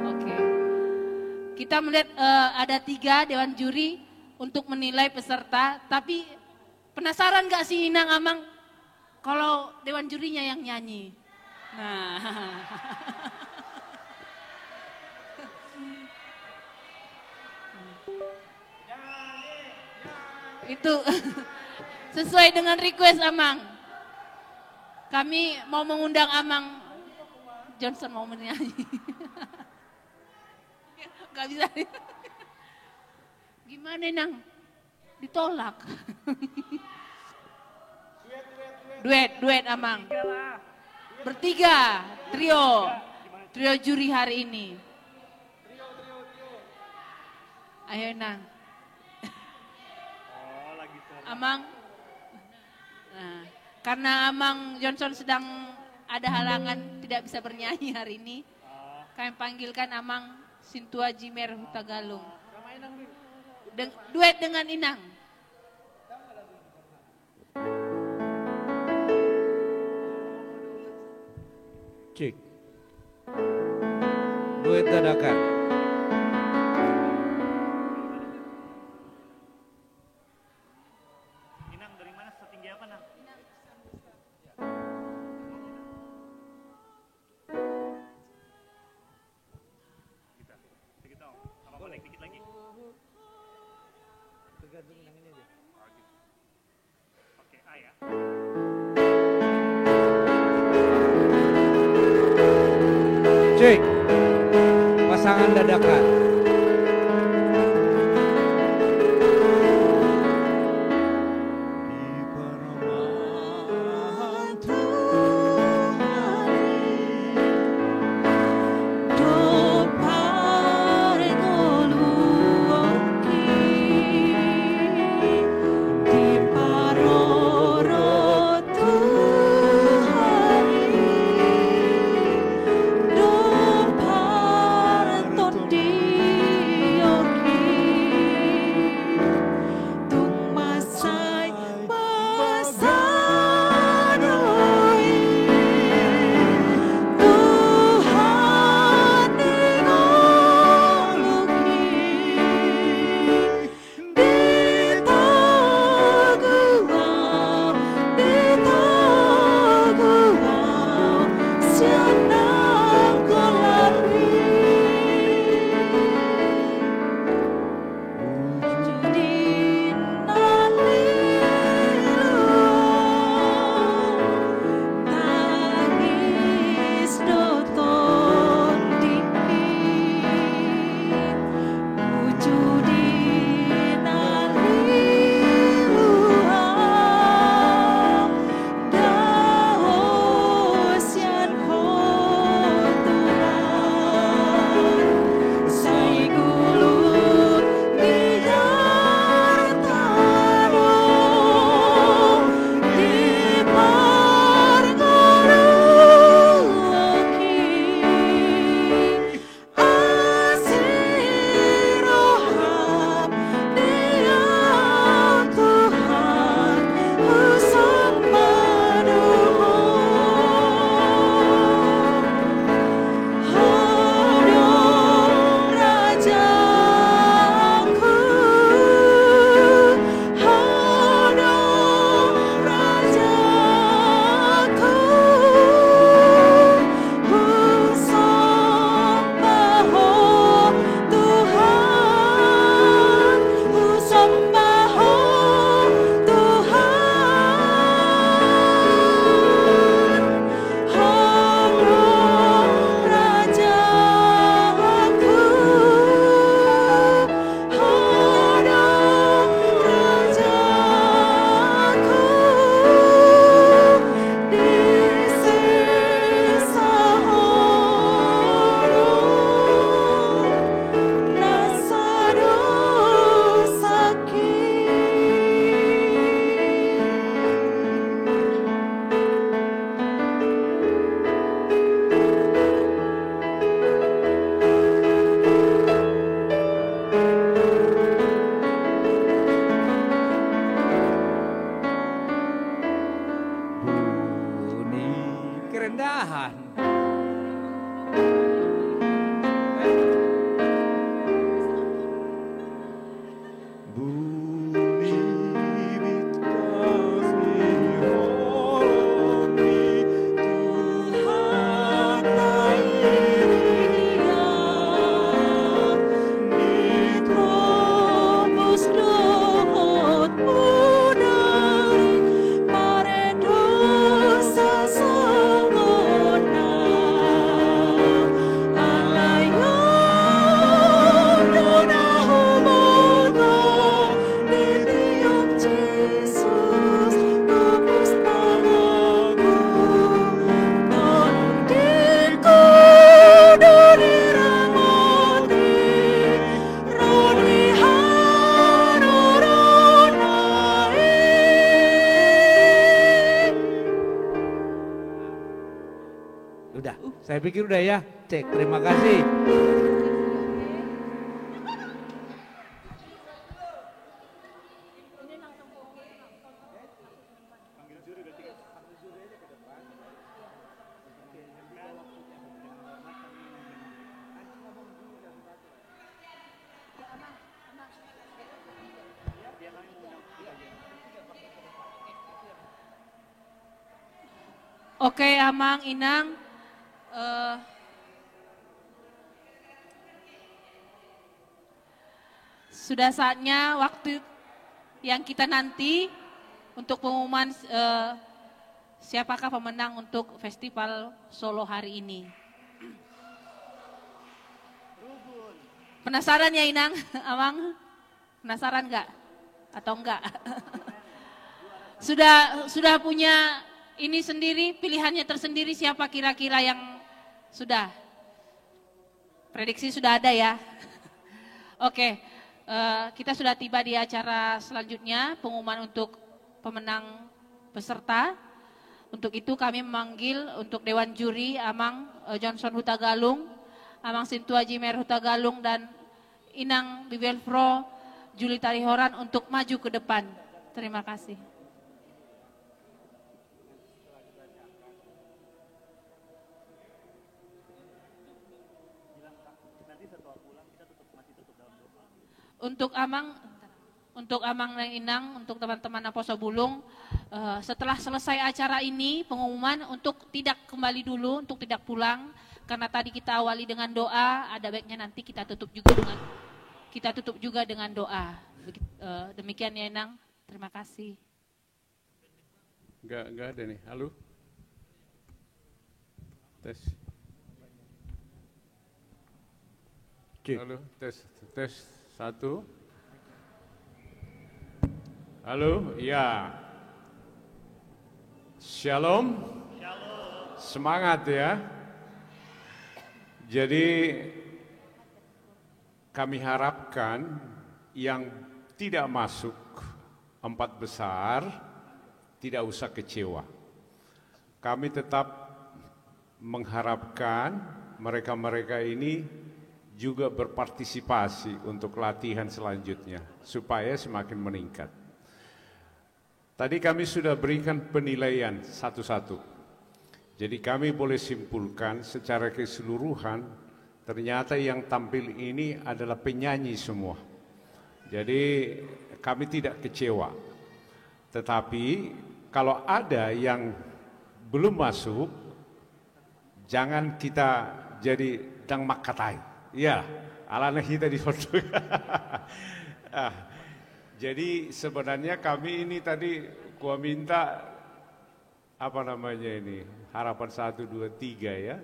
Oke. Kita melihat ada 3 Dewan Juri untuk menilai peserta. Tapi penasaran gak sih Inang Amang kalau Dewan Jurinya yang nyanyi? Nah, itu sesuai dengan request Amang. Kami mau mengundang Amang Johnson mau menyanyi. Gak bisa. Gimana Nang? Ditolak. Duet Amang. Bertiga, trio juri hari ini. Ayo Nang. Amang. Nah, karena Amang Johnson sedang ada halangan tidak bisa bernyanyi hari ini, kami panggilkan Amang Sintua Jimer Hutagalung. Duet dengan Inang. Cek. Duet dadakan. Inang dari mana setinggi apa Nang? Kita apa balik dikit lagi? Tergantung Inang ini aja. Oke, A ya. Cek. Pasangan dadakan. Di rendahan. Udah, saya pikir udah ya. Cek, terima kasih. Oke, Amang, Inang. Sudah saatnya waktu yang kita nanti untuk pengumuman siapakah pemenang untuk Festival Solo hari ini. Penasaran ya Inang, Amang? Penasaran nggak? Atau enggak? Sudah punya ini sendiri, pilihannya tersendiri siapa kira-kira yang sudah? Prediksi sudah ada ya? Oke, kita sudah tiba di acara selanjutnya, pengumuman untuk pemenang peserta. Untuk itu kami memanggil untuk Dewan Juri Amang Johnson Hutagalung, Amang Sintua Jimer Hutagalung, dan Inang Bibelfro Juli Tarihoran untuk maju ke depan. Terima kasih. Untuk Amang dan Inang, untuk teman-teman Aposo Bulung, setelah selesai acara ini, pengumuman untuk tidak kembali dulu, untuk tidak pulang, karena tadi kita awali dengan doa, ada baiknya nanti kita tutup juga dengan doa. Demikian ya Inang, terima kasih. Enggak ada nih, halo? Tes. Halo, tes. 1. Halo, ya. Shalom. Semangat ya. Jadi kami harapkan yang tidak masuk 4 besar tidak usah kecewa. Kami tetap mengharapkan mereka-mereka ini juga berpartisipasi untuk latihan selanjutnya supaya semakin meningkat. Tadi kami sudah berikan penilaian satu-satu. Jadi kami boleh simpulkan secara keseluruhan ternyata yang tampil ini adalah penyanyi semua. Jadi kami tidak kecewa. Tetapi kalau ada yang belum masuk, jangan kita jadi dang makatai. Ya, alana kita di foto. Jadi sebenarnya kami ini tadi gua minta harapan 1, 2, 3 ya.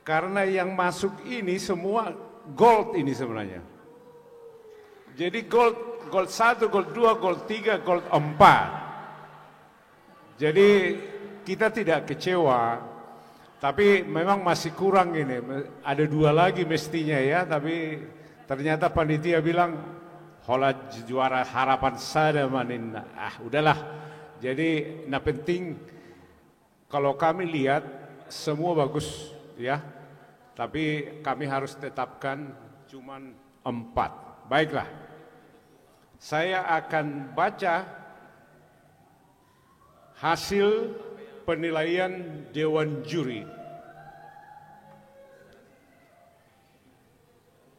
Karena yang masuk ini semua gold ini sebenarnya. Jadi gold 1, gold 2, gold 3, gold 4. Jadi kita tidak kecewa. Tapi memang masih kurang ini, ada 2 lagi mestinya ya, tapi ternyata panitia bilang, hola juara harapan sada manin, udahlah. Jadi penting kalau kami lihat semua bagus ya, tapi kami harus tetapkan cuman 4. Baiklah, saya akan baca hasil penilaian Dewan Juri.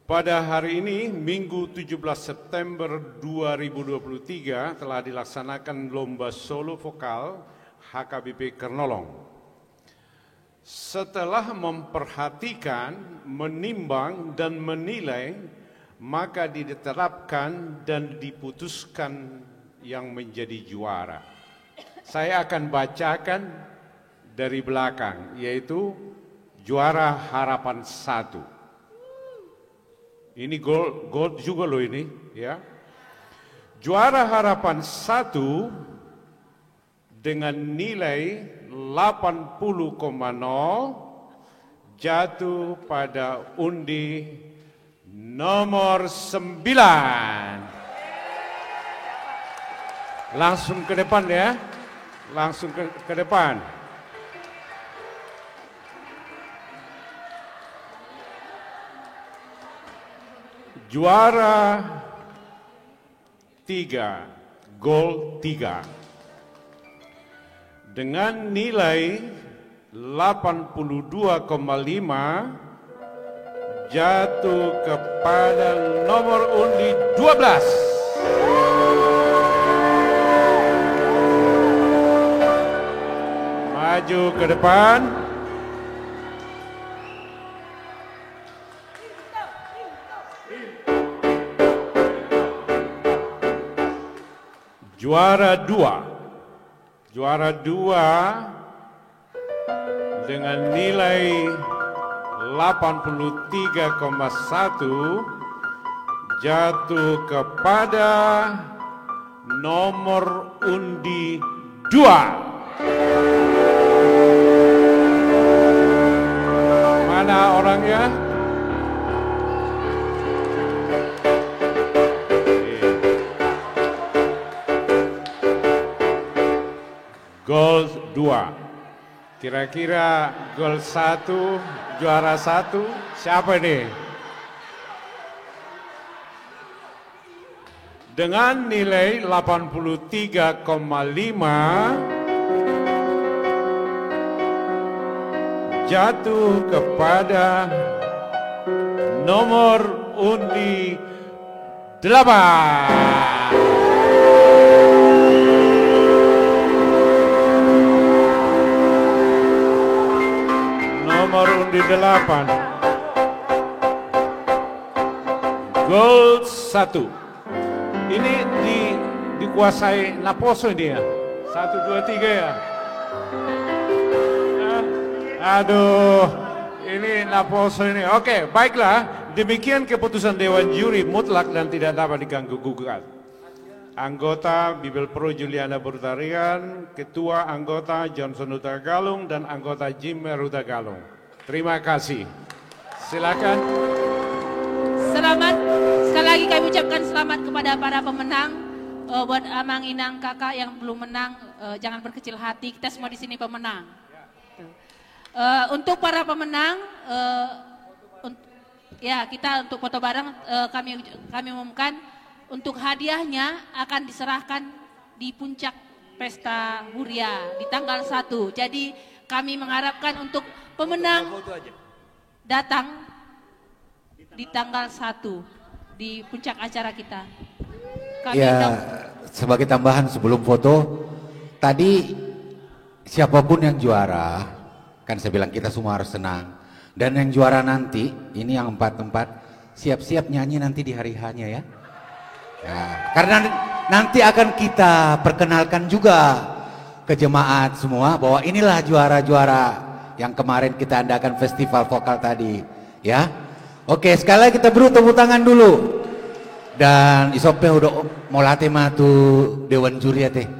Pada hari ini, Minggu 17 September 2023, telah dilaksanakan lomba solo vokal HKBP Kernolong. Setelah memperhatikan, menimbang, dan menilai, maka ditetapkan dan diputuskan yang menjadi juara. Saya akan bacakan dari belakang, yaitu juara harapan 1. Ini gold juga loh ini, ya. Juara harapan 1 dengan nilai 80,0 jatuh pada undi nomor 9. Langsung ke depan ya, langsung ke depan. Juara 3, gol 3 dengan nilai 82,5 jatuh kepada nomor undi 12. Maju ke depan. Juara 2 dengan nilai 83,1 jatuh kepada nomor undi 2. Mana orangnya? Gol 2. Kira-kira gol 1, juara 1, siapa ini? Dengan nilai 83,5 jatuh kepada nomor undi 8. Nomor undi 8. Gol 1. Ini dikuasai Naposo ini ya. 1, 2, 3 ya. Aduh, ini Naposo ini. Oke, baiklah. Demikian keputusan Dewan Juri mutlak dan tidak dapat diganggu gugat. Anggota Bibel Pro Juliana Burtarian, Ketua anggota Johnson Huta Galung, dan anggota Jimmer Huta Galung. Terima kasih. Silakan. Selamat, sekali lagi kami ucapkan selamat kepada para pemenang. Buat Amang Inang kakak yang belum menang, jangan berkecil hati, kita semua di sini pemenang. Untuk para pemenang, ya kita untuk foto bareng, kami umumkan. Untuk hadiahnya akan diserahkan di puncak Pesta Huria di tanggal 1. Jadi kami mengharapkan untuk pemenang datang di tanggal 1 di puncak acara kita. Sebagai tambahan sebelum foto, tadi siapapun yang juara, kan saya bilang kita semua harus senang. Dan yang juara nanti, ini yang 4 siap-siap nyanyi nanti di hari hanya ya. Karena nanti akan kita perkenalkan juga ke jemaat semua bahwa inilah juara-juara yang kemarin kita adakan festival vokal tadi ya. Oke, sekali lagi kita beri tepuk tangan dulu. Dan isope udah mau latih matu Dewan Juri ya teh.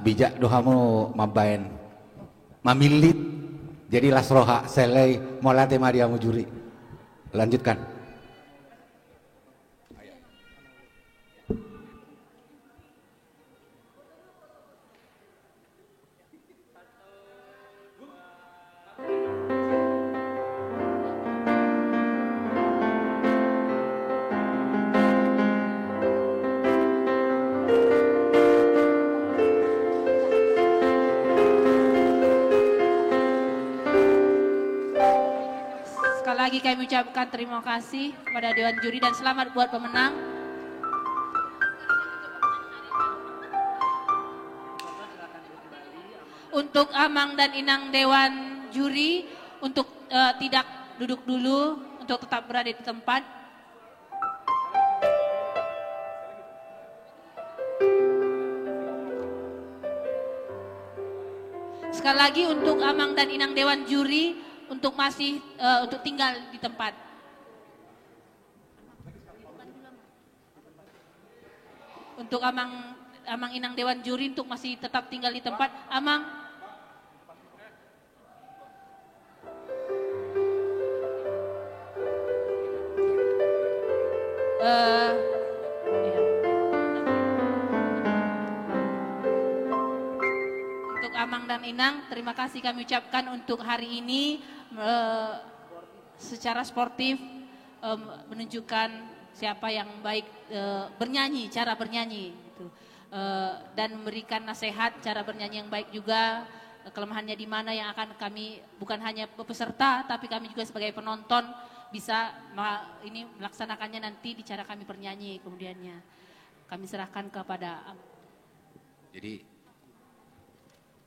Bijak dohamu mabain mamilit jadi lasroha selai mau latih mariamu juri. Lanjutkan. lagi kami ucapkan terima kasih kepada Dewan Juri dan selamat buat pemenang. Untuk Amang dan Inang Dewan Juri, untuk tidak duduk dulu, untuk tetap berada di tempat. Sekali lagi untuk Amang dan Inang Dewan Juri, untuk masih untuk tinggal di tempat. Untuk Amang Inang Dewan Juri untuk masih tetap tinggal di tempat. Amang. Untuk Amang dan Inang, terima kasih kami ucapkan untuk hari ini secara sportif menunjukkan siapa yang baik bernyanyi, cara bernyanyi gitu. Dan memberikan nasihat cara bernyanyi yang baik juga, kelemahannya di mana yang akan kami bukan hanya peserta tapi kami juga sebagai penonton bisa ini melaksanakannya nanti di cara kami bernyanyi kemudiannya. Kami serahkan kepada Jadi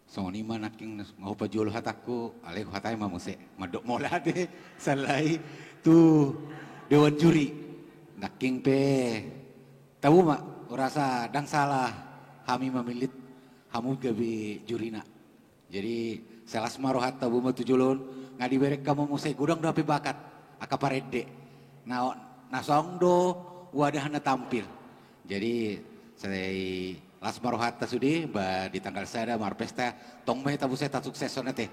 soni manaking ngopa jual hataku aleh hatai mamuse madok molate salai tu Dewan Juri naking pe tahu mak rasa dang salah kami memilit hamu gabi jurina. Jadi selas marohat tabu matu julun ngadi berek kamu musik gudang dape bakat aka parede na songdo wadahna tampil. Jadi saya las marohat tasudi ba di tanggal saya marpesta tong meh tabu saya sukses sonate.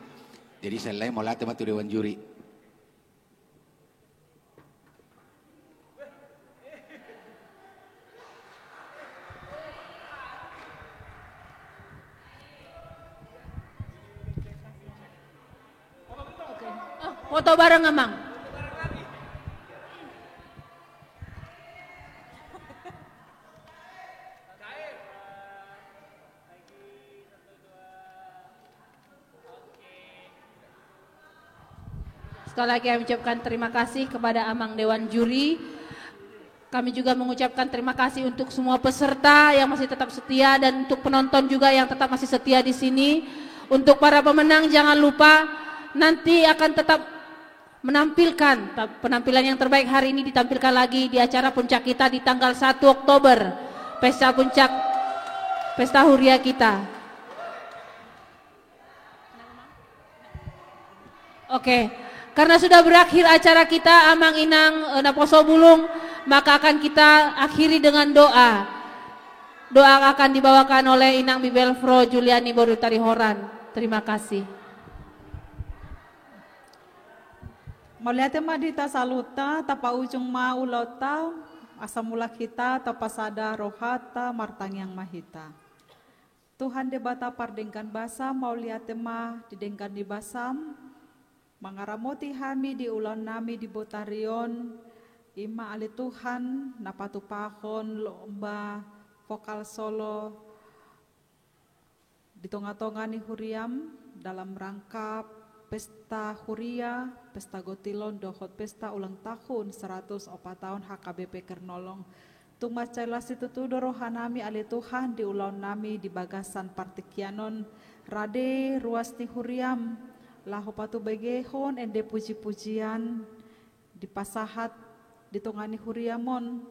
Jadi saya molate matu Dewan Juri. foto bareng Amang. Sekali lagi kami ucapkan terima kasih kepada Amang Dewan Juri. Kami juga mengucapkan terima kasih untuk semua peserta yang masih tetap setia dan untuk penonton juga yang tetap masih setia di sini. Untuk para pemenang jangan lupa nanti akan tetap menampilkan penampilan yang terbaik hari ini ditampilkan lagi di acara puncak kita di tanggal 1 Oktober. Pesta puncak Pesta Huria kita. Oke. Karena sudah berakhir acara kita Amang Inang Naposo Bulung, maka akan kita akhiri dengan doa. Doa akan dibawakan oleh Inang Bibelfro Juliani Borutari Horan. Terima kasih. Moliate madita saluta tapa ujung ma ulota asamula kita tapa sada rohata martang yang mahita. Tuhan debata pardengkan basa mauliate ma didengkan di basam mangaramoti hami di ulan nami di botarion ima ali Tuhan napatu pahon lomba vokal solo di tonga-tonga ni huriam dalam rangka Pesta Huria, Pesta Gotilon, dohot Pesta ulang tahun 104 tahun HKBP Kernolong. Tumas cailasi tutudo rohanami ali Tuhan di ulang nami di bagasan partikianon rade ruas ni huriam lahu patu begehon ende puji-pujian di pasahat di tongani huriamon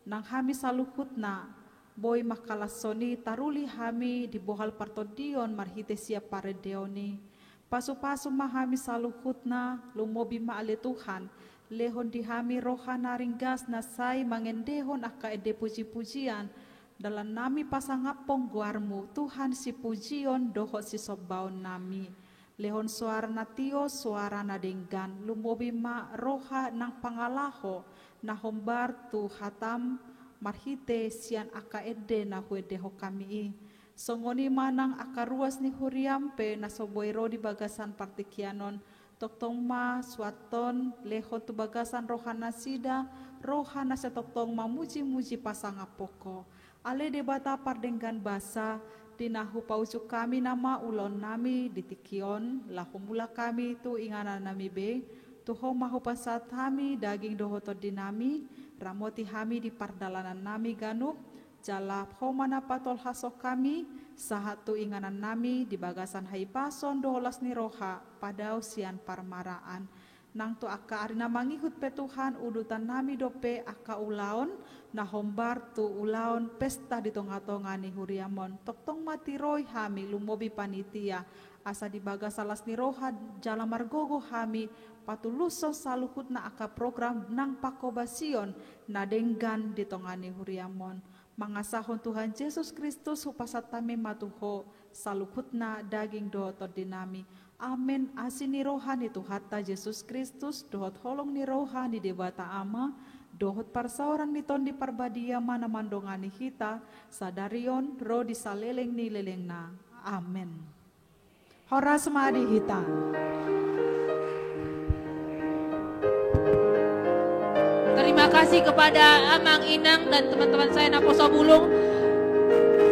nang hami saluhutna boy makalasoni taruli hami di bohal partodion marhite siap paredeoni. Pasu-pasu mahami saluhutna lumobi maale Tuhan lehon dihami rohana ringgas nasai mangendehon aka ede puji-pujian dalam nami pasangapong guarmu Tuhan si pujion dohot si sobaon nami lehon suara natio suara nadenggan lumobi ma roha nang pangalaho nahombar tu hatam marhite sian aka ede na huedeho kami songoni manang akaruas ni huriam pe nasoboiro di bagasan partikianon toktong ma suaton lehon tu bagasan rohana sida rohana setoktong ma muji-muji pasangapoko ale debata pardenggan basa dinahu paucuk kami nama ulon nami ditikion lahu mula kami tu ingana nami be Tuho mahu pasat hami daging dohoto dinami, ramoti hami di pardalanan nami ganup, jalap homana patol hasok kami, sahatu inganan nami di bagasan haipason doholas ni roha, padau sian parmaraan. Nang tu aka arina mangikut petuhan udutan nami dope aka ulaon, nahombar tu ulaon pesta di tonga-tonga ni huriamon, toktong mati roy hami lumobi panitia, asa di bagasalas ni roha jalan margogo hami, patuluso saluhut na aka program nang pakobasion na denggan di tongani huriamon. Mangasahon Tuhan Yesus Kristus hupasat tami matuho saluhut na daging dohot dinami. Amin. Asin ni rohani Tuhatta Yesus Kristus dohot holong ni rohani dewata ama dohot parsauran ni ton di parbadia mana mandongani hita sadarion ro di saleleng ni leleng na. Amin. Horas madi hita. Terima kasih kepada Amang Inang dan teman-teman saya Naposo Bulung.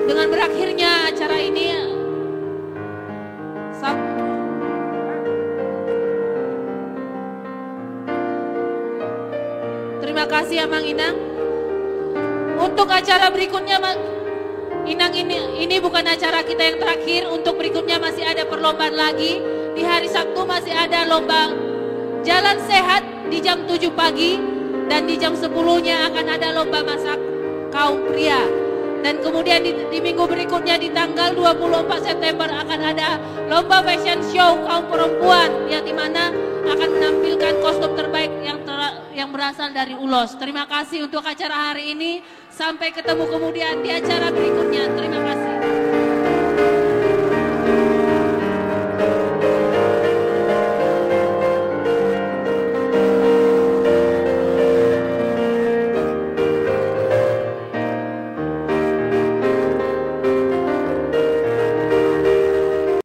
Dengan berakhirnya acara ini, terima kasih Amang Inang. Untuk acara berikutnya, Inang ini bukan acara kita yang terakhir. Untuk berikutnya masih ada perlombaan lagi. Di hari Sabtu masih ada lomba jalan sehat di jam 7 pagi. Dan di jam 10-nya akan ada lomba masak kaum pria. Dan kemudian di minggu berikutnya di tanggal 24 September akan ada lomba fashion show kaum perempuan yang dimana akan menampilkan kostum terbaik yang berasal dari Ulos. Terima kasih untuk acara hari ini. Sampai ketemu kemudian di acara berikutnya. Terima kasih.